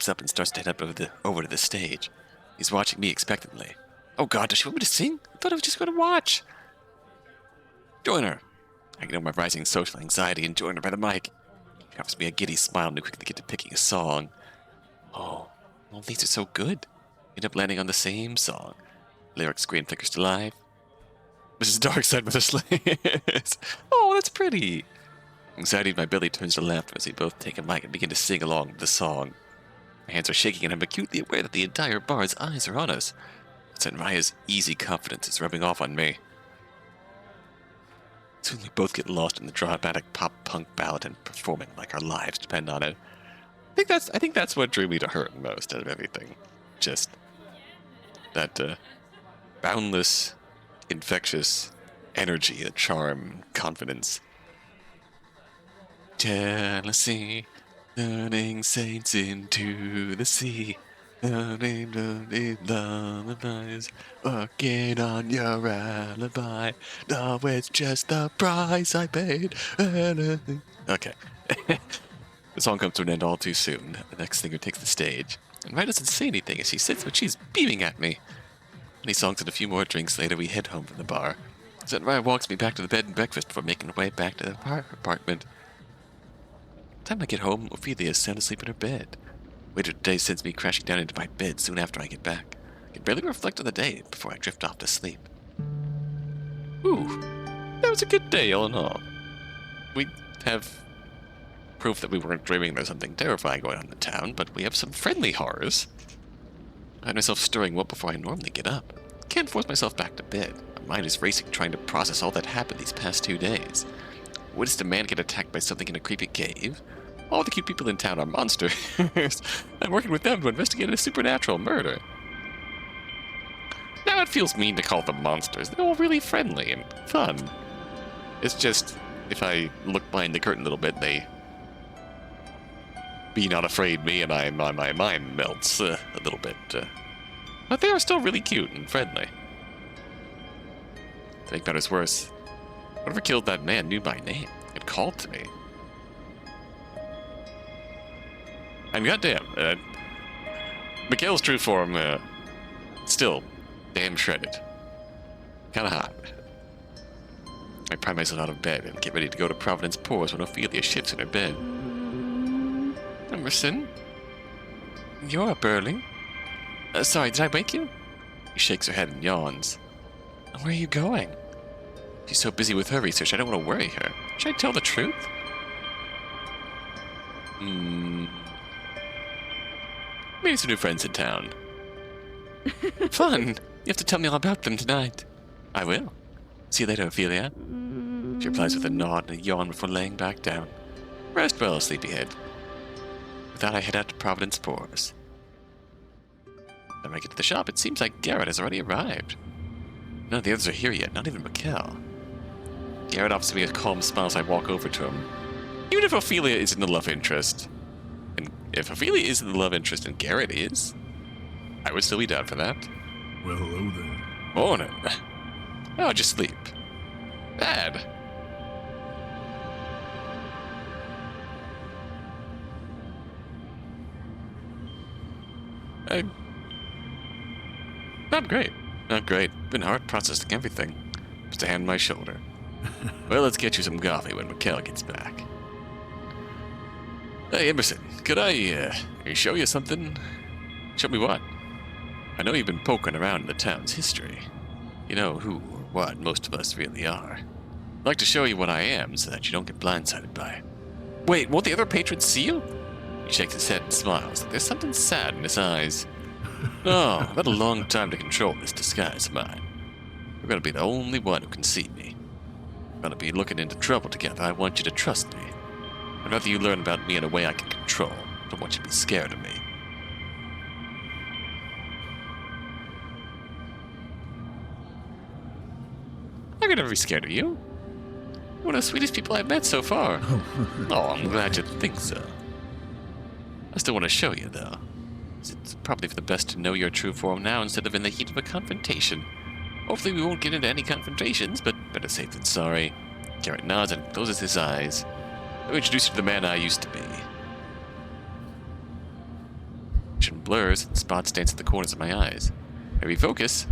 A: up and starts to head up over to the stage. He's watching me expectantly. Oh god, does she want me to sing? I thought I was just going to watch. Join her. I ignore my rising social anxiety and join her by the mic. She offers me a giddy smile and we quickly get to picking a song. Oh, all these are so good. End up landing on the same song. Lyrics screen flickers to life. Mrs. Darkside with her slaves. Oh, that's pretty. Anxiety in my belly turns to laughter as we both take a mic and begin to sing along with the song. My hands are shaking and I'm acutely aware that the entire bar's eyes are on us. Senraya's easy confidence is rubbing off on me. Soon we both get lost in the dramatic pop-punk ballad and performing like our lives depend on it. I think that's what drew me to her most out of everything. Just that boundless, infectious energy, the charm, confidence. Jealousy, turning saints into the sea. Lullabies, working on your alibi. No, it's just the price I paid. Okay. The song comes to an end all too soon. The next singer takes the stage. And Rai doesn't say anything as she sits, but she's beaming at me. Many songs and a few more drinks later, we head home from the bar. Rai walks me back to the bed and breakfast before making her way back to the apartment. By the time I get home, Ophelia is sound asleep in her bed. Later today sends me crashing down into my bed soon after I get back. I can barely reflect on the day before I drift off to sleep. Ooh, that was a good day all in all. We have proof that we weren't dreaming there's something terrifying going on in the town, but we have some friendly horrors. I find myself stirring well before I normally get up. Can't force myself back to bed. My mind is racing trying to process all that happened these past 2 days. Witnessed a man get attacked by something in a creepy cave. All the cute people in town are monsters. I'm working with them to investigate a supernatural murder. Now it feels mean to call them monsters. They're all really friendly and fun. It's just, if I look behind the curtain a little bit, they be not afraid me and my mind melts a little bit. But they are still really cute and friendly. To make matters worse, whoever killed that man knew my name. It called to me. And goddamn, Mikhail's true form, still damn shredded. Kinda hot. I pry myself out of bed and get ready to go to Providence Pores when Ophelia shifts in her bed. Emerson? You're up early. Sorry, did I wake you? She shakes her head and yawns. Where are you going? She's so busy with her research, I don't want to worry her. Should I tell the truth? Made some new friends in town. Fun! You have to tell me all about them tonight. I will. See you later, Ophelia. She replies with a nod and a yawn before laying back down. Rest well, sleepyhead. With that, I head out to Providence Pores. When I get to the shop, it seems like Garrett has already arrived. None of the others are here yet, not even Mikhail. Garrett offers me a calm smile as I walk over to him. Even if Ophelia isn't the love interest, and If Ophelia isn't the love interest and Garrett is, I would still be down for that.
B: Well, hello there.
A: Morning. Oh, just sleep. Bad. Not great. Not great. Been hard processing everything. Just a hand on my shoulder. Well, let's get you some coffee when Mikkel gets back. Hey, Emerson, could I show you something? Show me what? I know you've been poking around in the town's history. You know who or what most of us really are. I'd like to show you what I am so that you don't get blindsided by it. Wait, won't the other patrons see you? He shakes his head and smiles. There's something sad in his eyes. Oh, I've had a long time to control this disguise of mine. You're gonna be the only one who can see me. We're gonna be looking into trouble together. I want you to trust me. I'd rather you learn about me in a way I can control. I don't want you to be scared of me. I'm gonna never be scared of you. You're one of the sweetest people I've met so far. Oh, I'm glad you think so. I still want to show you, though. It's probably for the best to know your true form now instead of in the heat of a confrontation. Hopefully we won't get into any confrontations, but better safe than sorry. Garrett nods and closes his eyes. Let me introduce you to the man I used to be. Vision blurs and spots dance at the corners of my eyes. Maybe focus.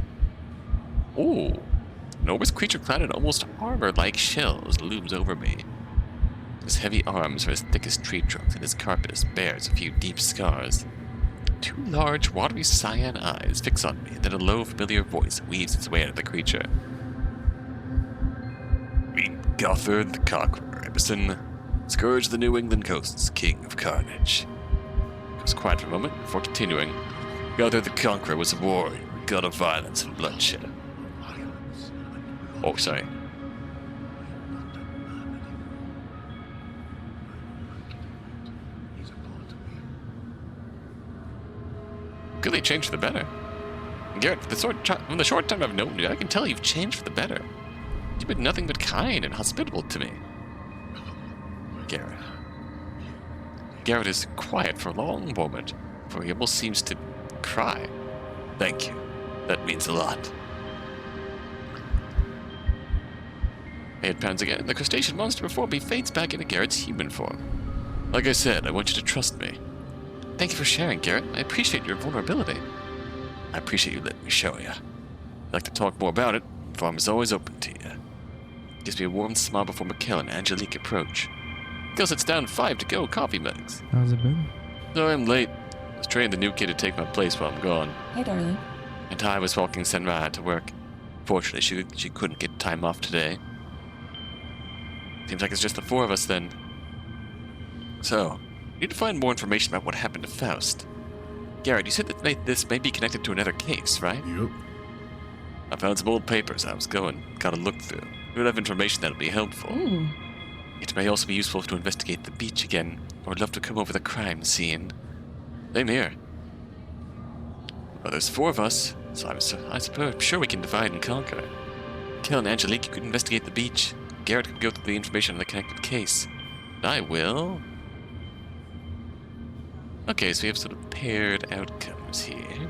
A: Ooh. An enormous creature clad in almost armor-like shells looms over me. His heavy arms are as thick as tree trunks, and his carcass bears a few deep scars. Two large, watery cyan eyes fix on me, then a low, familiar voice weaves its way out of the creature. Meet Gothard the Conqueror, Emerson, scourge of the New England coasts, king of carnage. It was quiet for a moment before continuing. Gothard the Conqueror was a warrior, a god of violence and bloodshed. Oh, sorry. Good they changed for the better. Garrett, from the short time I've known you, I can tell you've changed for the better. You've been nothing but kind and hospitable to me. Garrett. Garrett is quiet for a long moment, for he almost seems to cry. Thank you. That means a lot. Head pounds again. The crustacean monster before me fades back into Garrett's human form. Like I said, I want you to trust me. Thank you for sharing, Garrett. I appreciate your vulnerability. I appreciate you letting me show you. I'd like to talk more about it. The farm is always open to you. Gives me a warm smile before Mikkel and Angelique approach. Mikkel sits down 5 to go coffee mugs.
F: How's it been?
A: So I'm late. I was training the new kid to take my place while I'm gone.
C: Hey, darling.
A: And I was walking Senra to work. Fortunately, she couldn't get time off today. Seems like it's just the 4 of us then. So, we need to find more information about what happened to Faust. Garrett, you said that this may be connected to another case, right?
B: Yep.
A: I found some old papers I was gotta look through. We would have information that'll be helpful.
C: Ooh.
A: It may also be useful to investigate the beach again, or I'd love to come over the crime scene. Same here. Well, there's 4 of us, so I'm sure we can divide and conquer. Kel and Angelique, you could investigate the beach. Garrett could go through the information on the connected case. And I will. Okay, so we have sort of paired outcomes here.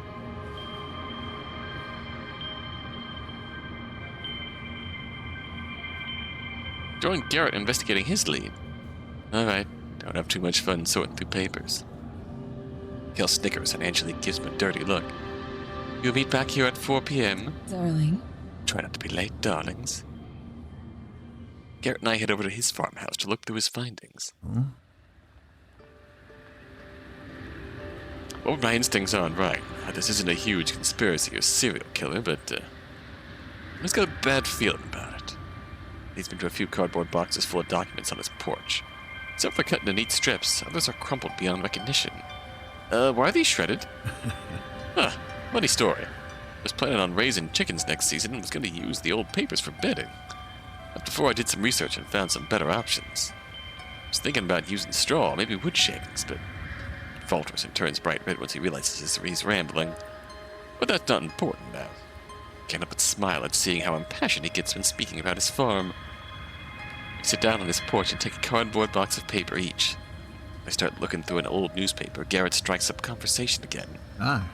A: Join Garrett investigating his lead. Alright, don't have too much fun sorting through papers. Kel snickers and Angelique gives him a dirty look. You'll meet back here at 4 p.m.
C: Darling.
A: Try not to be late, darlings. Garrett and I head over to his farmhouse to look through his findings.
B: Huh?
A: Well, my instincts aren't right. This isn't a huge conspiracy or serial killer, but I've just got a bad feeling about it. Leads me to a few cardboard boxes full of documents on his porch. Some are cut into neat strips, others are crumpled beyond recognition. Why are these shredded? Huh, funny story. I was planning on raising chickens next season and was going to use the old papers for bedding. But before I did some research and found some better options. I was thinking about using straw, maybe wood shavings, but he falters and turns bright red once he realizes he's rambling. But that's not important now. Can't help but smile at seeing how impassioned he gets when speaking about his farm. We sit down on his porch and take a cardboard box of paper each. I start looking through an old newspaper. Garrett strikes up conversation again.
B: Aye.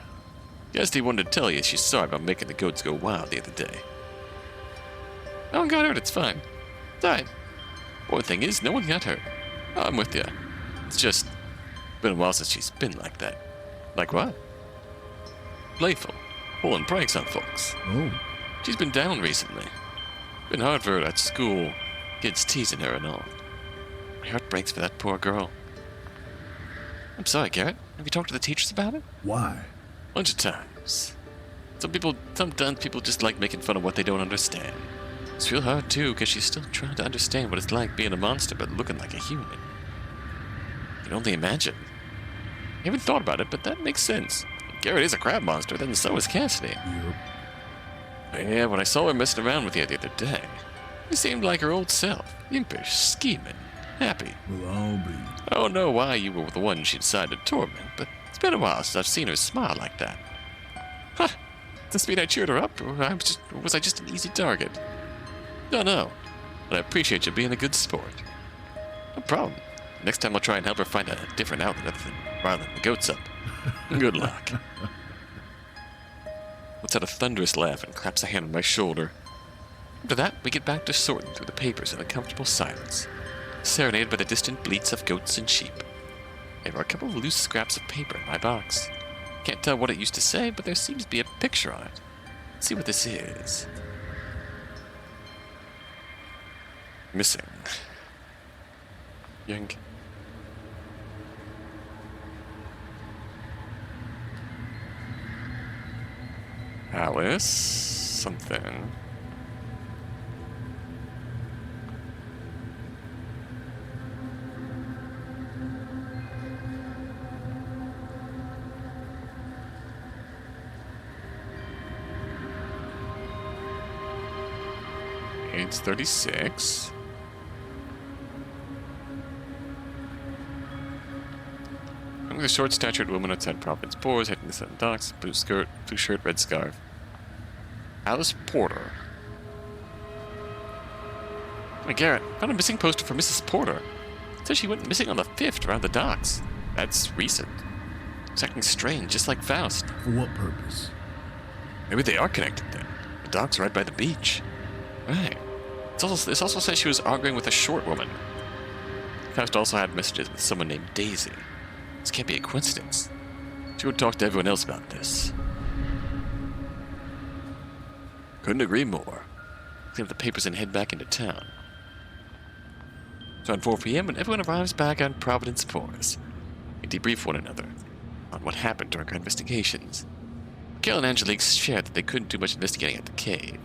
A: Guessed he wanted to tell you she's sorry about making the goats go wild the other day. No one got hurt, it's fine. It's alright. One thing is, no one got hurt. Oh, I'm with you. It's just been a while since she's been like that. Like what? Playful. Pulling pranks on folks.
B: Oh.
A: She's been down recently. Been hard for her at school. Kids teasing her and all. My heart breaks for that poor girl. I'm sorry, Garrett. Have you talked to the teachers about it?
B: Why?
A: Bunch of times. Sometimes people just like making fun of what they don't understand. It's real hard too, because she's still trying to understand what it's like being a monster but looking like a human. You can only imagine. I haven't thought about it, but that makes sense. If Garrett is a crab monster, then so is Cassidy.
B: Yep.
A: Yeah, when I saw her messing around with you the other day, she seemed like her old self. Impish, scheming, happy.
B: We'll all be.
A: I don't know why you were the one she decided to torment, but it's been a while since I've seen her smile like that. Huh. Does this mean I cheered her up, or was I just an easy target? Don't know, but I appreciate you being a good sport. No problem. Next time I'll try and help her find a different outlet than riling the goats up. Good luck. Lets out a thunderous laugh and claps a hand on my shoulder. After that, we get back to sorting through the papers in a comfortable silence, serenaded by the distant bleats of goats and sheep. There are a couple of loose scraps of paper in my box. Can't tell what it used to say, but there seems to be a picture on it. Let's see what this is. Missing. Yank. Alice. Something. It's 36. I'm the short-statured woman outside Providence Pours, heading to Sun Docks, blue skirt, blue shirt, red scarf. Alice Porter. Hey, Garrett, found a missing poster for Mrs. Porter. It says she went missing on the 5th around the docks. That's recent. It's acting strange, just like Faust.
B: For what purpose?
A: Maybe they are connected then. The dock's right by the beach. Right. This also says she was arguing with a short woman. Faust also had messages with someone named Daisy. This can't be a coincidence. She would talk to everyone else about this. Couldn't agree more. Clean up the papers and head back into town. It's around 4 p.m. and everyone arrives back on Providence Pours. We debrief one another on what happened during our investigations. Gail and Angelique shared that they couldn't do much investigating at the cave.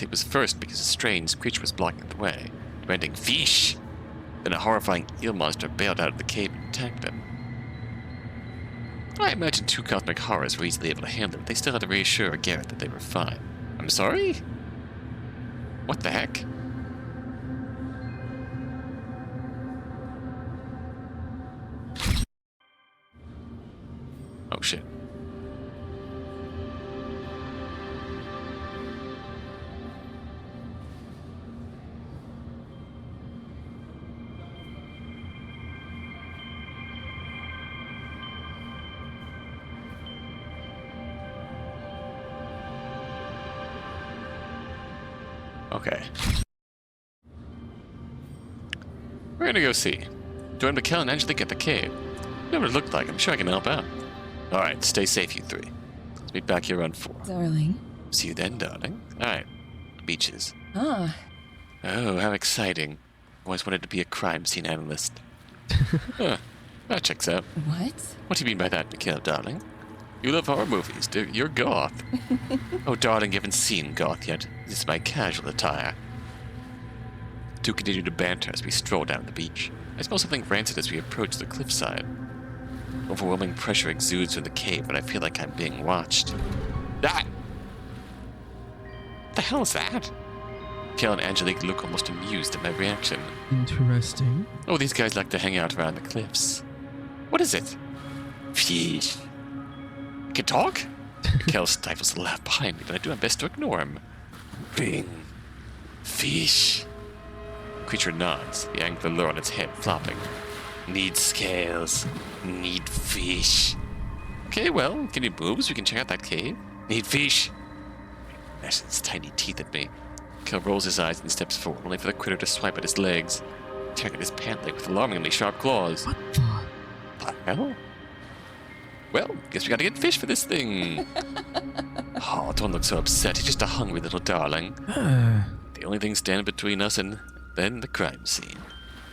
A: It was first because a strange creature was blocking the way, demanding fish. Then a horrifying eel monster bailed out of the cave and attacked them. I imagine 2 cosmic horrors were easily able to handle it. They still had to reassure Garrett that they were fine. I'm sorry? What the heck? Oh shit. Okay. We're gonna go see. Join Mikkel and Angelique at the cave. Know what it looked like. I'm sure I can help out. Alright, stay safe, you 3. Let's meet back here around 4.
C: Darling.
A: See you then, darling. Alright. Beaches.
C: Ah,
A: Oh, how exciting. Always wanted to be a crime scene analyst. Huh. That checks out.
C: what?
A: What do you mean by that, Mikkel, darling? You love horror movies, do you're goth. Oh, darling, you haven't seen goth yet. This is my casual attire. The 2 continue to banter as we stroll down the beach. I smell something rancid as we approach the cliffside. Overwhelming pressure exudes from the cave, and I feel like I'm being watched. Ah! What the hell is that? Mikkel and Angelique look almost amused at my reaction.
F: Interesting.
A: Oh, these guys like to hang out around the cliffs. What is it? Fish. I can talk? Mikkel stifles a laugh behind me, but I do my best to ignore him. Bing. Fish. The creature nods, the angular lure on its head flopping. Need scales. Need fish. Okay, well, can you move so we can check out that cave? Need fish. Gnashes his tiny teeth at me. Kel rolls his eyes and steps forward, only for the critter to swipe at his legs, tearing at his pant leg with alarmingly sharp claws.
F: What the?
A: The hell? Well, guess we gotta get fish for this thing. Oh, don't look so upset. He's just a hungry little darling. The only thing standing between us and then the crime scene.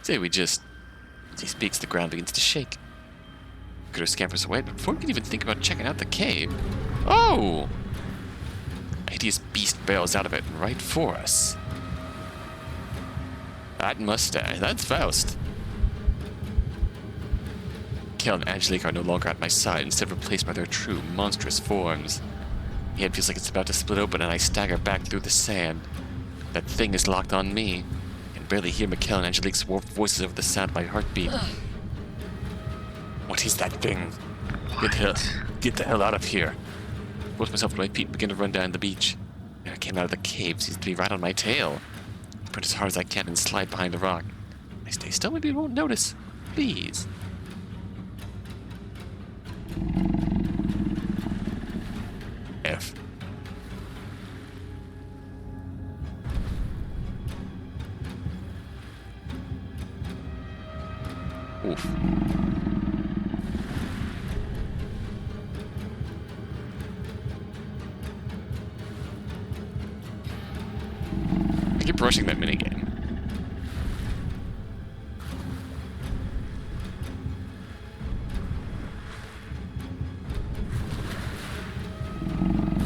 A: Say we just... As he speaks, the ground begins to shake. Critter scampers away, but before we can even think about checking out the cave... Oh! A hideous beast barrels out of it, right for us. That mustache, that's Faust. Kel and Angelique are no longer at my side, instead replaced by their true, monstrous forms. The head feels like it's about to split open, and I stagger back through the sand. That thing is locked on me. I can barely hear Mikkel and Angelique's warped voices over the sound of my heartbeat. What is that thing? Get the hell out of here. I force myself to my feet and begin to run down the beach. There I came out of the cave, seems to be right on my tail. I print as hard as I can and slide behind a rock. I stay still, maybe you won't notice. Please. F. Oof. I keep rushing that minigame.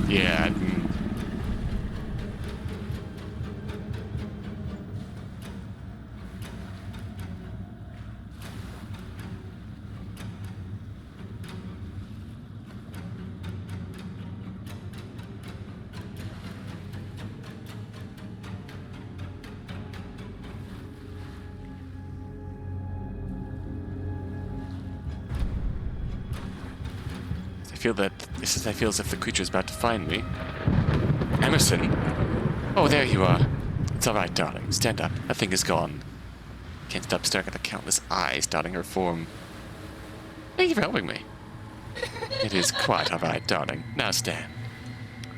A: Yeah. I feel as if the creature is about to find me. Emerson? Oh, there you are. It's all right, darling. Stand up. That thing is gone. Can't stop staring at the countless eyes dotting her form. Thank you for helping me. It is quite all right, darling. Now stand.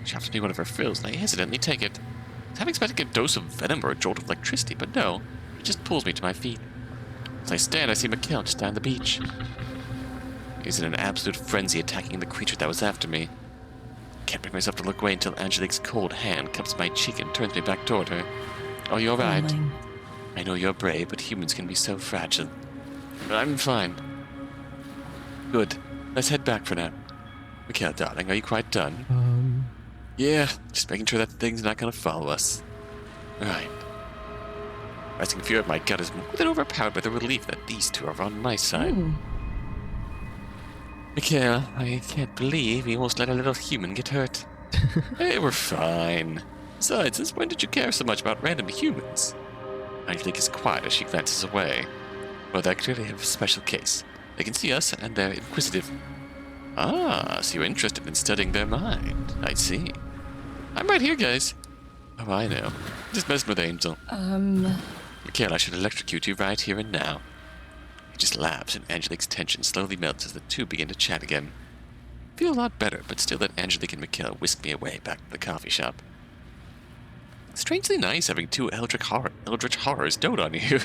A: She offers me one of her fills, and I hesitantly take it. I was having expected a dose of venom or a jolt of electricity, but no. It just pulls me to my feet. As I stand, I see Mikkel just down the beach. He's in an absolute frenzy attacking the creature that was after me. I can't bring myself to look away until Angelique's cold hand cups my cheek and turns me back toward her. Oh, you're right.
C: Darling.
A: I know you're brave, but humans can be so fragile. But I'm fine. Good. Let's head back for now. Mikkel, darling, are you quite done? Yeah, just making sure that thing's not gonna follow us. Right. Rising fear of my gut is more than overpowered by the relief that these two are on my side.
C: Ooh.
A: Mikkel, I can't believe we almost let a little human get hurt. Hey, we're fine. Besides, since when did you care so much about random humans? Angelique is quiet as she glances away. Well, they clearly have a special case. They can see us, and they're inquisitive. Ah, so you're interested in studying their mind. I see. I'm right here, guys. Oh, I know. Just messing with Angel. Mikkel, I should electrocute you right here and now. He just laughs, and Angelique's tension slowly melts as the two begin to chat again. I feel a lot better, but still that Angelique and Mikkel whisk me away back to the coffee shop. Strangely nice having two eldritch horrors dote on you.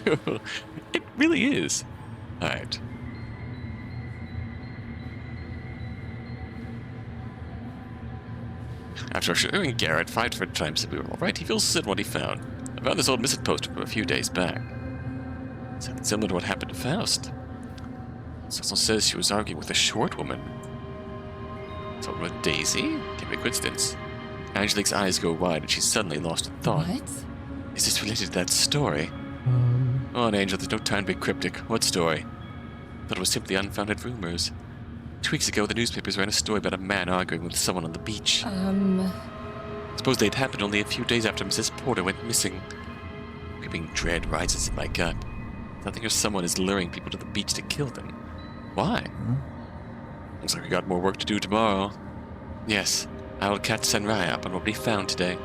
A: It really is. Alright. After assuring Garrett 5 different times that we were alright, he feels certain what he found. I found this old missing poster from a few days back. Something similar to what happened to Faust. It also says she was arguing with a short woman. Talking with Daisy? Can't be a coincidence. Angelique's eyes go wide and she's suddenly lost in thought.
C: What?
A: Is this related to that story? Oh, Angel, there's no time to be cryptic. What story? I thought it was simply unfounded rumors. 2 weeks ago, the newspapers ran a story about a man arguing with someone on the beach. Suppose they'd happened only a few days after Mrs. Porter went missing. Creeping dread rises in my gut. Something or someone is luring people to the beach to kill them. Why? Looks like we got more work to do tomorrow. Yes, I will catch Senrai up on what we found today.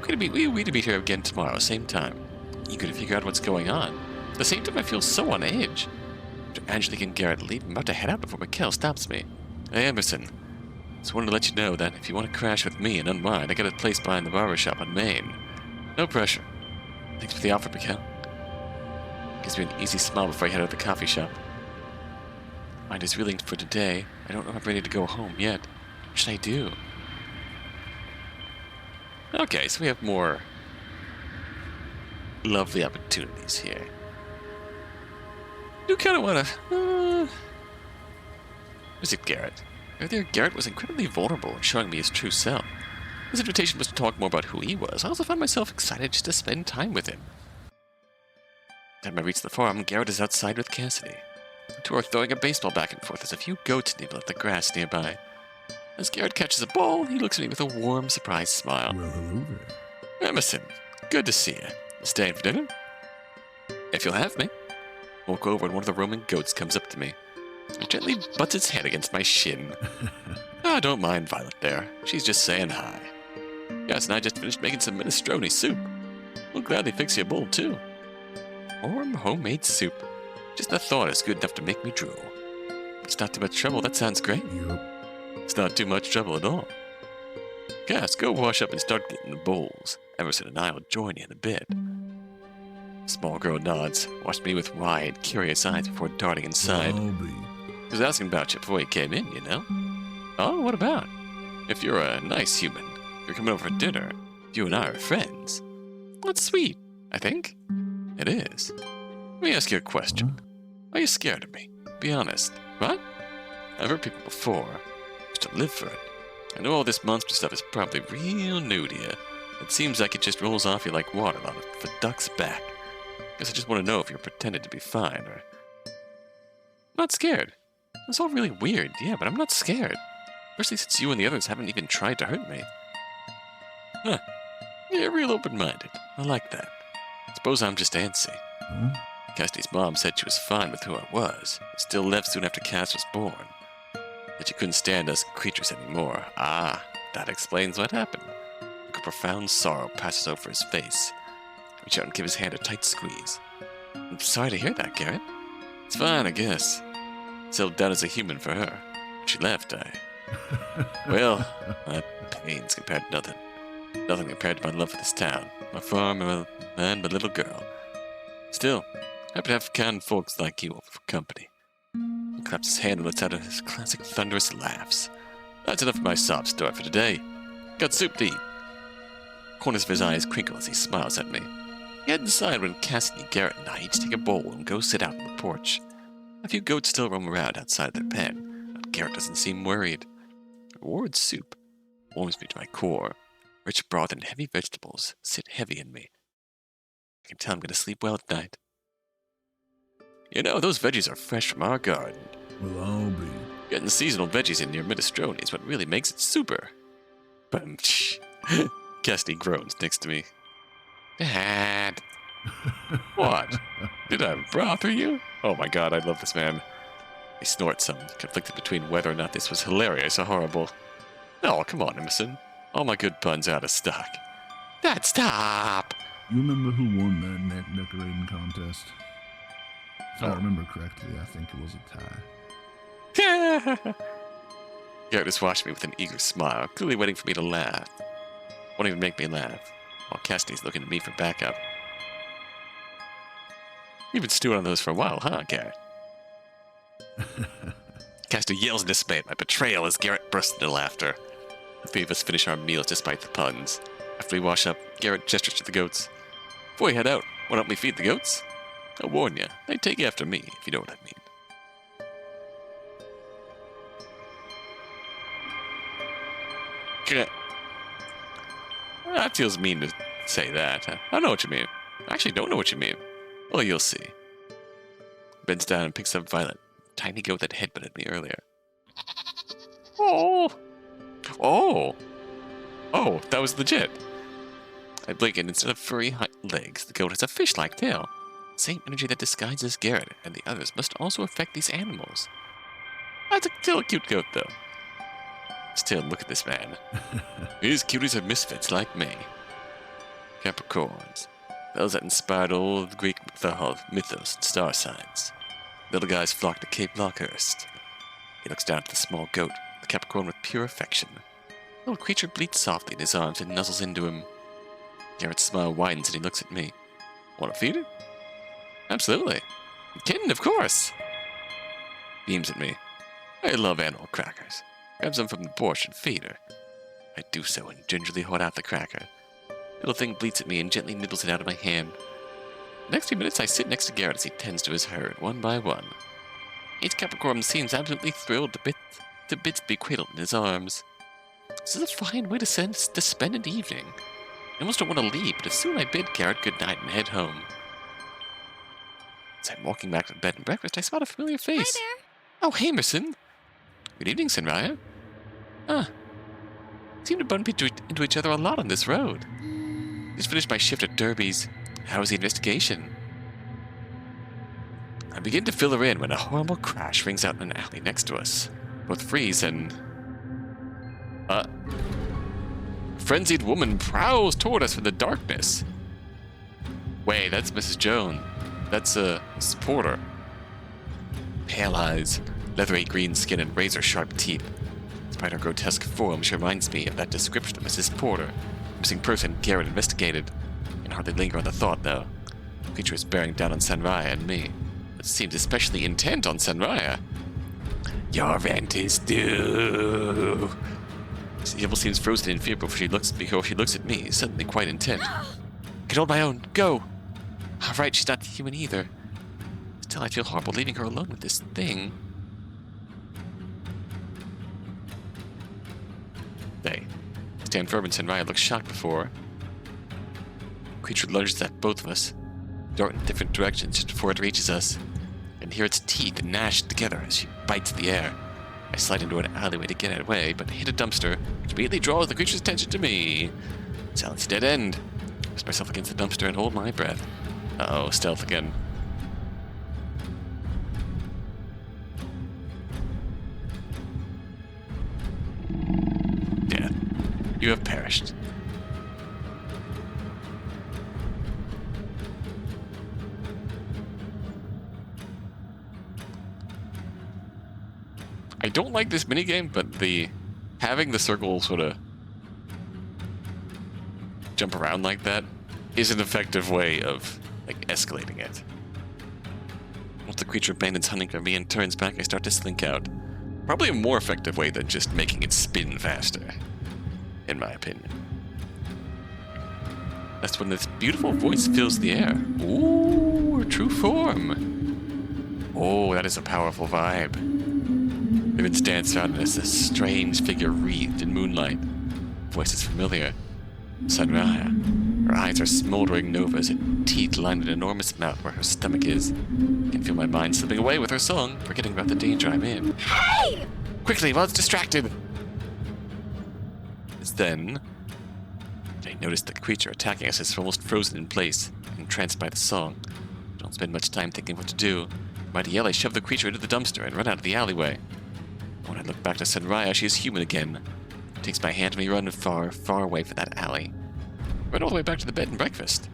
A: We're to be here again tomorrow, same time. Eager to figure out what's going on. At the same time, I feel so on edge. after Angelique and Garrett leave, I'm about to head out before Mikkel stops me. Hey, Emerson. Just wanted to let you know that if you want to crash with me and unwind, I got a place behind the barber shop on Main. No pressure. Thanks for the offer, Mikkel. Gives me an easy smile before I head out of the coffee shop. Mind is reeling for today. I don't know if I'm ready to go home yet. What should I do? Okay, so we have more lovely opportunities here. You kind of want to... Was it Garrett? Earlier, Garrett was incredibly vulnerable in showing me his true self. His invitation was to talk more about who he was. I also found myself excited just to spend time with him. By the time I reach the farm, Garrett is outside with Cassidy. The two are throwing a baseball back and forth as a few goats nibble at the grass nearby. As Garrett catches a ball, he looks at me with a warm, surprised smile.
B: Well, hello there.
A: Emerson, good to see you. Staying for dinner? If you'll have me. Walk over and one of the roaming goats comes up to me. It gently butts its head against my shin. Don't mind Violet there. She's just saying hi. Yes, and I just finished making some minestrone soup. We'll gladly fix you a bowl, too. Warm homemade soup. Just the thought is good enough to make me drool. It's not too much trouble, that sounds great.
B: Yup.
A: It's not too much trouble at all. Cass, go wash up and start getting the bowls. Emerson and I will join you in a bit. Small girl nods, watched me with wide, curious eyes before darting inside.
B: I'll be.
A: He was asking about you before he came in, you know? Oh, what about? If you're a nice human, you're coming over for dinner. You and I are friends. That's sweet, I think. It is. Let me ask you a question. Are you scared of me? Be honest. What? I've heard people before. Used to live for it. I know all this monster stuff is probably real new to you. It seems like it just rolls off you like water on a duck's back. Guess I just want to know if you're pretending to be fine, or... I'm not scared. It's all really weird, yeah, but I'm not scared. Especially since you and the others haven't even tried to hurt me. Huh. You're real open-minded. I like that. Suppose I'm just antsy.
B: Huh?
A: Cassidy's mom said she was fine with who I was, but still left soon after Cass was born. That she couldn't stand us creatures anymore. Ah, that explains what happened. A profound sorrow passes over his face. Reach out and give his hand a tight squeeze. I'm sorry to hear that, Garrett. It's fine, I guess. Settled down as a human for her. When she left, Well, that pain's compared to nothing. Nothing compared to my love for this town, my farm, and my little girl. Still, happy to have kind folks like you over for company. He claps his hand and lets out his classic thunderous laughs. That's enough of my sob story for today. Got soup to eat. Corners of his eyes crinkle as he smiles at me. We head inside when Cassidy, Garrett, and I each take a bowl and go sit out on the porch. A few goats still roam around outside their pen, but Garrett doesn't seem worried. Reward soup warms me to my core. Rich broth and heavy vegetables sit heavy in me. I can tell I'm going to sleep well at night. You know, those veggies are fresh from our garden.
B: Well, I'll be.
A: Getting seasonal veggies in your minestrone is what really makes it super. Cassidy groans next to me. Dad. What? Did I bother you? Oh my god, I love this man. He snorts some, conflicted between whether or not this was hilarious or horrible. Oh, come on, Emerson. All my good puns out of stock. Dad, stop!
B: You remember who won that neck decorating contest? If I remember correctly, I think it was a tie.
A: Garrett just watched me with an eager smile, clearly waiting for me to laugh. Won't even make me laugh, while Cassidy's looking at me for backup. You've been stewing on those for a while, huh, Garrett? Cassidy yells in dismay at my betrayal as Garrett bursts into laughter. The three of us finish our meals despite the puns. After we wash up, Garrett gestures to the goats. Before we head out, why don't we feed the goats? I'll warn you, they take after me, if you know what I mean. That feels mean to say that. I know what you mean. I actually don't know what you mean. Well, you'll see. Bends down and picks up Violet, the tiny goat that headbutted me earlier. Oh! Oh! Oh, that was legit. I blink and instead of furry legs, the goat has a fish-like tail. Same energy that disguises Garrett and the others must also affect these animals. That's still a cute goat, though. Still, look at this man. These cuties are misfits like me. Capricorns. Those that inspired old Greek mythos and star signs. Little guys flock to Cape Lockehurst. He looks down at the small goat, the Capricorn with pure affection. The little creature bleats softly in his arms and nuzzles into him. Garrett's smile widens and he looks at me. Want to feed it? Absolutely. Kitten, of course. Beams at me. I love animal crackers. Grabs them from the porch and feed her. I do so and gingerly hold out the cracker. Little thing bleats at me and gently nibbles it out of my hand. The next few minutes I sit next to Garrett as he tends to his herd, one by one. Each Capricorn seems absolutely thrilled to bits to be cradled in his arms. This is a fine way to spend an evening. I almost don't want to leave, but soon I bid Garrett good night and head home. As I'm walking back to bed and breakfast, I spot a familiar face.
E: Hi there.
A: Oh, hey, Emerson. Good evening, Senraya. We seem to bump into each other a lot on this road. Just finished my shift at Derby's. How was the investigation? I begin to fill her in when a horrible crash rings out in an alley next to us. Both freeze and... A frenzied woman prowls toward us from the darkness. Wait, that's Mrs. Joan. That's Mrs. Porter. Pale eyes, leathery green skin, and razor-sharp teeth. Despite her grotesque form, she reminds me of that description of Mrs. Porter, missing person Garrett investigated. Can hardly linger on the thought, though. The creature is bearing down on Senraya and me. It seems especially intent on Senraya. Your rent is due. The evil seems frozen in fear before she looks at me, suddenly quite intent. Can hold my own. Go. All right, she's not human either. Still, I feel horrible leaving her alone with this thing. They stand firm and Senraya looks shocked before. The creature lunges at both of us, dart in different directions just before it reaches us, and hear its teeth gnash together as she bites the air. I slide into an alleyway to get away, but hit a dumpster, which immediately draws the creature's attention to me. Silence dead end. I press myself against the dumpster and hold my breath. Uh-oh, stealth again. Death, you have perished. I don't like this minigame, but having the circle sort of jump around like that is an effective way of escalating it. Once the creature abandons hunting for me and turns back, I start to slink out. Probably a more effective way than just making it spin faster, in my opinion. That's when this beautiful voice fills the air. Ooh, true form. Oh, that is a powerful vibe. Ribbon stands around as a strange figure wreathed in moonlight. Voice is familiar. Senraya. Her eyes are smoldering novas and teeth line an enormous mouth where her stomach is. I can feel my mind slipping away with her song, forgetting about the danger I'm in.
E: Hey!
A: Quickly, while it's distracted! It's then I notice the creature attacking us is almost frozen in place, entranced by the song. I don't spend much time thinking what to do. Mighty yell, I shove the creature into the dumpster and run out of the alleyway. When I look back to Senraya, she is human again. She takes my hand and we run far, far away from that alley. Run all the way back to the bed and breakfast.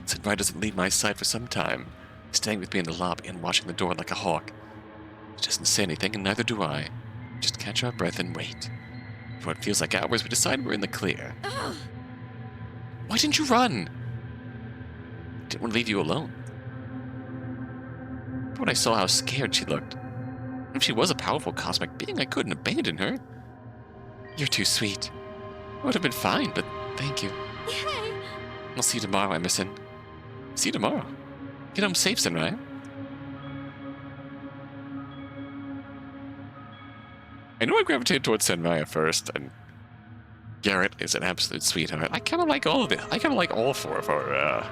A: Senraya doesn't leave my side for some time, staying with me in the lobby and watching the door like a hawk. She doesn't say anything, and neither do I. We just catch our breath and wait. For what feels like hours, we decide we're in the clear. Why didn't you run? I didn't want to leave you alone. But when I saw how scared she looked, if she was a powerful cosmic being, I couldn't abandon her. You're too sweet. I would have been fine, but thank you.
E: Yay!
A: I'll see you tomorrow, Emerson. See you tomorrow. Get home safe, Senraya. I know I gravitated towards Senraya first, and Garrett is an absolute sweetheart. I kind of like all of it. I kind of like all four of our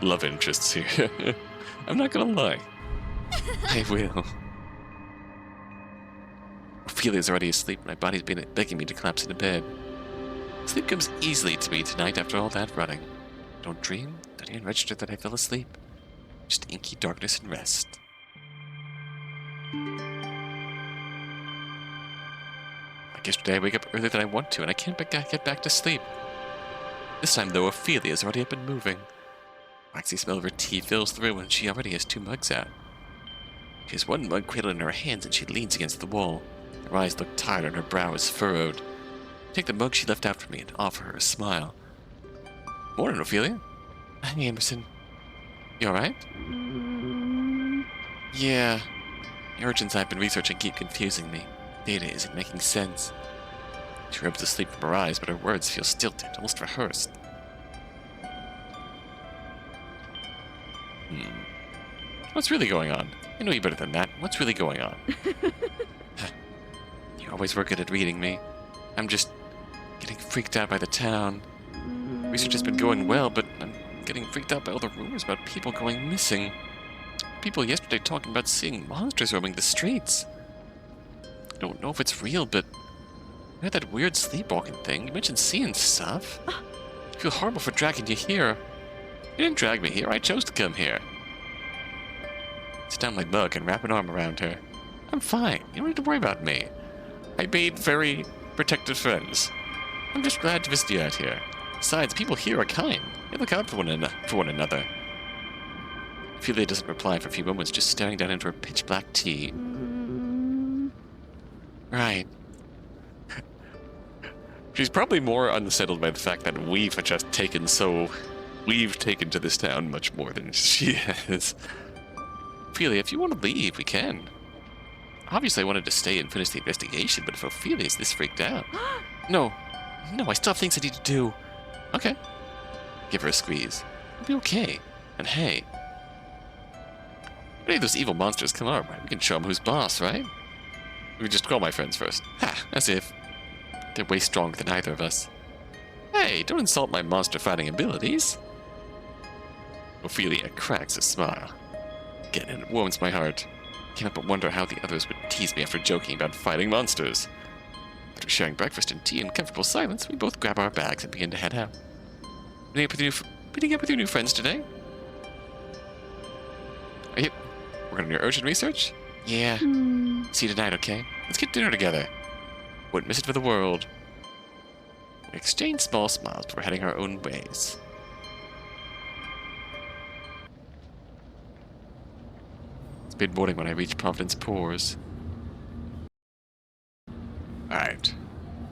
A: love interests here. I'm not gonna lie. I will. Ophelia's already asleep, and my body's been begging me to collapse into bed. Sleep comes easily to me tonight after all that running. Don't dream, don't even register that I fell asleep. Just inky darkness and rest. Like yesterday, I wake up earlier than I want to, and I can't get back to sleep. This time, though, Ophelia's already up and moving. Waxy smell of her tea fills the room, and she already has 2 mugs out. She has one mug cradle in her hands and she leans against the wall. Her eyes look tired and her brow is furrowed. I take the mug she left out for me and offer her a smile. Morning, Ophelia. Hey, Emerson. You alright? Yeah. The urchins I've been researching keep confusing me. Data isn't making sense. She rubs the sleep from her eyes, but her words feel stilted, almost rehearsed. What's really going on? I know you better than that. What's really going on? You always were good at reading me. I'm just getting freaked out by the town. Research has been going well, but I'm getting freaked out by all the rumors about people going missing. People yesterday talking about seeing monsters roaming the streets. I don't know if it's real, but I had that weird sleepwalking thing. You mentioned seeing stuff. I feel horrible for dragging you here. You didn't drag me here. I chose to come here. Sit down my mug and wrap an arm around her. I'm fine. You don't need to worry about me. I made very protective friends. I'm just glad to visit you out here. Besides, people here are kind. They look out for one another. Ophelia doesn't reply for a few moments, just staring down into her pitch-black tea. Right. She's probably more unsettled by the fact that we've taken to this town much more than she has. Ophelia, if you want to leave, we can. Obviously, I wanted to stay and finish the investigation, but if Ophelia's this freaked out... No, I still have things I need to do. Okay. Give her a squeeze. It'll be okay. And hey... If any of those evil monsters come our way, we can show them who's boss, right? We just call my friends first. Ha! As if. They're way stronger than either of us. Hey, don't insult my monster-fighting abilities. Ophelia cracks a smile. Again, and it warms my heart. Can't but wonder how the others would tease me after joking about fighting monsters. After sharing breakfast and tea in comfortable silence, we both grab our bags and begin to head out. Meeting up with your new friends today? Are you working on your urgent research? Yeah. See you tonight, okay? Let's get dinner together. Wouldn't miss it for the world. We exchange small smiles before heading our own ways. It's mid-morning when I reach Providence Pores. Alright.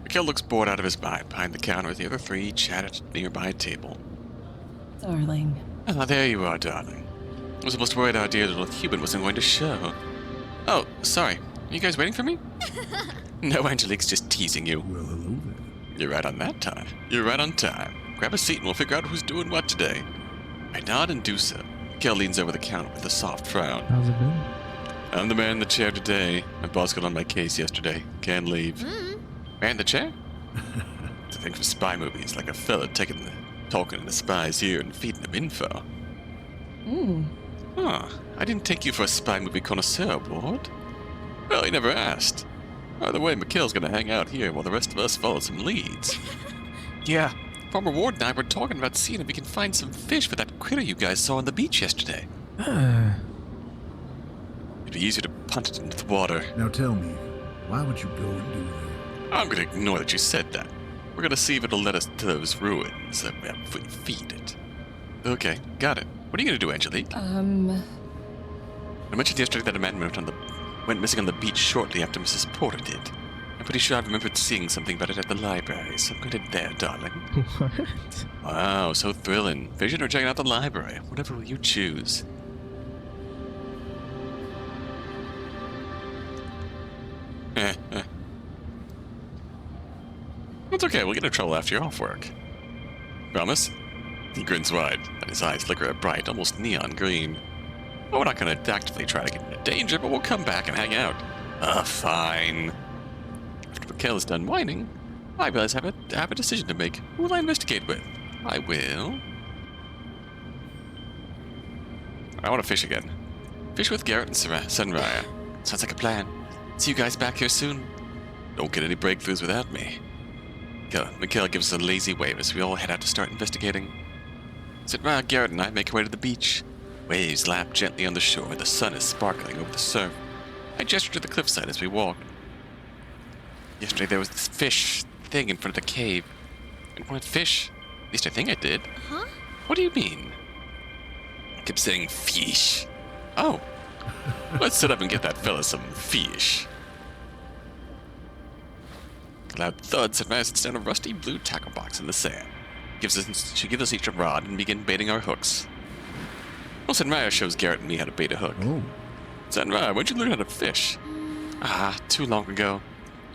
A: Mikhail looks bored out of his mind behind the counter as the other three chat at a nearby table.
C: Darling.
A: Ah, there you are, darling. I was almost worried our dear little human wasn't going to show. Oh, sorry. Are you guys waiting for me? No, Angelique's just teasing you.
B: Well, hello there.
A: You're right on that time. You're right on time. Grab a seat and we'll figure out who's doing what today. I nod and do so. Kel leans over the counter with a soft frown.
F: How's it been?
A: I'm the man in the chair today. My boss got on my case yesterday. Can't leave. Man in the chair? It's a thing for spy movies, like a fella talking to the spies here and feeding them info. Huh. I didn't take you for a spy movie connoisseur, Ward. Well, you never asked. Either way, Mikhail's gonna hang out here while the rest of us follow some leads. Yeah, Farmer Ward and I were talking about seeing if we can find some fish for that critter you guys saw on the beach yesterday. It'd be easier to punt it into the water.
B: Now tell me, why would you go and do that?
A: I'm gonna ignore that you said that. We're gonna see if it'll let us to those ruins and feed it. Okay, got it. What are you gonna do, Angelique? I mentioned yesterday that a man went missing on the beach shortly after Mrs. Porter did. I'm pretty sure I remembered seeing something about it at the library, so I'm going to head there, darling.
F: What?
A: Wow, so thrilling. Vision or checking out the library? Whatever will you choose? It's okay, we'll get in trouble after you're off work. Promise? He grins wide, and his eyes flicker a bright, almost neon green. Well, we're not going to actively try to get into danger, but we'll come back and hang out. Fine. After Mikhail is done whining, I realize I have a decision to make. Who will I investigate with? I will... I want to fish again. Fish with Garrett and Sunraya. Sounds like a plan. See you guys back here soon. Don't get any breakthroughs without me. Mikhail gives us a lazy wave as we all head out to start investigating. Sunraya, Garrett, and I make our way to the beach. Waves lap gently on the shore, the sun is sparkling over the surf. I gesture to the cliffside as we walk. Yesterday there was this fish thing in front of the cave. I wanted fish. At least I think I did.
E: Huh?
A: What do you mean? I kept saying fish. Oh, Let's sit up and get that fella some fish. Loud thuds and Maya sits down a rusty blue tackle box in the sand. She gives us each a rod and begin baiting our hooks. Well, Senraya shows Garrett and me how to bait a hook.
B: Oh.
A: Senraya, when'd you learn how to fish? Ah, too long ago.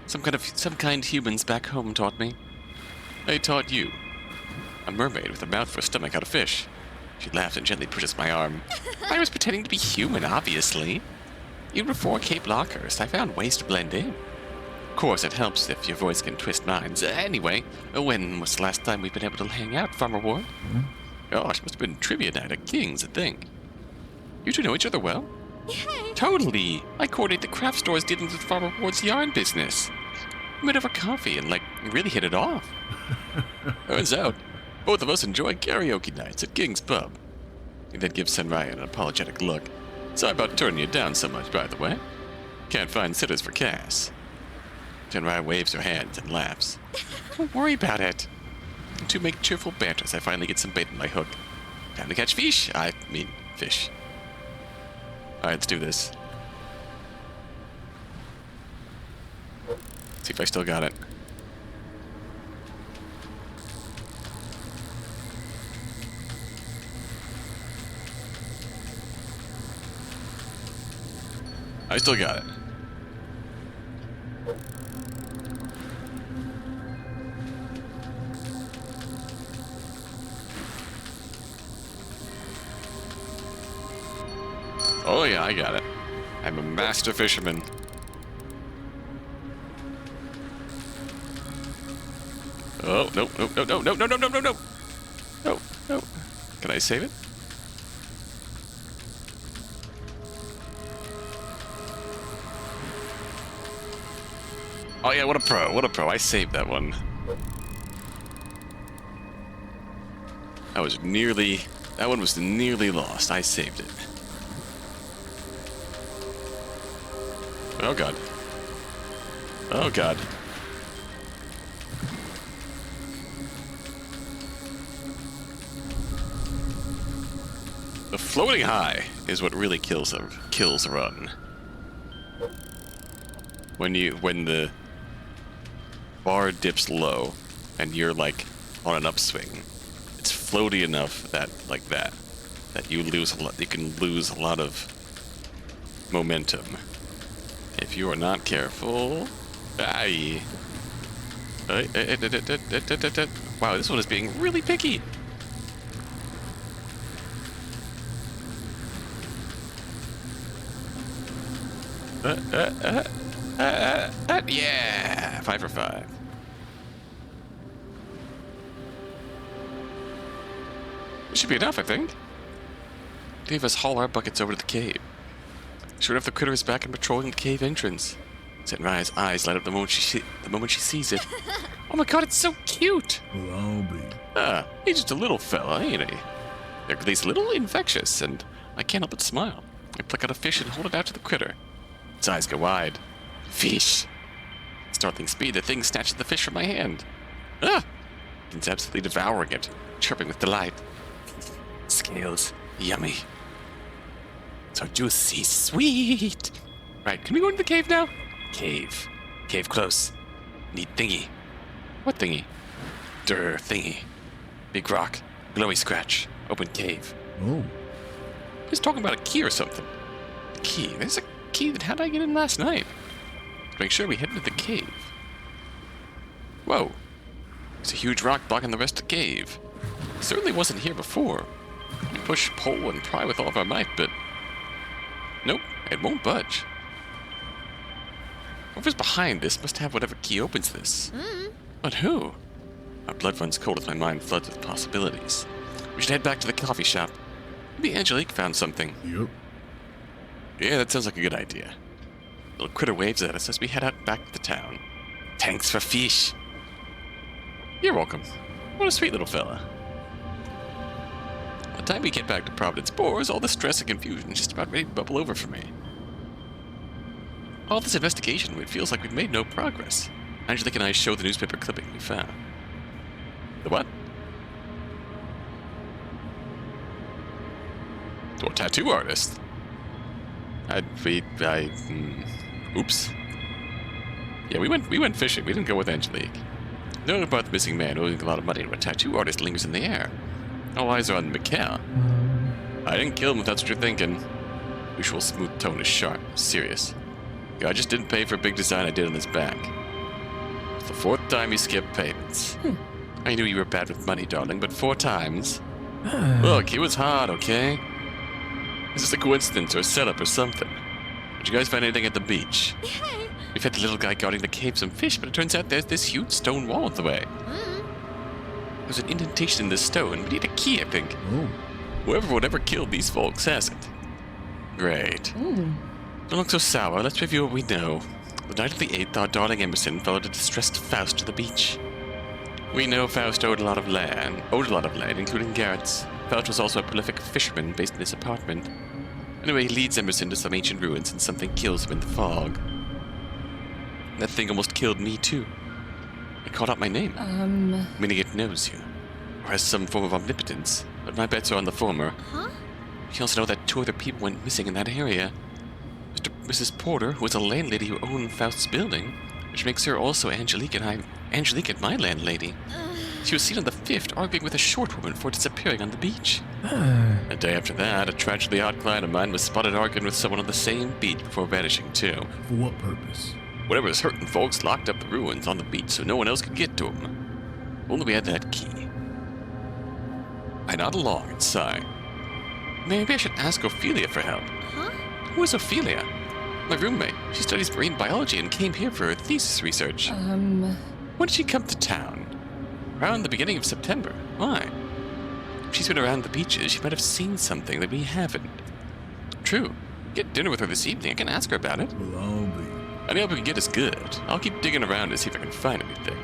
A: Some kind humans back home taught me. They taught you. A mermaid with a mouth for a stomach how to fish. She laughs and gently pushes my arm. I was pretending to be human, obviously. Even before Cape Lockehurst, I found ways to blend in. Of course, it helps if your voice can twist minds. Anyway, when was the last time we've been able to hang out, Farmer Ward? Gosh, must have been trivia night at King's, I think. You two know each other well?
E: Yay!
A: Totally! I coordinate the craft store's dealings with Farmer Ward's yarn business. We met over coffee and, really hit it off. Turns out, both of us enjoy karaoke nights at King's Pub. He then gives Senraya an apologetic look. Sorry about turning you down so much, by the way. Can't find sitters for Cass. Senraya waves her hands and laughs. Don't worry about it. And to make cheerful banter as I finally get some bait on my hook. Time to catch fish. I mean, fish. Alright, let's do this. See if I still got it. I still got it. Oh yeah, I got it. I'm a master fisherman. Oh, no, no, no, no, no, no, no, no, no, no. No, no. Can I save it? Oh yeah, what a pro, what a pro. I saved that one. That one was nearly lost. I saved it. Oh god. Oh god. The floating high is what really kills a run. When the bar dips low and you're on an upswing, it's floaty enough that you can lose a lot of momentum. If you are not careful. Aye. Wow, this one is being really picky. Yeah, 5 for 5. This should be enough, I think. Leave us haul our buckets over to the cave. Sure enough, the critter is back and patrolling the cave entrance. Senraya's eyes light up the moment she sees it. Oh my god, it's so cute!
B: Well, I'll be.
A: He's just a little fella, ain't he? They're at least a little infectious, and I can't help but smile. I pluck out a fish and hold it out to the critter. Its eyes go wide. Fish! Startling speed, the thing snatches the fish from my hand. It's absolutely devouring it, chirping with delight. Scales, yummy. So juicy, sweet. Right, can we go into the cave now? Cave. Cave close. Need thingy. What thingy? Thingy. Big rock. Glowy scratch. Open cave.
B: Oh.
A: He's talking about a key or something. Key. There's a key. How did I get in last night? Let's make sure we head into the cave. Whoa. There's a huge rock blocking the rest of the cave. It certainly wasn't here before. We push, pull, and pry with all of our might, but nope, it won't budge. Whoever's behind this must have whatever key opens this. But who? My blood runs cold as my mind floods with possibilities. We should head back to the coffee shop. Maybe Angelique found something.
B: Yep.
A: Yeah, that sounds like a good idea. Little critter waves at us as we head out back to the town. Thanks for fish. You're welcome. What a sweet little fella. By the time we get back to Providence Boars, all the stress and confusion is just about ready to bubble over for me. All this investigation, it feels like we've made no progress. Angelique and I show the newspaper clipping we found. The what? To a tattoo artist. Oops. Yeah, we went fishing. We didn't go with Angelique. Knowing about the missing man owing a lot of money to a tattoo artist lingers in the air. All eyes are on Mikhail. I didn't kill him if that's what you're thinking. Usual smooth tone is sharp, serious. I just didn't pay for a big design I did on his back. It's the 4th time he skipped payments. I knew you were bad with money, darling, but 4 times? Look, he was hard, okay? Is this a coincidence or a setup or something? Did you guys find anything at the beach?
E: Hey!
A: We've had the little guy guarding the cave some fish, but it turns out there's this huge stone wall in the way. There's an indentation in the stone. We need a key, I think.
B: Oh.
A: Whoever killed these folks hasn't. Great. Don't look so sour. Let's review what we know. The night of the 8th, our darling Emerson followed a distressed Faust to the beach. We know Faust owed a lot of land, including Garrett's. Faust was also a prolific fisherman based in his apartment. Anyway, he leads Emerson to some ancient ruins and something kills him in the fog. That thing almost killed me too. It called out my name. Meaning it knows you. Or has some form of omnipotence. But my bets are on the former.
E: Huh?
A: You also know that 2 other people went missing in that area. Mrs. Porter, who was a landlady who owned Faust's building, which makes her also Angelique and my landlady. She was seen on the 5th arguing with a short woman for disappearing on the beach. A day after that, a tragically odd client of mine was spotted arguing with someone on the same beach before vanishing too.
B: For what purpose?
A: Whatever was hurting folks locked up the ruins on the beach so no one else could get to them. If only we had that key. I nod along and sigh. Maybe I should ask Ophelia for help.
E: Huh?
A: Who is Ophelia? My roommate. She studies marine biology and came here for her thesis research. When did she come to town? Around the beginning of September. Why? If she's been around the beaches, she might have seen something that we haven't. True. Get dinner with her this evening. I can ask her about it.
B: Well, I'll be.
A: Any help we can get is good. I'll keep digging around to see if I can find anything.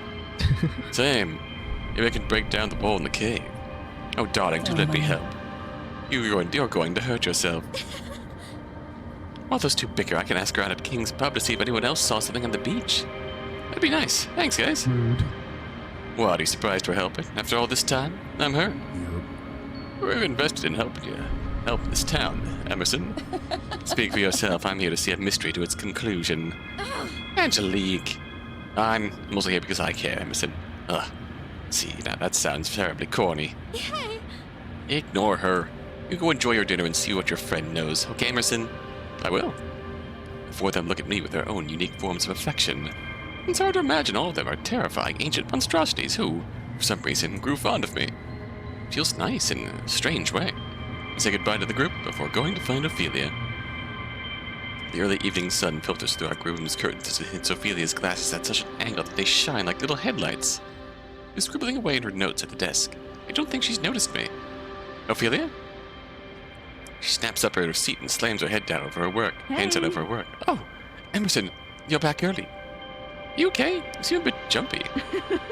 A: Same. Maybe I can break down the wall in the cave. Oh, darling, do let me help. You're going to hurt yourself. While those 2 bicker, I can ask around at King's Pub to see if anyone else saw something on the beach. That'd be nice. Thanks, guys.
F: Rude.
A: What, are you surprised we're helping? After all this time? I'm hurt.
B: Yep.
A: We're invested in helping you. Help this town, Emerson. Speak for yourself. I'm here to see a mystery to its conclusion. Angelique. I'm mostly here because I care, Emerson. See, now that sounds terribly corny.
E: Hey!
A: Ignore her. You go enjoy your dinner and see what your friend knows. Okay, Emerson? I will. The 4 of them look at me with their own unique forms of affection. It's hard to imagine all of them are terrifying ancient monstrosities who, for some reason, grew fond of me. Feels nice in a strange way. I say goodbye to the group before going to find Ophelia. The early evening sun filters through our room's curtains as it hits Ophelia's glasses at such an angle that they shine like little headlights. She's scribbling away in her notes at the desk. I don't think she's noticed me. Ophelia? She snaps up out of her seat and slams her head down over her work. Hands out over her work. Oh, Emerson, you're back early. You okay? You seem a bit jumpy.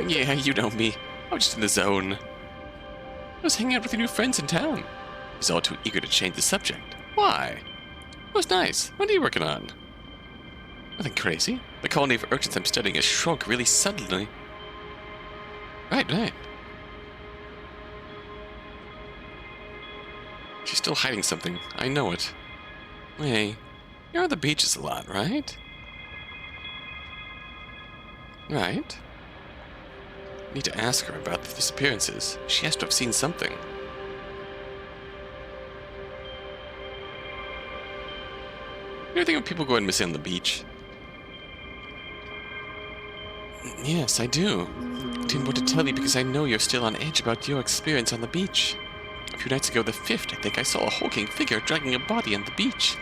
A: Yeah, you know me. I was just in the zone. I was hanging out with your new friends in town. He's all too eager to change the subject. Why? It was nice. What are you working on? Nothing crazy. The colony of urchins I'm studying has shrunk really suddenly. Right. She's still hiding something. I know it. Hey, you're on the beaches a lot, right? Right. Need to ask her about the disappearances. She has to have seen something. You ever think of people going missing on the beach? Yes, I do. I didn't want to tell you because I know you're still on edge about your experience on the beach. A few nights ago, the 5th, I think I saw a hulking figure dragging a body on the beach.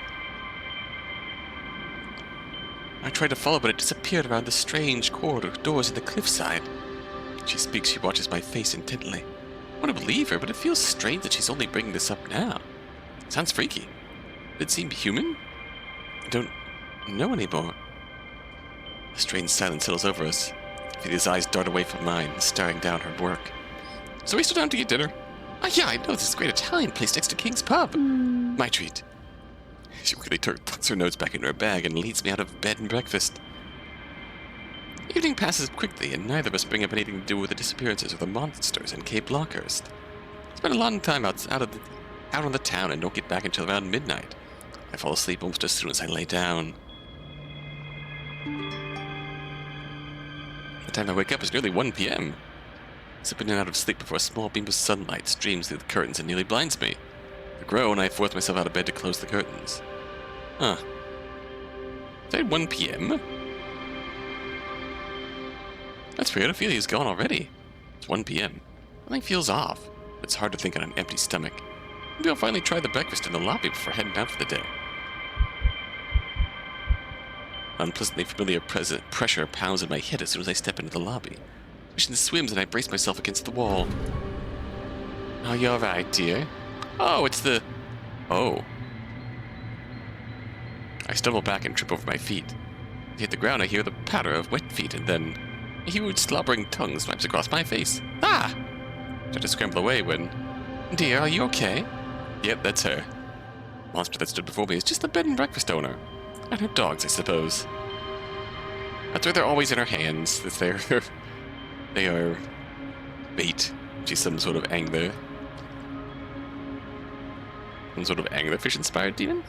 A: I tried to follow, but it disappeared around the strange corridor doors in the cliffside. She speaks, she watches my face intently. I want to believe her, but it feels strange that she's only bringing this up now. Sounds freaky. Did it seem human? I don't know anymore. A strange silence settles over us. Ophelia's eyes dart away from mine, staring down her work. So we still down to eat dinner? Yeah, I know this is a great Italian place next to King's Pub. My treat. She quickly tucks her notes back into her bag and leads me out of bed and breakfast. Evening passes quickly, and neither of us bring up anything to do with the disappearances or the monsters in Cape Lockehurst. Spend a long time out on the town and don't get back until around midnight. I fall asleep almost as soon as I lay down. By the time I wake up, it's nearly 1 p.m. Slipping in and out of sleep before a small beam of sunlight streams through the curtains and nearly blinds me. I groan, I force myself out of bed to close the curtains. Huh. Is it 1 p.m.? That's weird, Ophelia's gone already. It's 1 p.m. Something feels off. It's hard to think on an empty stomach. Maybe I'll finally try the breakfast in the lobby before heading out for the day. Unpleasantly familiar pressure pounds in my head as soon as I step into the lobby. Vision swims and I brace myself against the wall. Are you alright, dear? Oh, it's the... Oh. I stumble back and trip over my feet. I hit the ground, I hear the patter of wet feet, and then a huge slobbering tongue swipes across my face. Ah! I try to scramble away when... Dear, are you okay? Yep, that's her. The monster that stood before me is just the bed and breakfast owner. And her dogs, I suppose. That's why they're always in her hands. They are bait. She's some sort of angler. Some sort of anglerfish-inspired demon?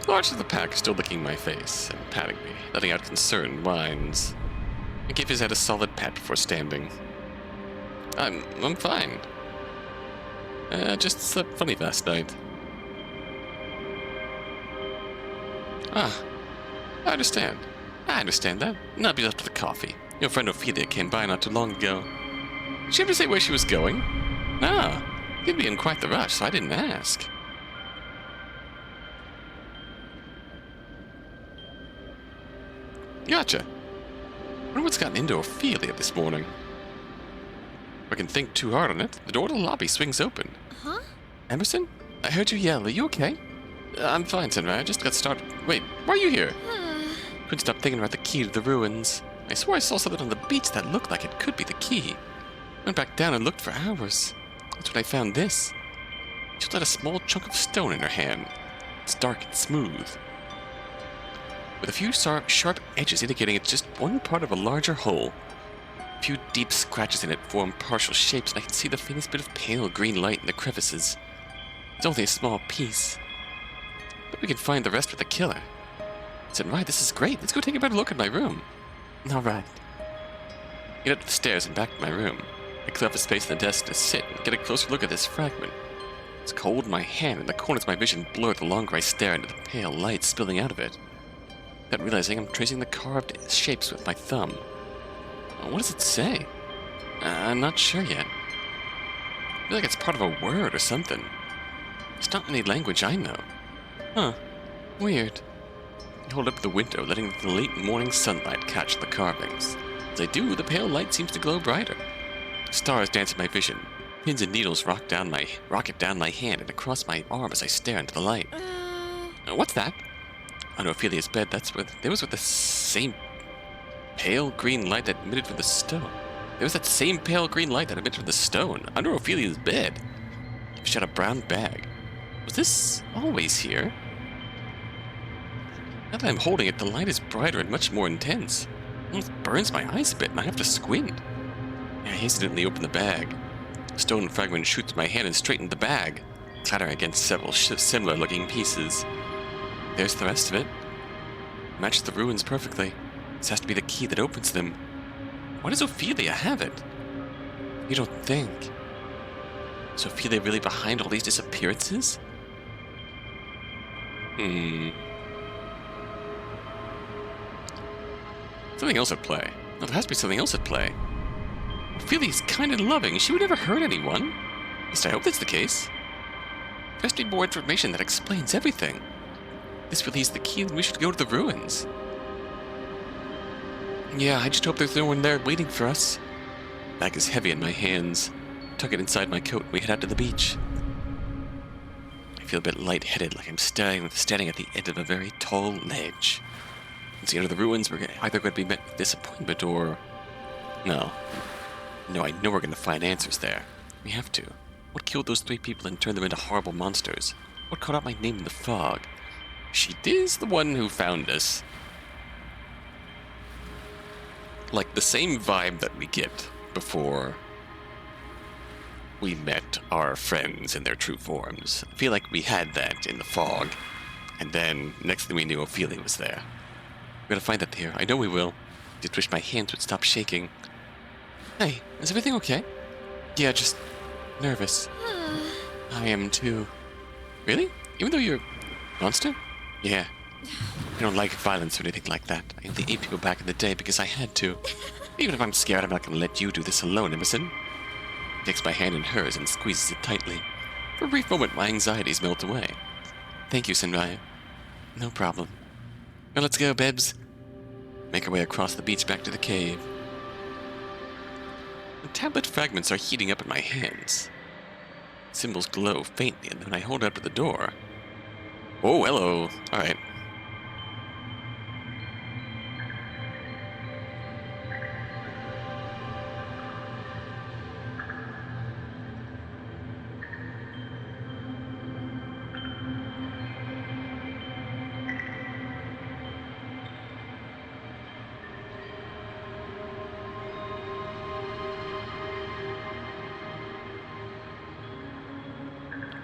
A: The largest of the pack is still licking my face and patting me, letting out concerned whines. I give his head a solid pat before standing. I'm fine. Just slept funny last night. Ah, I understand that. And I'll be left with the coffee. Your friend Ophelia came by not too long ago. Did she ever say where she was going? No, you'd be in quite the rush, so I didn't ask. Gotcha. I wonder what's gotten into Ophelia this morning. If I can think too hard on it, the door to the lobby swings open.
E: Huh?
A: Emerson? I heard you yell. Are you okay? I'm fine, Senra. I just got started. Wait, why are you here? Couldn't stop thinking about the key to the ruins. I swore I saw something on the beach that looked like it could be the key. Went back down and looked for hours. That's when I found this. She had a small chunk of stone in her hand. It's dark and smooth, with a few sharp edges indicating it's just one part of a larger whole. A few deep scratches in it form partial shapes, and I can see the faintest bit of pale green light in the crevices. It's only a small piece, but we can find the rest with the killer. I said, right, this is great. Let's go take a better look at my room. All right. Get up the stairs and back to my room. I clear up a space on the desk to sit and get a closer look at this fragment. It's cold in my hand, and the corners of my vision blur the longer I stare into the pale light spilling out of it. Without realizing, I'm tracing the carved shapes with my thumb. What does it say? I'm not sure yet. I feel like it's part of a word or something. It's not any language I know. Huh. Weird. I hold up the window, letting the late morning sunlight catch the carvings. As I do, the pale light seems to glow brighter. Stars dance in my vision. Pins and needles rocket down my hand and across my arm as I stare into the light. What's that? Under Ophelia's bed, there was the same pale green light that emitted from the stone. There was that same pale green light that emitted from the stone under Ophelia's bed. She had a brown bag. Was this always here? Now that I'm holding it, the light is brighter and much more intense. It almost burns my eyes a bit, and I have to squint. I hesitantly open the bag. A stone fragment shoots through my hand and straightened the bag, clattering against several similar-looking pieces. There's the rest of it. Matches the ruins perfectly. This has to be the key that opens them. Why does Ophelia have it? You don't think? Is Ophelia really behind all these disappearances? Something else at play. No, there has to be something else at play. Ophelia's kind and loving. She would never hurt anyone. At least I hope that's the case. There has to be more information that explains everything. This really is the key, then we should go to the ruins. Yeah, I just hope there's no one there waiting for us. The bag is heavy in my hands. I tuck it inside my coat and we head out to the beach. I feel a bit lightheaded, like I'm standing at the end of a very tall ledge. Once we enter the ruins, we're either going to be met with disappointment or... No, I know we're going to find answers there. We have to. What killed those 3 people and turned them into horrible monsters? What caught out my name in the fog? She is the one who found us. Like the same vibe that we get before we met our friends in their true forms. I feel like we had that in the fog. And then, next thing we knew, Ophelia was there. We're gonna find that here. I know we will. Just wish my hands would stop shaking. Hey, is everything okay? Yeah, just nervous. I am too. Really? Even though you're a monster? Yeah. I don't like violence or anything like that. I only ate people back in the day because I had to. Even if I'm scared, I'm not gonna let you do this alone, Emerson. He takes my hand in hers and squeezes it tightly. For a brief moment, my anxieties melt away. Thank you, Senraya. No problem. Well, let's go, Bebs. Make our way across the beach back to the cave. The tablet fragments are heating up in my hands. Symbols glow faintly, and then I hold it up to the door. Oh, hello. Alright.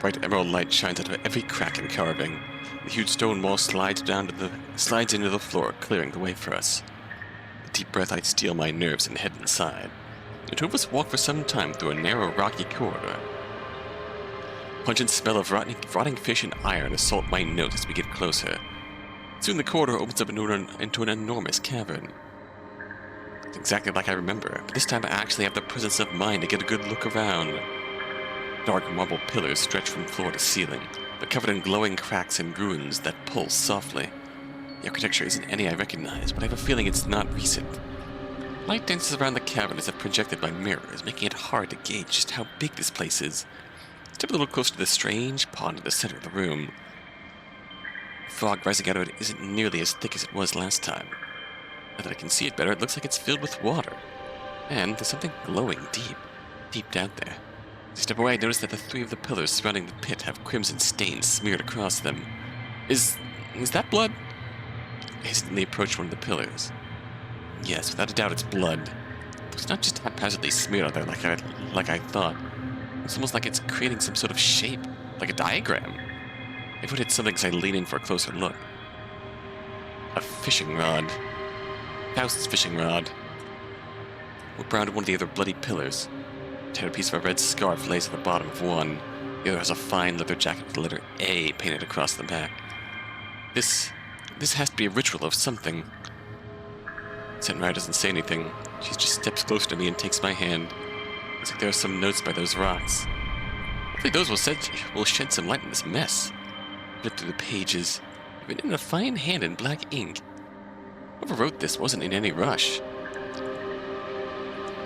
A: Bright emerald light shines out of every crack and carving. The huge stone wall slides into the floor, clearing the way for us. With a deep breath, I steel my nerves and head inside. The two of us walk for some time through a narrow, rocky corridor. Pungent smell of rotting fish and iron assault my nose as we get closer. Soon the corridor opens up into an enormous cavern. It's exactly like I remember, but this time I actually have the presence of mind to get a good look around. Dark marble pillars stretch from floor to ceiling, but covered in glowing cracks and ruins that pulse softly. The architecture isn't any I recognize, but I have a feeling it's not recent. Light dances around the cavern as if projected by mirrors, making it hard to gauge just how big this place is. Step a little closer to the strange pond in the center of the room. The fog rising out of it isn't nearly as thick as it was last time. Now that I can see it better, it looks like it's filled with water. And there's something glowing deep down there. As I step away, I notice that the three of the pillars surrounding the pit have crimson stains smeared across them. Is that blood? I hastily approach one of the pillars. Yes, without a doubt it's blood. But it's not just haphazardly smeared on there like I thought. It's almost like it's creating some sort of shape, like a diagram. I put it something as I lean in for a closer look. A fishing rod. Faust's fishing rod. Whip around one of the other bloody pillars. A tattered piece of a red scarf lays at the bottom of one. The other has a fine leather jacket with the letter A painted across the back. This has to be a ritual of something. Senrai doesn't say anything. She just steps closer to me and takes my hand. Looks like there are some notes by those rocks. Hopefully those will shed some light on this mess. Flip through the pages. Written in a fine hand in black ink. Whoever wrote this wasn't in any rush.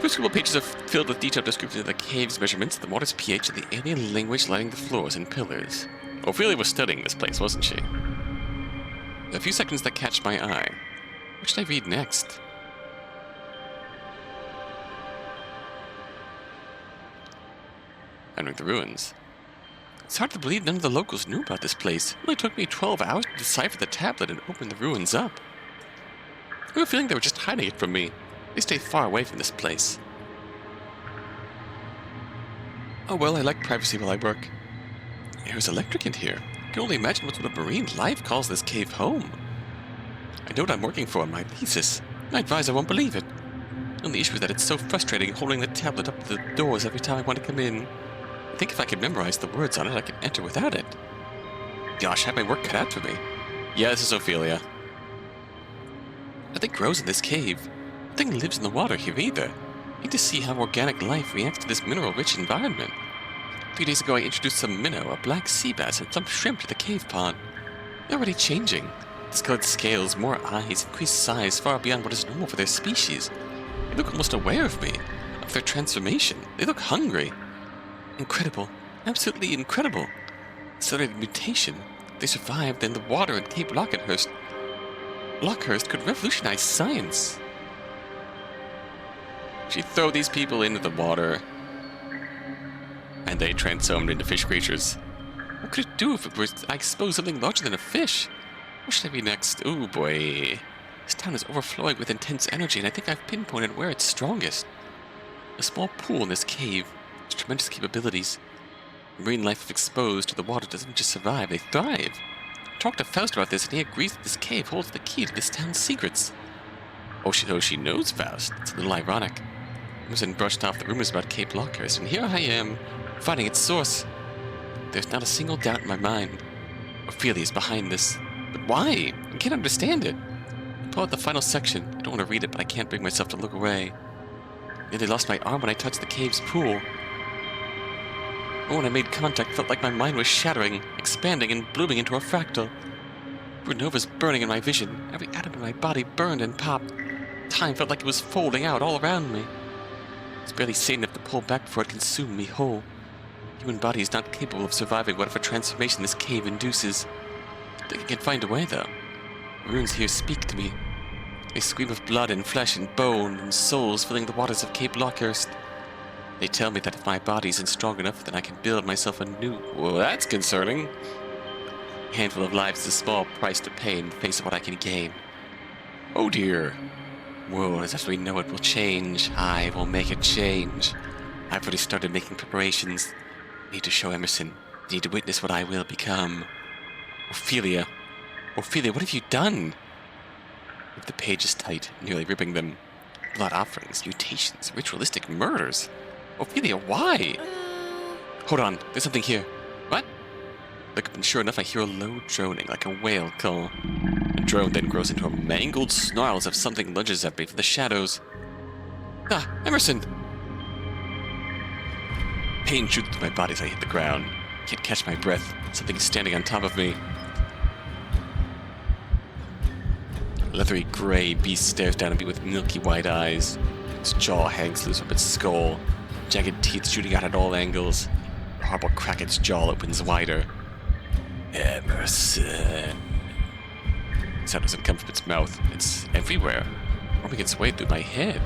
A: First couple pages are filled with detailed descriptions of the cave's measurements, the water's pH, and the alien language lighting the floors and pillars. Ophelia was studying this place, wasn't she? There are a few sections that catch my eye. What should I read next? Entering the ruins. It's hard to believe none of the locals knew about this place. It only took me 12 hours to decipher the tablet and open the ruins up. I have a feeling they were just hiding it from me. They stay far away from this place. Oh well, I like privacy while I work. There's electric in here. I can only imagine what sort of marine life calls this cave home. I know what I'm working for in my thesis. My advisor won't believe it. The only issue is that it's so frustrating holding the tablet up to the doors every time I want to come in. I think if I could memorize the words on it, I could enter without it. Gosh, I have my work cut out for me. Yeah, this is Ophelia. Nothing grows in this cave. Nothing lives in the water here either. I need to see how organic life reacts to this mineral-rich environment. 3 days ago I introduced some minnow, a black sea bass, and some shrimp to the cave pond. They're already changing. Discolored scales, more eyes, increased size far beyond what is normal for their species. They look almost aware of me, of their transformation. They look hungry. Incredible. Absolutely incredible. Accelerated mutation. If they survived, then the water at Cape Lockehurst could revolutionize science. She throw these people into the water, and they transformed into fish creatures. What could it do if it was, I suppose, something larger than a fish? What should I be next? Oh boy. This town is overflowing with intense energy, and I think I've pinpointed where it's strongest. A small pool in this cave, has tremendous capabilities. Marine life if exposed to the water doesn't just survive, they thrive. I talked to Faust about this, and he agrees that this cave holds the key to this town's secrets. Oh, she knows Faust. It's a little ironic. Emerson brushed off the rumors about Cape Lockehurst, and here I am, finding its source. There's not a single doubt in my mind. Ophelia's behind this. But why? I can't understand it. I pull out the final section. I don't want to read it, but I can't bring myself to look away. I nearly lost my arm when I touched the cave's pool. Oh, when I made contact, felt like my mind was shattering, expanding, and blooming into a fractal. Supernova's burning in my vision. Every atom in my body burned and popped. Time felt like it was folding out all around me. I was barely safe enough to pull back before it consumed me whole. The human body is not capable of surviving whatever transformation this cave induces. I think I can find a way, though. The runes here speak to me. They scream of blood and flesh and bone and souls filling the waters of Cape Lockehurst. They tell me that if my body isn't strong enough, then I can build myself a new... Well, that's concerning. A handful of lives is a small price to pay in the face of what I can gain. Oh dear. Whoa, as we know it will change. I will make it change. I've already started making preparations. I need to show Emerson. I need to witness what I will become. Ophelia. Ophelia, what have you done? The page is tight, nearly ripping them. Blood offerings, mutations, ritualistic murders. Ophelia, why? Hold on, there's something here. What? Look up, and sure enough, I hear a low droning, like a whale call. The drone then grows into a mangled snarl as if something lunges at me from the shadows. Ah, Emerson! Pain shoots through my body as I hit the ground. I can't catch my breath. Something is standing on top of me. A leathery gray beast stares down at me with milky white eyes. Its jaw hangs loose from its skull, jagged teeth shooting out at all angles. A horrible crack, its jaw opens wider. Emerson. The sound doesn't come from its mouth. It's everywhere, worming its way through my head.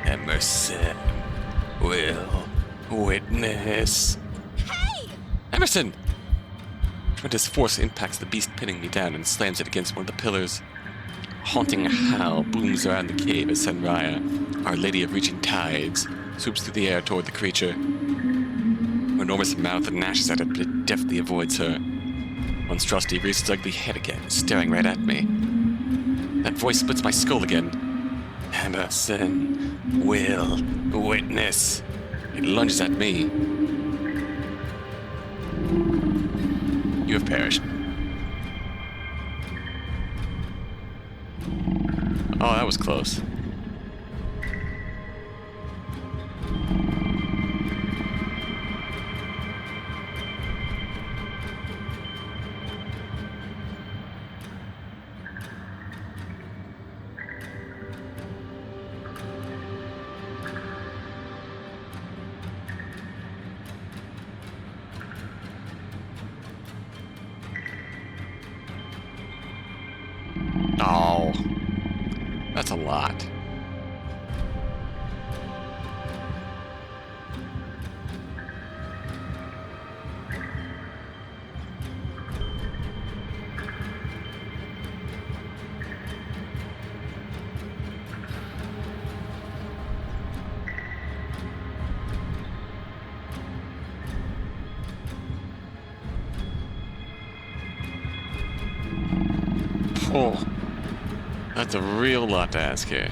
A: Emerson will witness.
E: Hey!
A: Emerson! Tremendous force impacts the beast, pinning me down, and slams it against one of the pillars. A haunting howl booms around the cave as Senraya, Our Lady of Reaching Tides, swoops through the air toward the creature. Her enormous mouth gnashes at it, but it deftly avoids her. Monstrosity rears its ugly head again, staring right at me. That voice splits my skull again. Emerson will witness. It lunges at me. You have perished. Oh, that was close. Oh, that's a lot. Oh. That's a real lot to ask here.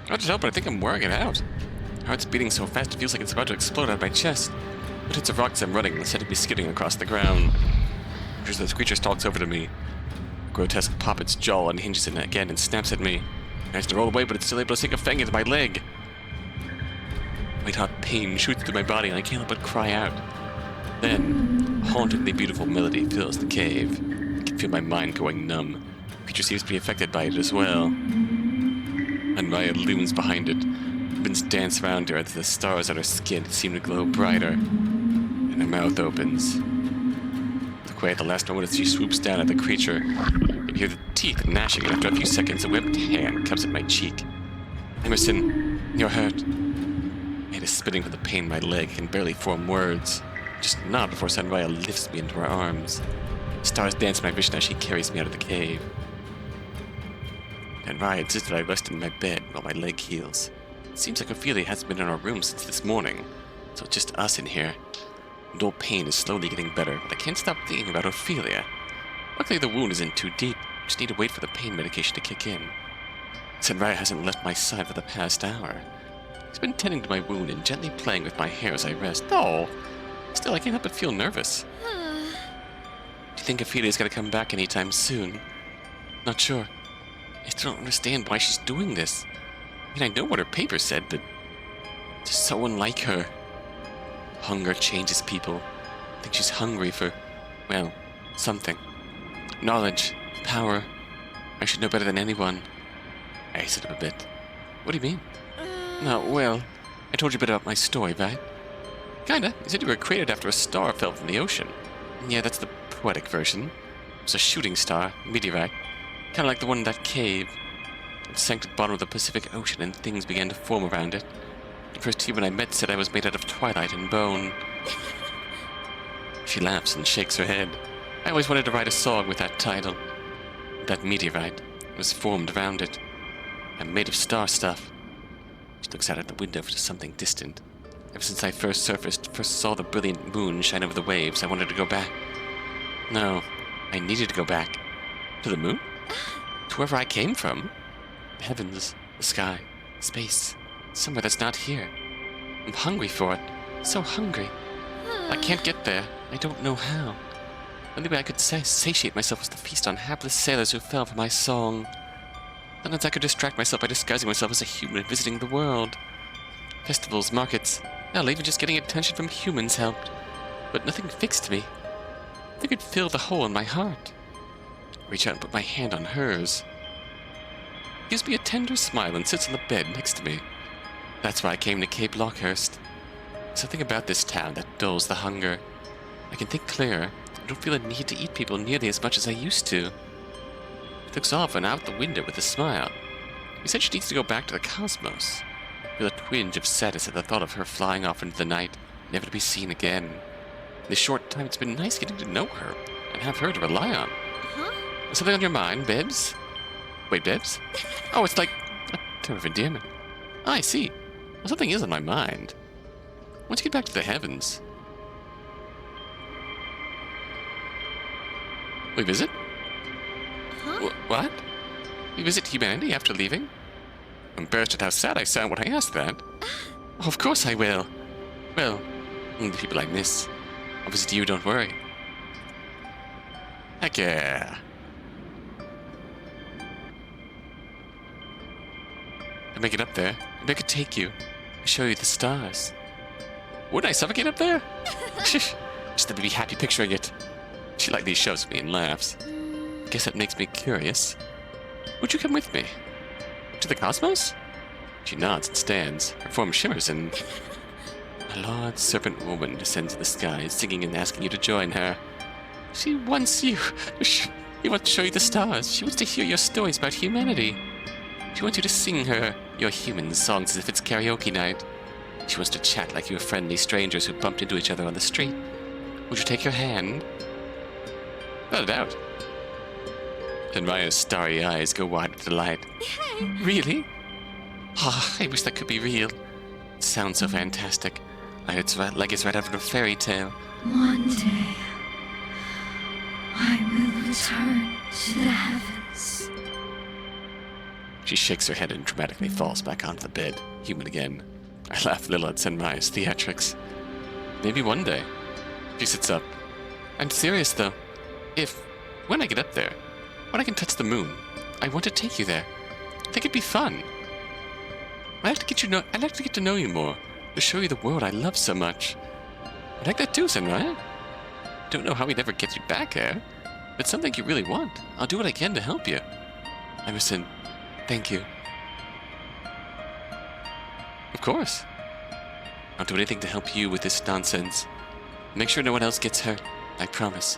A: I just hope, but I think I'm wearing it out. My heart's beating so fast it feels like it's about to explode out of my chest. It hits a rock as I'm running instead of me skidding across the ground. As this creature stalks over to me. A grotesque pop its jaw unhinges it again and snaps at me. It tries to roll away, but it's still able to sink a fang into my leg. White-hot pain shoots through my body and I can't help but cry out. Then, a hauntingly beautiful melody fills the cave. I can feel my mind going numb. The creature seems to be affected by it as well. Unravel looms behind it. Ribbons dance around her as the stars on her skin seem to glow brighter. And her mouth opens. Look away at the last moment as she swoops down at the creature. You hear the teeth gnashing, and after a few seconds, a webbed hand comes at my cheek. Emerson, you're hurt. My head is spinning from the pain in my leg. I can barely form words. Just nod before Sunraya lifts me into her arms. Stars dance in my vision as she carries me out of the cave. Sunraya insisted I rest in my bed while my leg heals. It seems like Ophelia hasn't been in our room since this morning, so it's just us in here. Dull pain is slowly getting better, but I can't stop thinking about Ophelia. Luckily, the wound isn't too deep. I just need to wait for the pain medication to kick in. Sunraya hasn't left my side for the past hour. He's been tending to my wound and gently playing with my hair as I rest. Oh, still, I can't help but feel nervous. Do you think Ophelia's gonna come back anytime soon? Not sure. I still don't understand why she's doing this. I mean, I know what her paper said, but it's just so unlike her. Hunger changes people. I think she's hungry for, well, something. Knowledge, power. I should know better than anyone. I iced up a bit. What do you mean? No, well, I told you a bit about my story, right? Kinda. You said you were created after a star fell from the ocean. Yeah, that's the poetic version. It was a shooting star, meteorite. Kinda like the one in that cave. It sank to the bottom of the Pacific Ocean and things began to form around it. The first human I met said I was made out of twilight and bone. She laughs and shakes her head. I always wanted to write a song with that title. That meteorite was formed around it. I'm made of star stuff. She looks out at the window to something distant. Ever since I first saw the brilliant moon shine over the waves, I wanted to go back. No, I needed to go back. To the moon? To wherever I came from. The heavens, the sky, space. Somewhere that's not here. I'm hungry for it. So hungry. I can't get there. I don't know how. The only way I could satiate myself was to feast on hapless sailors who fell for my song. Sometimes I could distract myself by disguising myself as a human visiting the world. Festivals, markets, hell, even just getting attention from humans helped. But nothing fixed me. Nothing could fill the hole in my heart. I reach out and put my hand on hers. Gives me a tender smile and sits on the bed next to me. That's why I came to Cape Lockehurst. Something about this town that dulls the hunger. I can think clearer. I don't feel a need to eat people nearly as much as I used to. She looks off and out the window with a smile. He said she needs to go back to the cosmos. I feel a twinge of sadness at the thought of her flying off into the night, never to be seen again. In this short time, it's been nice getting to know her and have her to rely on. Is something on your mind, Bebs? Wait, Bebs? Oh, it's like a term of endearment. Ah, I see. Well, something is on my mind. Once you get back to the heavens... We visit? What? We visit humanity after leaving? I'm embarrassed at how sad I sound when I ask that. Oh, of course I will. Well, only the people I miss. I'll visit you, don't worry. Heck yeah. If I make it up there, maybe I could take you and show you the stars. Wouldn't I suffocate up there? Just to be happy picturing it. She lightly shoves me and laughs. Guess that makes me curious. Would you come with me? To the cosmos? She nods and stands. Her form shimmers and... A large serpent woman descends to the sky, singing and asking you to join her. She wants you. She wants to show you the stars. She wants to hear your stories about humanity. She wants you to sing her your human songs as if it's karaoke night. She wants to chat like you were friendly strangers who bumped into each other on the street. Would you take her hand? Without a doubt. And Raya's starry eyes go wide with delight. Really? Ah, I wish that could be real. It sounds so fantastic. Like it's right out of a fairy tale.
C: One day, I will return to the heavens.
A: She shakes her head and dramatically falls back onto the bed, human again. I laugh a little at Senmai's theatrics. Maybe one day. She sits up. I'm serious, though. When I get up there, when I can touch the moon, I want to take you there. I think it'd be fun. I'd like to get to know you more, to show you the world I love so much. I'd like that too, Senrai. Don't know how we'd ever get you back there, but it's something you really want. I'll do what I can to help you. Emerson, thank you. Of course. I'll do anything to help you with this nonsense. Make sure no one else gets hurt. I promise.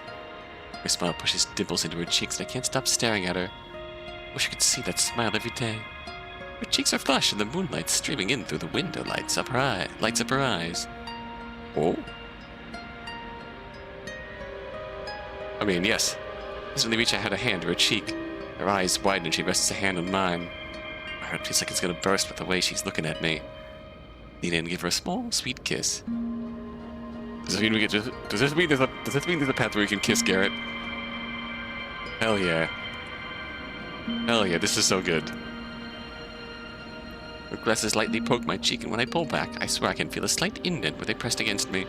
A: Her smile pushes dimples into her cheeks, and I can't stop staring at her. Wish I could see that smile every day. Her cheeks are flush, and the moonlight streaming in through the window lights up her eyes. Oh. I mean, yes. Instantly reach out a hand to her cheek. Her eyes widen and she rests a hand on mine. My heart feels like it's gonna burst with the way she's looking at me. Lean in and give her a small, sweet kiss. Does this mean there's a path where we can kiss, Garrett? Hell yeah. Hell yeah, this is so good. Her glasses lightly poke my cheek, and when I pull back, I swear I can feel a slight indent where they pressed against me.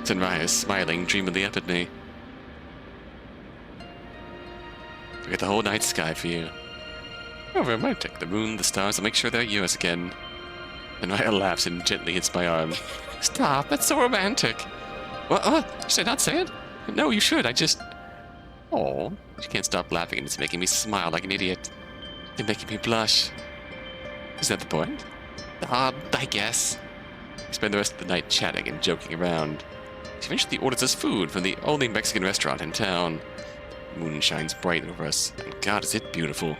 A: Sunrise is smiling dreamily up at me. Look at the whole night sky for you. How romantic. The moon, the stars, I'll make sure they're yours again. And Raya laughs and gently hits my arm. Stop, that's so romantic. What? Should I not say it? No, you should, I just... Oh, she can't stop laughing and it's making me smile like an idiot. You're making me blush. Is that the point? I guess. We spend the rest of the night chatting and joking around. She eventually orders us food from the only Mexican restaurant in town. The moon shines bright over us, and God, is it beautiful.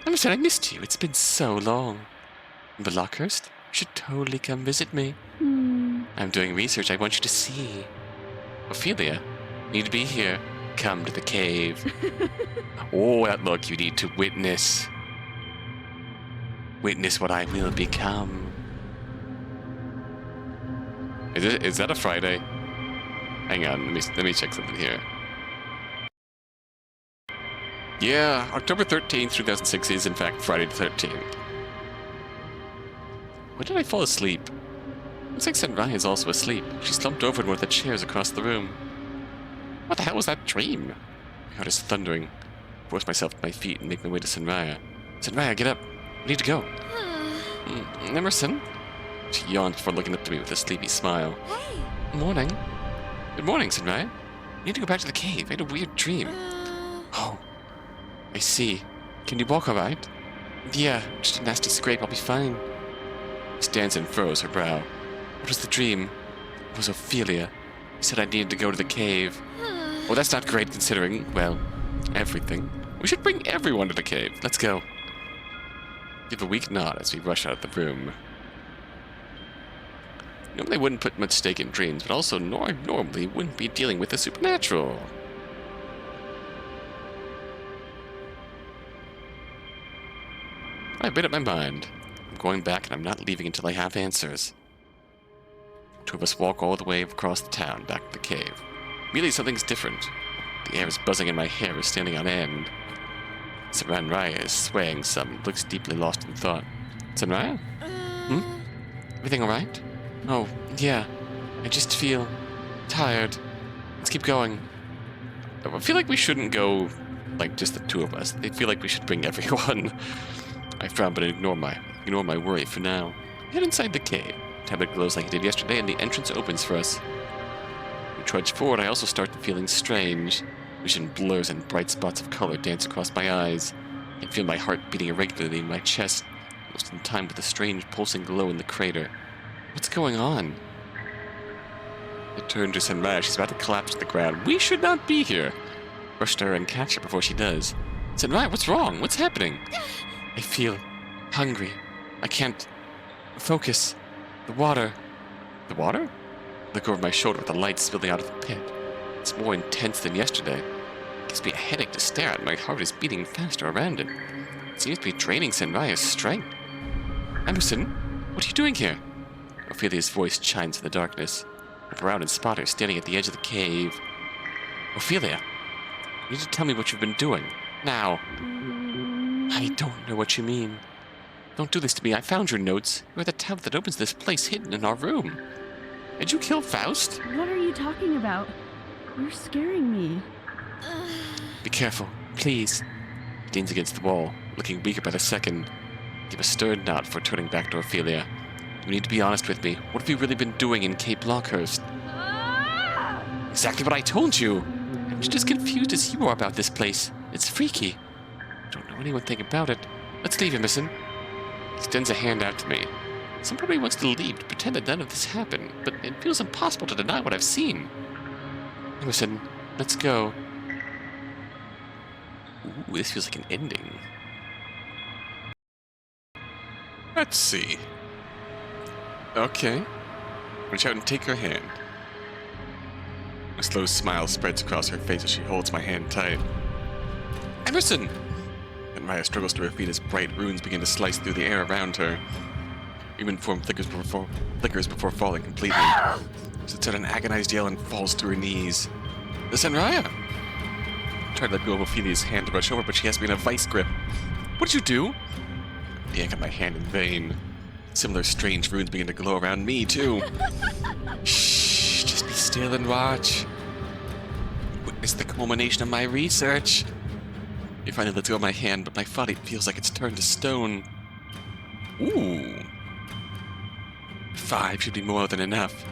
A: I said I missed you. It's been so long. But Lockehurst, you should totally come visit me. I'm doing research I want you to see. Ophelia, you need to be here. Come to the cave. Oh, that look you need to witness. Witness what I will become. Is that a Friday? Hang on, let me check something here. Yeah, October 13th, 2006 is in fact Friday the 13th. When did I fall asleep? Looks like Senrai is also asleep. She slumped over in one of the chairs across the room. What the hell was that dream? My heart is thundering. I force myself to my feet and make my way to Senraya. Senraya, get up. We need to go. Emerson? She yawned before looking up to me with a sleepy smile.
E: Hey!
A: Morning. Good morning, Senraya. I need to go back to the cave. I had a weird dream. Oh, I see. Can you walk all right? Yeah, just a nasty scrape. I'll be fine. She stands and furrows her brow. What was the dream? It was Ophelia. He said I needed to go to the cave. Well, that's not great considering, well, everything. We should bring everyone to the cave. Let's go. Give a weak nod as we rush out of the room. Normally wouldn't put much stake in dreams, but also normally wouldn't be dealing with the supernatural. I've made up my mind. I'm going back and I'm not leaving until I have answers. Two of us walk all the way across the town back to the cave. Immediately something's different. The air is buzzing and my hair is standing on end. Senraya is swaying some, looks deeply lost in thought. Senraya? Everything alright? Oh, yeah. I just feel tired. Let's keep going. I feel like we shouldn't go, like, just the two of us. I feel like we should bring everyone. I frown, but ignore my worry for now. Head inside the cave. Tablet glows like it did yesterday, and the entrance opens for us. We trudge forward. I also start feeling strange. Vision blurs and bright spots of color dance across my eyes. I can feel my heart beating irregularly in my chest, almost in time with a strange pulsing glow in the crater. What's going on? I turn to Senraya. She's about to collapse to the ground. We should not be here. Rush to her and catch her before she does. Senraya, what's wrong? What's happening? I feel hungry. I can't focus. The water. The water? I look over my shoulder with the light spilling out of the pit. It's more intense than yesterday. It gives me a headache to stare at. My heart is beating faster around it. It seems to be draining Senraya's strength. Emerson, what are you doing here? Ophelia's voice chimes in the darkness. I look around and spot her standing at the edge of the cave. Ophelia, you need to tell me what you've been doing. Now. I don't know what you mean. Don't do this to me. I found your notes. You're the tablet that opens this place hidden in our room. Did you kill Faust?
D: What are you talking about? You're scaring me.
A: Be careful, please. He leans against the wall, looking weaker by the second. Give a stern nod before turning back to Ophelia. You need to be honest with me. What have you really been doing in Cape Lockehurst? Exactly what I told you. I'm just as confused as you are about this place. It's freaky. I don't know anything about it. Let's leave, Emerson. He extends a hand out to me. Some part of me wants to leave to pretend that none of this happened, but it feels impossible to deny what I've seen. Emerson, let's go. Ooh, this feels like an ending. Let's see. Okay. Reach out and take her hand. A slow smile spreads across her face as she holds my hand tight. Emerson! And Raya struggles to her feet as bright runes begin to slice through the air around her. Human form flickers before falling completely. She lets out an agonized yell and falls to her knees. Listen, Raya! I tried to let go of Ophelia's hand to rush over, but she has me in a vice grip. What did you do? I yank on my hand in vain. Similar strange runes begin to glow around me, too. Shh, just be still and watch. Witness the culmination of my research. You finally let go of my hand, but my body feels like it's turned to stone. Ooh. 5 should be more than enough.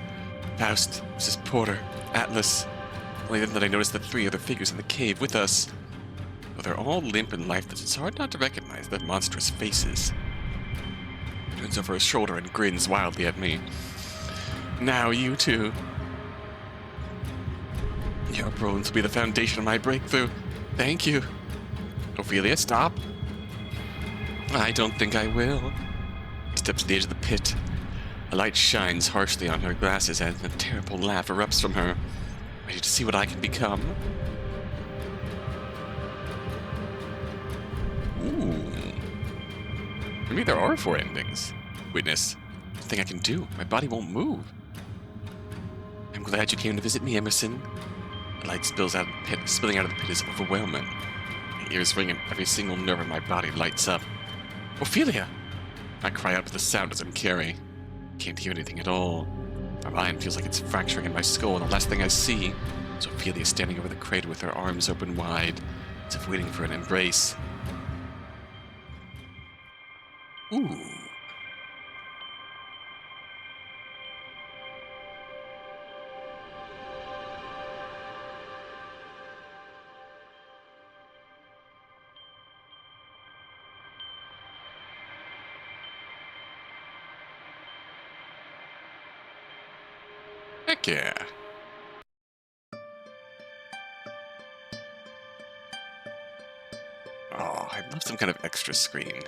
A: Faust, Mrs. Porter, Atlas. Only then did I notice the 3 other figures in the cave with us. Though they're all limp and lifeless, it's hard not to recognize their monstrous faces. He turns over his shoulder and grins wildly at me. Now you two. Your bones will be the foundation of my breakthrough. Thank you. Ophelia, stop. I don't think I will. He steps to the edge of the pit. A light shines harshly on her glasses and a terrible laugh erupts from her. Ready to see what I can become? Ooh. Maybe there are 4 endings. Witness. Nothing I can do. My body won't move. I'm glad you came to visit me, Emerson. The light spilling out of the pit is overwhelming. My ears ring and every single nerve in my body lights up. Ophelia! I cry out with the sound as I'm carrying. Can't hear anything at all. My mind feels like it's fracturing in my skull, and the last thing I see is Ophelia standing over the crater with her arms open wide, as if waiting for an embrace. Ooh. Heck yeah. Oh, I'd love some kind of extra screen.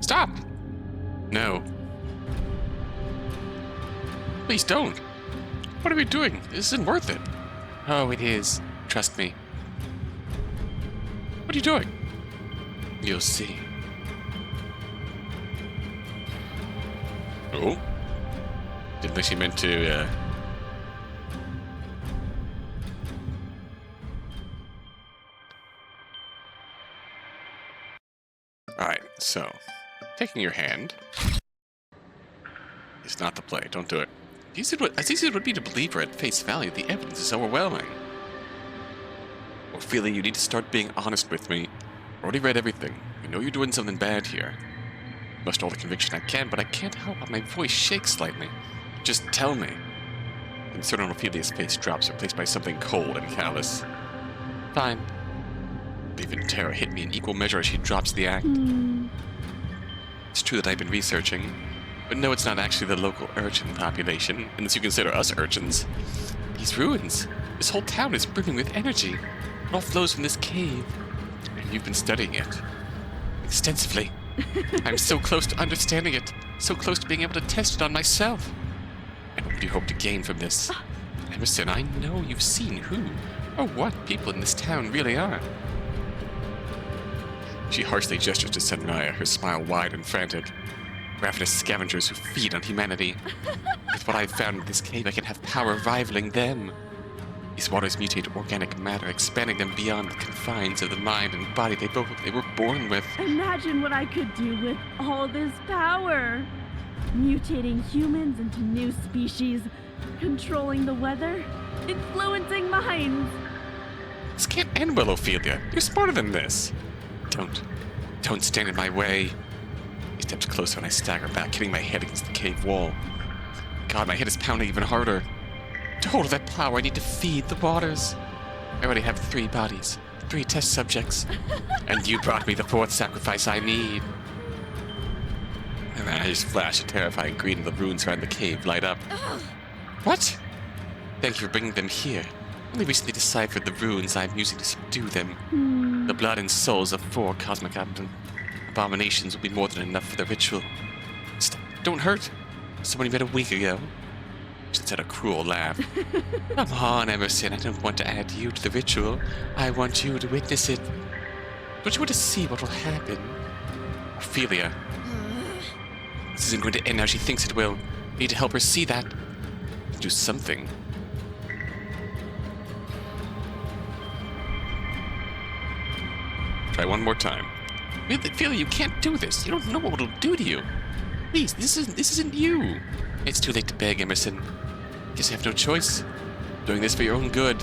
A: Stop! No. Please don't. What are we doing? This isn't worth it. Oh, it is. Trust me. What are you doing? You'll see. Oh? Didn't think she meant to, Alright, so, taking your hand is not the play. Don't do it. As easy as it would be to believe her at face value, the evidence is overwhelming. Ophelia, you need to start being honest with me. I've already read everything. I know you're doing something bad here. I must all the conviction I can, but I can't help but my voice shakes slightly. Just tell me. Concern on Ophelia's face drops, replaced by something cold and callous. Fine. Grief and terror hit me in equal measure as she drops the act. It's true that I've been researching, but no, it's not actually the local urchin population, unless you consider us urchins. These ruins, this whole town is brimming with energy. It all flows from this cave, and you've been studying it. Extensively. I'm so close to understanding it, so close to being able to test it on myself. And what do you hope to gain from this? Emerson, I know you've seen who, or what people in this town really are. She harshly gestures to Senraya, her smile wide and frantic. Ravenous scavengers who feed on humanity. With what I've found in this cave, I can have power rivaling them. These waters mutate organic matter, expanding them beyond the confines of the mind and body they were born with.
D: Imagine what I could do with all this power. Mutating humans into new species, controlling the weather, influencing minds.
A: This can't end well, Ophelia. You're smarter than this. Don't stand in my way. He steps closer and I stagger back, hitting my head against the cave wall. God, my head is pounding even harder. To hold that power, I need to feed the waters. I already have 3 bodies. 3 test subjects. And you brought me the 4th sacrifice I need. Her eyes flash a terrifying green, and the runes around the cave light up. What? Thank you for bringing them here. Only recently deciphered the runes I'm using to subdue them. The blood and souls of 4 cosmic abominations will be more than enough for the ritual. Stop. Don't hurt. Someone you met a week ago. She said a cruel laugh. Come on, Emerson. I don't want to add you to the ritual. I want you to witness it. Don't you want to see what will happen? Ophelia. This isn't going to end how she thinks it will. I need to help her see that. Do something. Try one more time. Ophelia, you can't do this. You don't know what it'll do to you. Please, this isn't you. It's too late to beg, Emerson. Guess I have no choice. Doing this for your own good.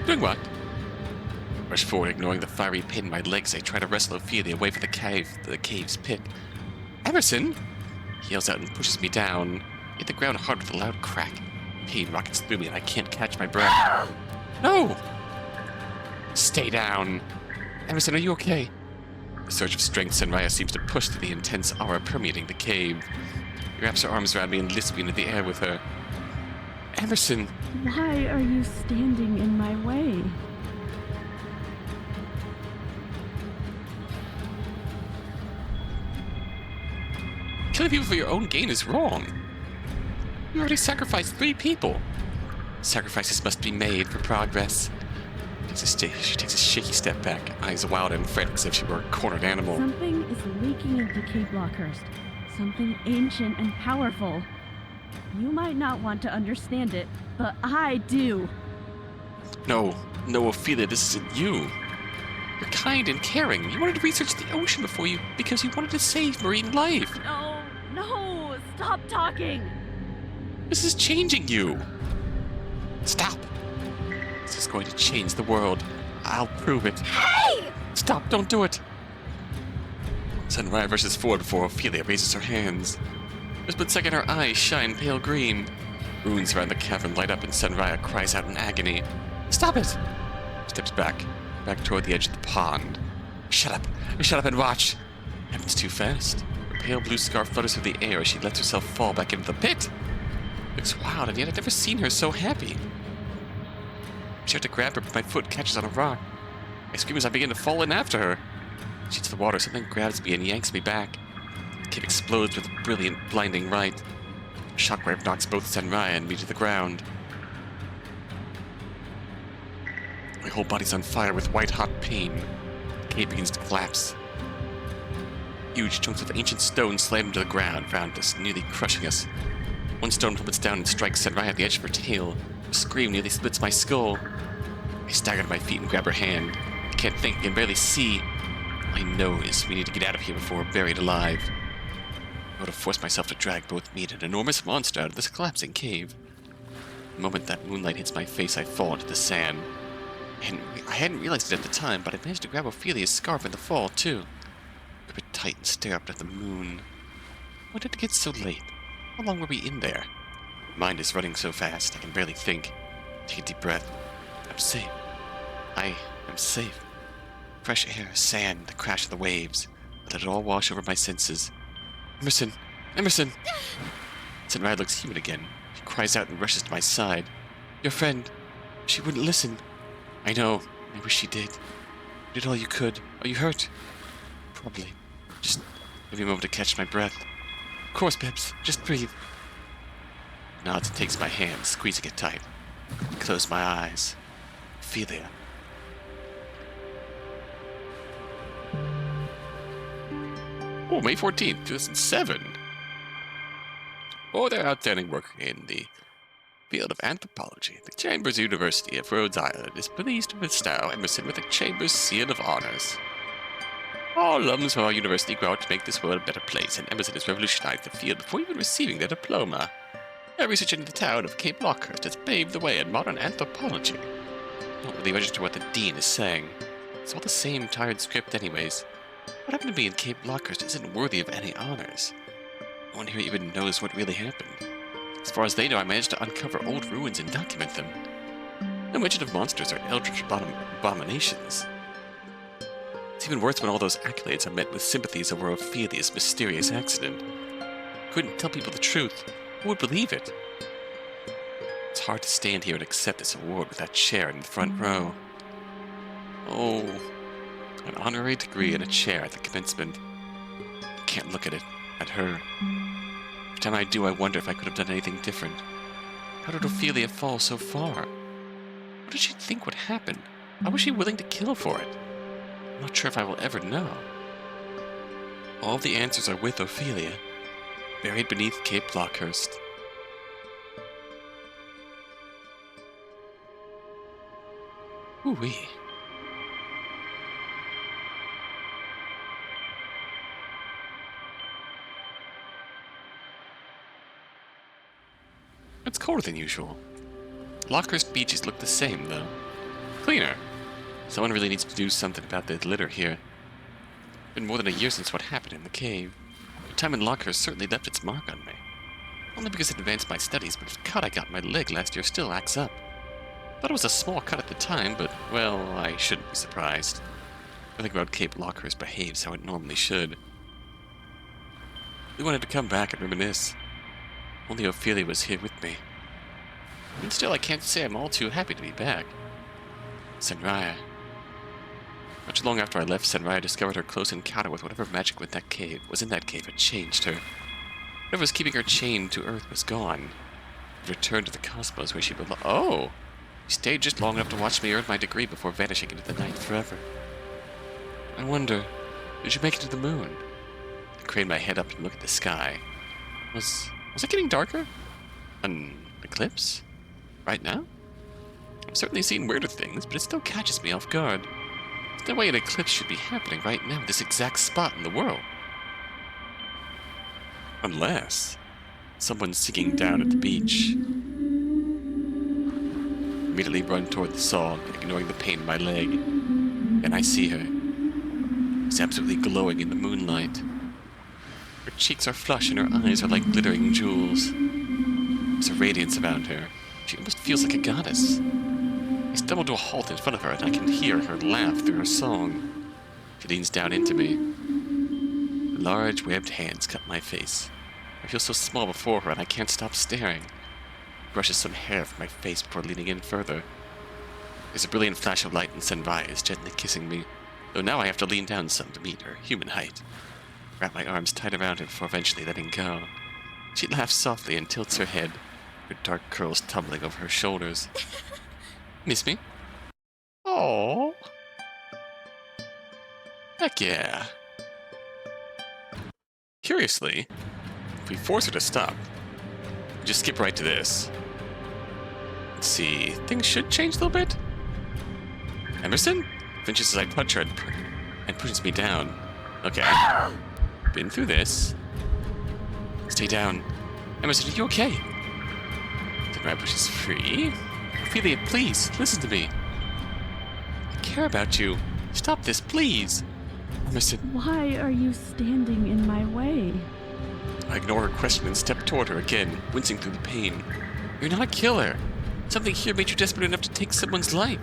A: Doing what? Rush forward, ignoring the fiery pain in my legs. I try to wrestle Ophelia away from the cave's pit. Emerson! He yells out and pushes me down. I hit the ground hard with a loud crack. Pain rockets through me and I can't catch my breath. No! Stay down. Emerson, are you okay? A surge of strength, Senraya seems to push through the intense aura permeating the cave. She wraps her arms around me and lifts me into the air with her. Emerson!
D: Why are you standing in my way?
A: Killing people for your own gain is wrong. You already sacrificed 3 people. Sacrifices must be made for progress. She takes a shaky step back, eyes wild and frantic as if she were a cornered animal.
D: Something is leaking into Cape Lockehurst. Something ancient and powerful. You might not want to understand it, but I do.
A: No, Ophelia, this isn't you. You're kind and caring. You wanted to research the ocean before you because you wanted to save marine life.
D: No, stop talking.
A: This is changing you. Stop. This is going to change the world. I'll prove it.
E: Hey!
A: Stop, don't do it. Senraya rushes forward before Ophelia raises her hands. For a split second, her eyes shine pale green. Runes around the cavern light up and Senraya cries out in agony. Stop it! Steps back toward the edge of the pond. Shut up and watch. Happens too fast. Her pale blue scarf flutters through the air as she lets herself fall back into the pit. Looks wild, and yet I've never seen her so happy. I start to grab her, but my foot catches on a rock. I scream as I begin to fall in after her. She hits the water, something grabs me and yanks me back. The cave explodes with a brilliant, blinding light. A shockwave knocks both Senraya and me to the ground. My whole body's on fire with white-hot pain. The cave begins to collapse. Huge chunks of ancient stone slam into the ground around us, nearly crushing us. One stone plummets down and strikes Senraya at the edge of her tail. A scream nearly splits my skull. I stagger to my feet and grab her hand. I can't think, I can barely see. All I know is we need to get out of here before we're buried alive. I would have forced myself to drag both me and an enormous monster out of this collapsing cave. The moment that moonlight hits my face, I fall into the sand. I hadn't realized it at the time, but I managed to grab Ophelia's scarf in the fall, too. Grip it tight and stare up at the moon. When did it get so late? How long were we in there? My mind is running so fast, I can barely think. Take a deep breath. I'm safe. I am safe. Fresh air, sand, the crash of the waves. I let it all wash over my senses. Emerson! Senraya looks human again. She cries out and rushes to my side. Your friend. She wouldn't listen. I know. I wish she did. You did all you could. Are you hurt? Probably. Just give me a moment to catch my breath. Of course, Bibbs. Just breathe. Nods and takes my hand, squeezing it tight. I close my eyes. Ophelia. Oh, May 14th, 2007. For their outstanding work in the field of anthropology, the Chambers University of Rhode Island is pleased to bestow Emerson with the Chambers Seal of Honors. All alums from our university go out to make this world a better place, and Emerson has revolutionized the field before even receiving their diploma. Their research into the town of Cape Lockehurst has paved the way in modern anthropology. I don't really register what the dean is saying. It's all the same tired script anyways. What happened to me in Cape Lockehurst isn't worthy of any honors. No one here even knows what really happened. As far as they know, I managed to uncover old ruins and document them. No mention of monsters or eldritch abominations. It's even worse when all those accolades are met with sympathies over Ophelia's mysterious accident. Couldn't tell people the truth. Who would believe it? It's hard to stand here and accept this award with that chair in the front row. Oh, an honorary degree and a chair at the commencement. I can't look at it, at her. Every time I do, I wonder if I could have done anything different. How did Ophelia fall so far? What did she think would happen? Why was she willing to kill for it? I'm not sure if I will ever know. All the answers are with Ophelia, buried beneath Cape Lockehurst. Ooh-wee. It's colder than usual. Lockehurst beaches look the same, though. Cleaner. Someone really needs to do something about the litter here. It's been more than a year since what happened in the cave. The time in Lockehurst certainly left its mark on me. Only because it advanced my studies, but the cut I got in my leg last year still acts up. Thought it was a small cut at the time, but, well, I shouldn't be surprised. Nothing about Cape Lockehurst behaves how it normally should. We wanted to come back and reminisce. Only Ophelia was here with me. And still, I can't say I'm all too happy to be back. Senraya. Not long after I left, Senraya discovered her close encounter with whatever magic was in that cave had changed her. Whatever was keeping her chained to Earth was gone. It returned to the cosmos where she belonged. Oh! She stayed just long enough to watch me earn my degree before vanishing into the night forever. I wonder, did you make it to the moon? I craned my head up and looked at the sky. Was it getting darker? An eclipse? Right now? I've certainly seen weirder things, but it still catches me off guard. There's no way an eclipse should be happening right now in this exact spot in the world. Unless someone's sinking down at the beach. Immediately run toward the song, ignoring the pain in my leg. And I see her. She's absolutely glowing in the moonlight. Her cheeks are flush and her eyes are like glittering jewels. There's a radiance around her. She almost feels like a goddess. I stumble to a halt in front of her and I can hear her laugh through her song. She leans down into me. Her large, webbed hands cut my face. I feel so small before her and I can't stop staring. She brushes some hair from my face before leaning in further. There's a brilliant flash of light and Senraya is gently kissing me, though now I have to lean down some to meet her human height. Wrap my arms tight around her before eventually letting go. She laughs softly and tilts her head, her dark curls tumbling over her shoulders. Miss me? Aww. Heck yeah. Curiously, if we force her to stop, we just skip right to this. Let's see, things should change a little bit. Emerson? Flinches as I touch her and pushes me down. Okay. Been through this. Stay down. Emerson, are you okay? Senraya pushes free. Ophelia, please, listen to me. I care about you. Stop this, please. Emerson.
D: Why are you standing in my way?
A: I ignore her question and step toward her again, wincing through the pain. You're not a killer. Something here made you desperate enough to take someone's life.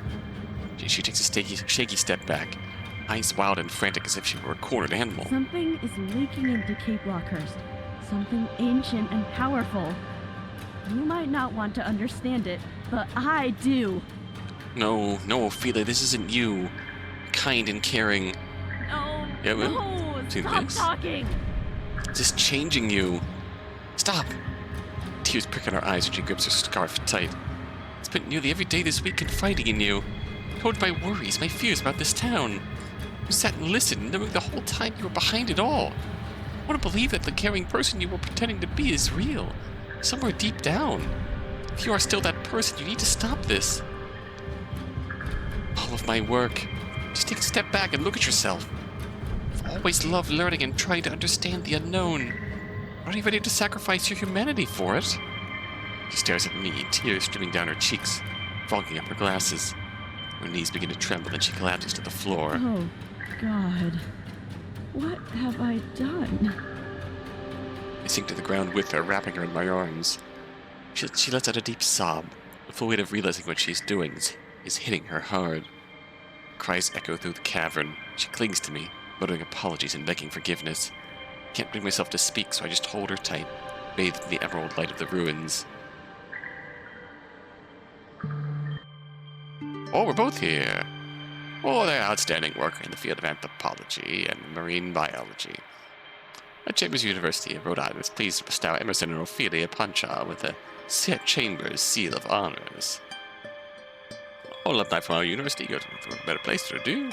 A: She takes a shaky step back, eyes wild and frantic as if she were a cornered animal.
D: Something is leaking into Cape Lockehurst. Something ancient and powerful. You might not want to understand it, but I do.
A: No, Ophelia, this isn't you. Kind and caring.
D: No,
A: Yeah, well,
D: no,
A: see
D: stop
A: this?
D: talking.
A: It's just changing you. Stop. Tears prick in her eyes when she grips her scarf tight. I spent nearly every day this week confiding in you. Told my worries, my fears about this town. You sat and listened, knowing the whole time you were behind it all. I want to believe that the caring person you were pretending to be is real. Somewhere deep down. If you are still that person, you need to stop this. All of my work. Just take a step back and look at yourself. I've always loved learning and trying to understand the unknown. Are you ready to sacrifice your humanity for it? She stares at me, tears streaming down her cheeks, fogging up her glasses. Her knees begin to tremble and she collapses to the floor.
D: Oh, God. What have I done?
A: I sink to the ground with her, wrapping her in my arms. She lets out a deep sob. The full weight of realizing what she's doing is hitting her hard. cries echo through the cavern. She clings to me, muttering apologies and begging forgiveness. I can't bring myself to speak, so I just hold her tight, bathed in the emerald light of the ruins. Oh, we're both here. Oh, they're outstanding work in the field of anthropology and marine biology. At Chambers University of Rhode Island is pleased to bestow Emerson and Ophelia Punchar with the Chambers Seal of Honors. All alumni from our university go to a better place to do.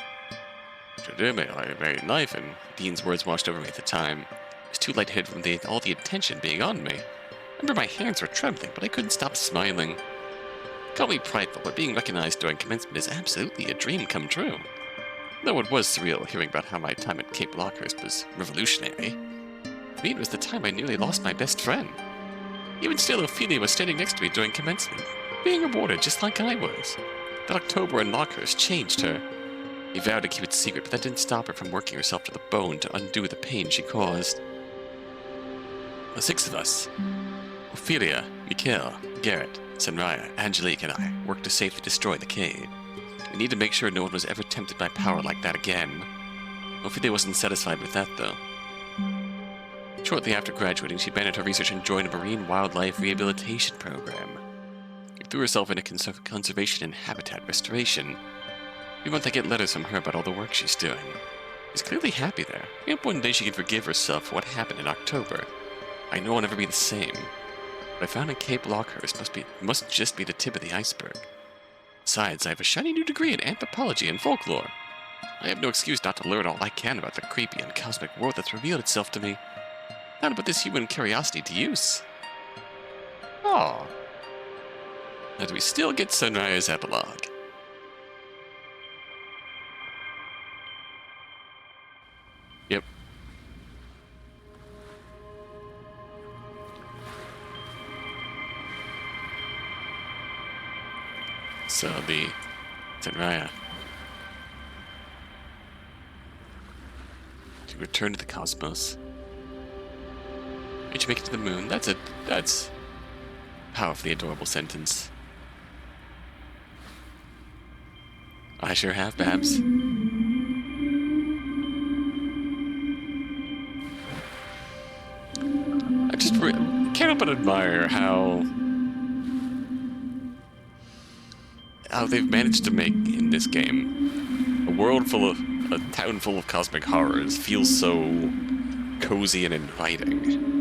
A: Make a very life, and Dean's words washed over me at the time. I was too lightheaded from all the attention being on me. I remember my hands were trembling, but I couldn't stop smiling. Call me prideful, but being recognized during commencement is absolutely a dream come true. Though it was surreal hearing about how my time at Cape Lockehurst was revolutionary. For me, it was the time I nearly lost my best friend. Even still, Ophelia was standing next to me during commencement, being rewarded just like I was. That October in Lockehurst changed her. He vowed to keep it secret, but that didn't stop her from working herself to the bone to undo the pain she caused. The 6 of us, Ophelia, Mikhail, Garrett, Senraya, Angelique, and I, worked to safely destroy the cave. We need to make sure no one was ever tempted by power like that again. Ophelia wasn't satisfied with that, though. Shortly after graduating, she abandoned her research and joined a marine wildlife rehabilitation program. She threw herself into conservation and habitat restoration. Every month I get letters from her about all the work she's doing. She's clearly happy there. I hope one day she can forgive herself for what happened in October. I know I'll never be the same. What I found in Cape Lockehurst must just be the tip of the iceberg. Besides, I have a shiny new degree in anthropology and folklore. I have no excuse not to learn all I can about the creepy and cosmic world that's revealed itself to me. How to put this human curiosity to use. Oh. Now do we still get Sunrise's epilogue? Yep. So the Senraya to return to the cosmos. Reach make it to the moon. That's powerfully adorable sentence. I sure have, Babs. I just can't help but admire how they've managed to make in this game a town full of cosmic horrors feel so cozy and inviting.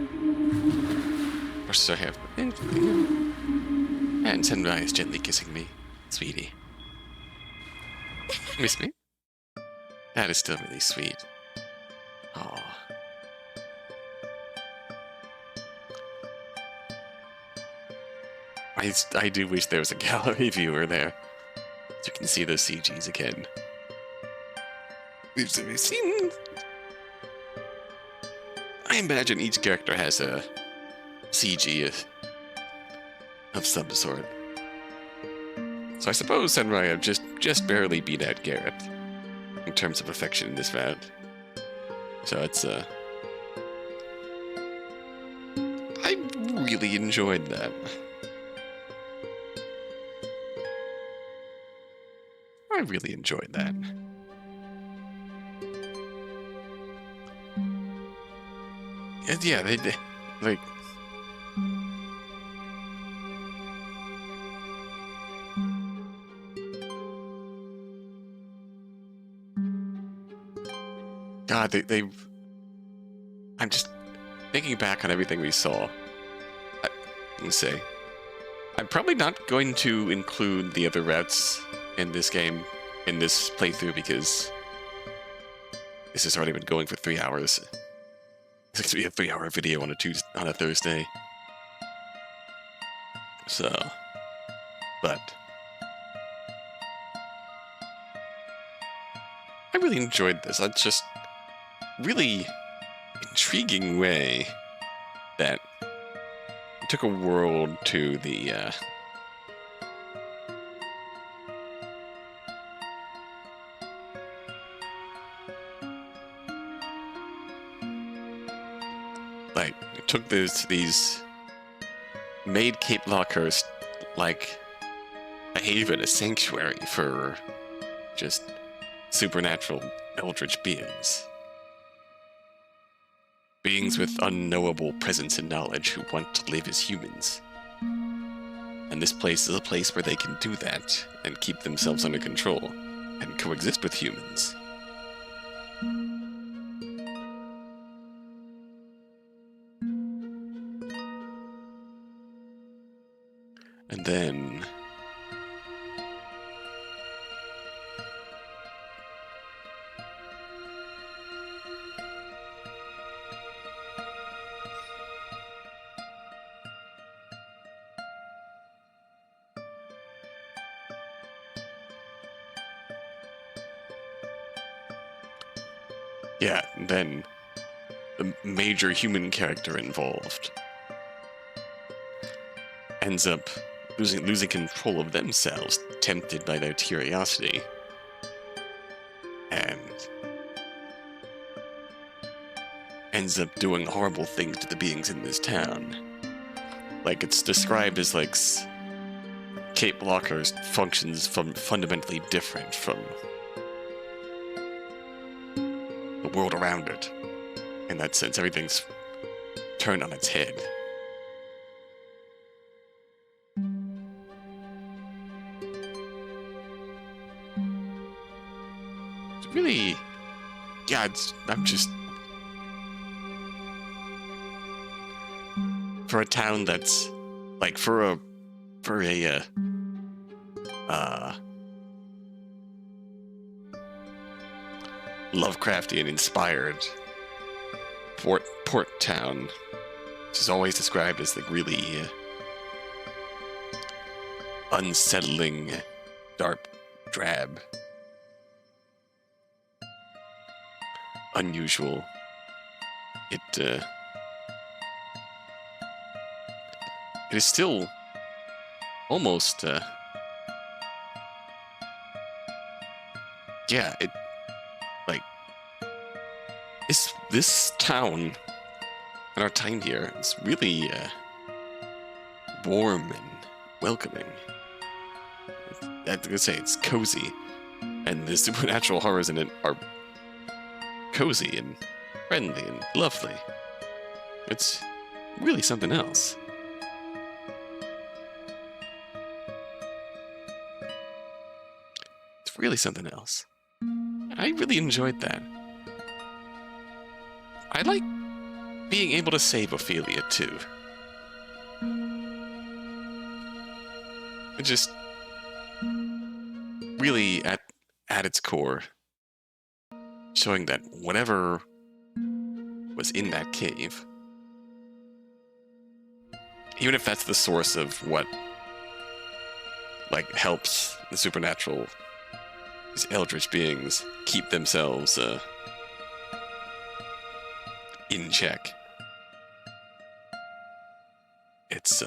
A: Of course, I have, and Senrai is gently kissing me, sweetie. Miss me? That is still really sweet. Aww. I do wish there was a gallery viewer there, so you can see those CGs again. We've seen. I imagine each character has a CG of some sort. So I suppose Senraya just barely beat out Garrett in terms of affection in this round. So it's I really enjoyed that. I really enjoyed that. And yeah, they like. God, they. I'm just thinking back on everything we saw. Let's say, I'm probably not going to include the other routes in this game, in this playthrough, because this has already been going for 3 hours. It's going to be a 3-hour video on a Thursday. So, but I really enjoyed this. It's just really intriguing way that it took a world to the like it took these made Cape Lockehurst like a haven, a sanctuary for just supernatural eldritch beings. Beings with unknowable presence and knowledge who want to live as humans. And this place is a place where they can do that and keep themselves under control and coexist with humans. And then... yeah, then the major human character involved ends up losing control of themselves, tempted by their curiosity, and ends up doing horrible things to the beings in this town. Like, it's described as like Cape Lockehurst functions fundamentally different from the world around it. In that sense, everything's turned on its head. It's really, yeah, I'm just, for a town that's like for a Lovecraftian inspired port town, which is always described as like really unsettling, dark, drab, unusual. It is still almost yeah, it like this town and our time here is really warm and welcoming. I was gonna say it's cozy, and the supernatural horrors in it are cozy and friendly and lovely. It's really something else. It's really something else. I really enjoyed that. I like being able to save Ophelia too. It just really at its core showing that whatever was in that cave, even if that's the source of what like helps the supernatural, these eldritch beings keep themselves in check, it's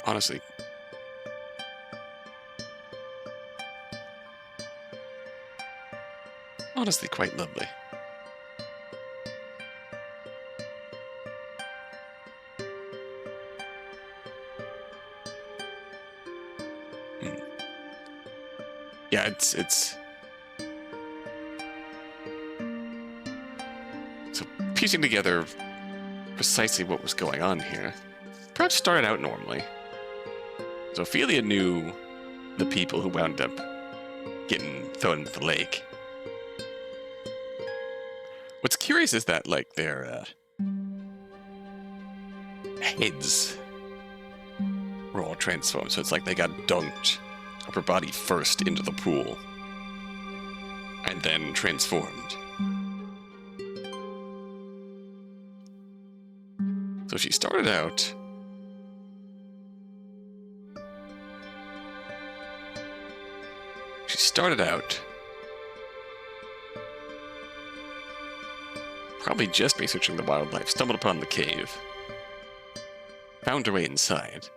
A: honestly quite lovely. Yeah, it's so piecing together precisely what was going on here. Perhaps started out normally. So Ophelia knew the people who wound up getting thrown into the lake. What's curious is that, like, their heads were all transformed. So it's like they got dunked upper body first into the pool and then transformed. So she started out probably just researching the wildlife, stumbled upon the cave, found her way inside,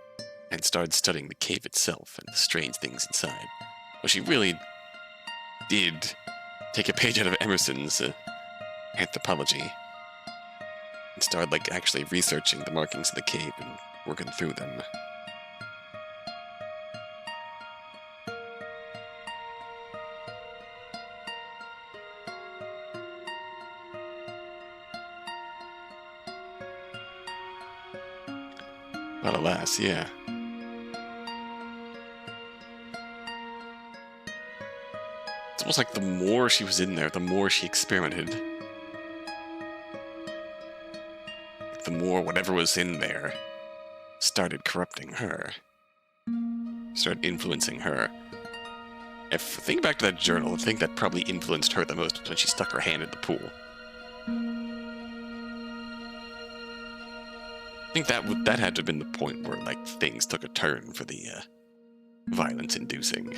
A: and started studying the cave itself and the strange things inside. Well, she really did take a page out of Emerson's anthropology and started, like, actually researching the markings of the cave and working through them. But alas, yeah. It's almost like the more she was in there, the more she experimented. The more whatever was in there started corrupting her. Started influencing her. If think back to that journal, the thing that probably influenced her the most was when she stuck her hand in the pool. I think that had to have been the point where like things took a turn for the violence-inducing.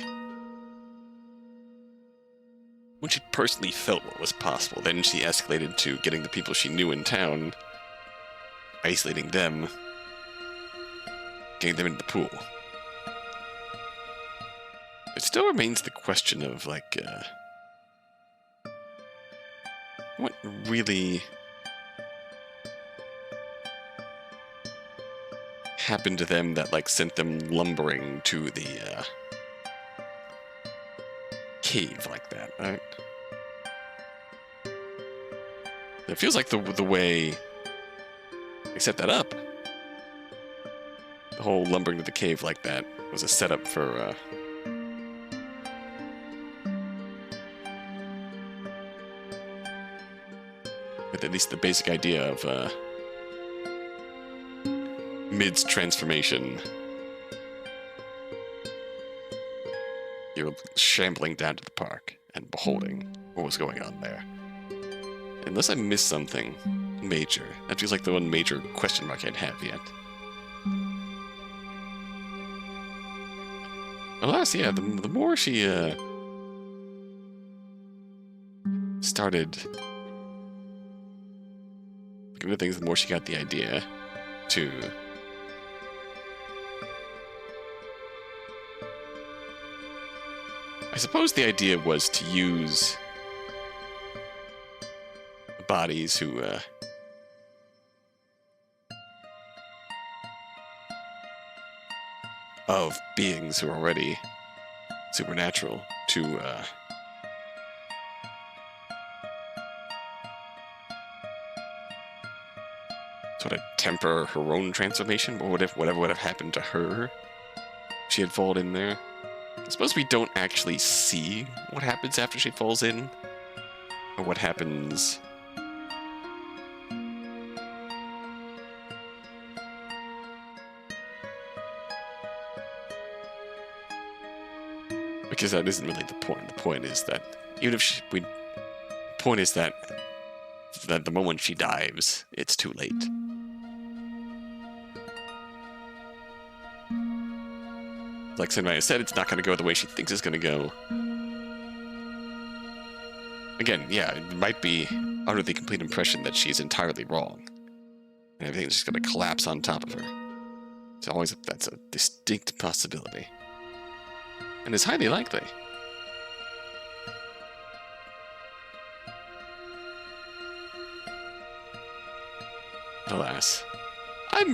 A: When she personally felt what was possible, then she escalated to getting the people she knew in town, isolating them, getting them into the pool. It still remains the question of, like, what really happened to them that, like, sent them lumbering to the, cave like that, right? It feels like the way they set that up, the whole lumbering to the cave like that, was a setup for, with at least the basic idea of, Mid's transformation. You're shambling down to the park and beholding what was going on there. Unless I missed something major. That feels like the one major question mark I'd have yet. Alas, yeah, the more she, started looking at things, the more she got the idea to I suppose the idea was to use bodies who, of beings who are already supernatural to, sort of temper her own transformation, or whatever would have happened to her if she had fallen in there. I suppose we don't actually see what happens after she falls in, or what happens because that isn't really the point. The point is that even if the point is that the moment she dives, it's too late. Like Senmaya said, it's not going to go the way she thinks it's going to go. Again, yeah, it might be under the complete impression that she's entirely wrong, and everything's just going to collapse on top of her. That's a distinct possibility, and it's highly likely. Alas, I'm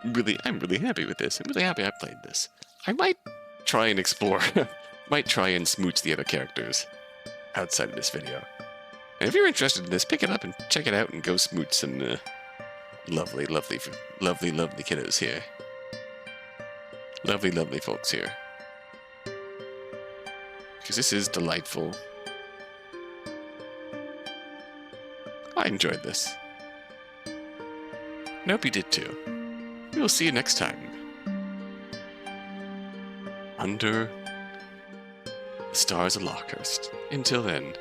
A: really happy with this. I'm really happy I played this. I might try and explore, might try and smooch the other characters outside of this video. And if you're interested in this, pick it up and check it out and go smooch some lovely kiddos here. Lovely folks here. Because this is delightful. I enjoyed this. I hope you did too. We'll see you next time. Under the Stars of Lockehurst. Until then.